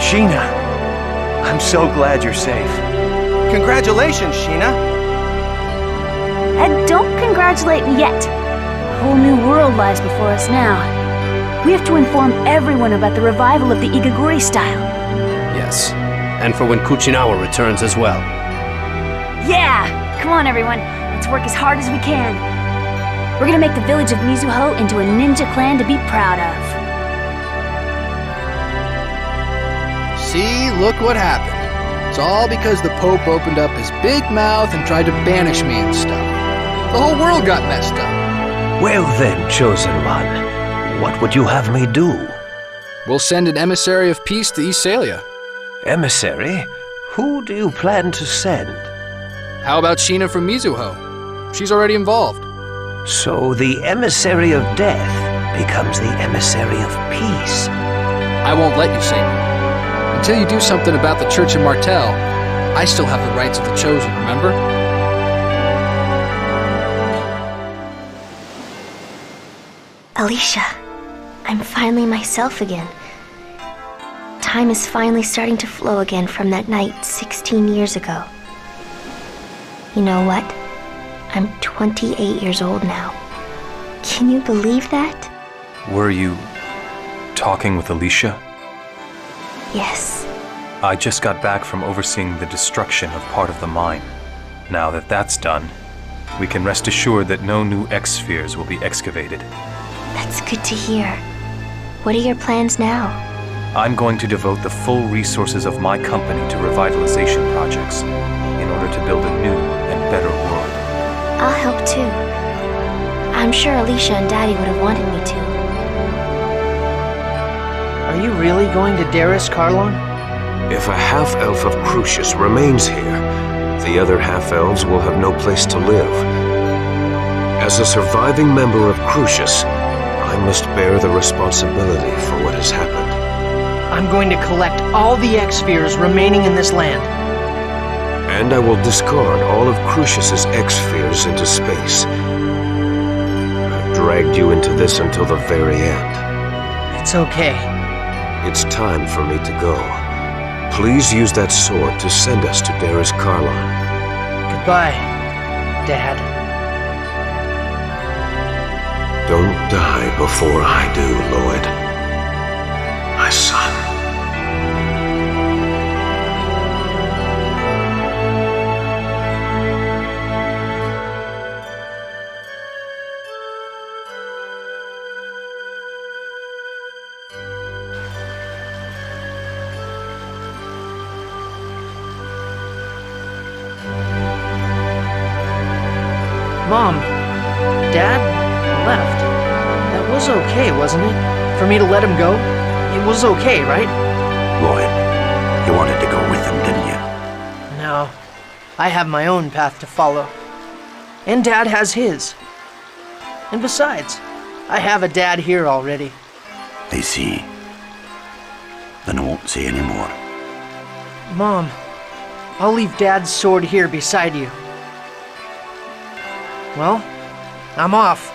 Sheena, I'm so glad you're safe. Congratulations, Sheena. And don't congratulate me yet. A whole new world lies before us now. We have to inform everyone about the revival of the Igaguri style. Yes, and for when Kuchinawa returns as well. Yeah! Come on, everyone. Let's work as hard as we can. We're gonna make the village of Mizuho into a ninja clan to be proud of. See, look what happened. It's all because the Pope opened up his big mouth and tried to banish me and stuff. The whole world got messed up. Well then, chosen one, what would you have me do? We'll send an emissary of peace to Iselia. Emissary? Who do you plan to send? How about Sheena from Mizuho? She's already involved. So the emissary of death becomes the emissary of peace. I won't let you, Satan. Until you do something about the Church of Martel, I still have the rights of the Chosen, remember? Alicia, I'm finally myself again. Time is finally starting to flow again from that night 16 years ago. You know what? I'm 28 years old now. Can you believe that? Were you talking with Alicia? Yes. I just got back from overseeing the destruction of part of the mine. Now that that's done, we can rest assured that no new X-spheres will be excavated. That's good to hear. What are your plans now? I'm going to devote the full resources of my company to revitalization projects in order to build a new and better world. I'll help too. I'm sure Alicia and Daddy would have wanted me to. Are you really going to Derris Karlon? If a half-elf of Crucius remains here, the other half-elves will have no place to live. As a surviving member of Crucius, I must bear the responsibility for what has happened. I'm going to collect all the X-spheres remaining in this land. And I will discard all of Crucius's X-spheres into space. I've dragged you into this until the very end. It's okay. It's time for me to go. Please use that sword to send us to Derris Karlon. Goodbye, Dad. Don't die before I do, Lloyd. My son. Mom, Dad left. That was okay, wasn't it? For me to let him go? It was okay, right? Lloyd, you wanted to go with him, didn't you? No. I have my own path to follow. And Dad has his. And besides, I have a dad here already. I see. Then I won't say any more. Mom, I'll leave Dad's sword here beside you. Well, I'm off.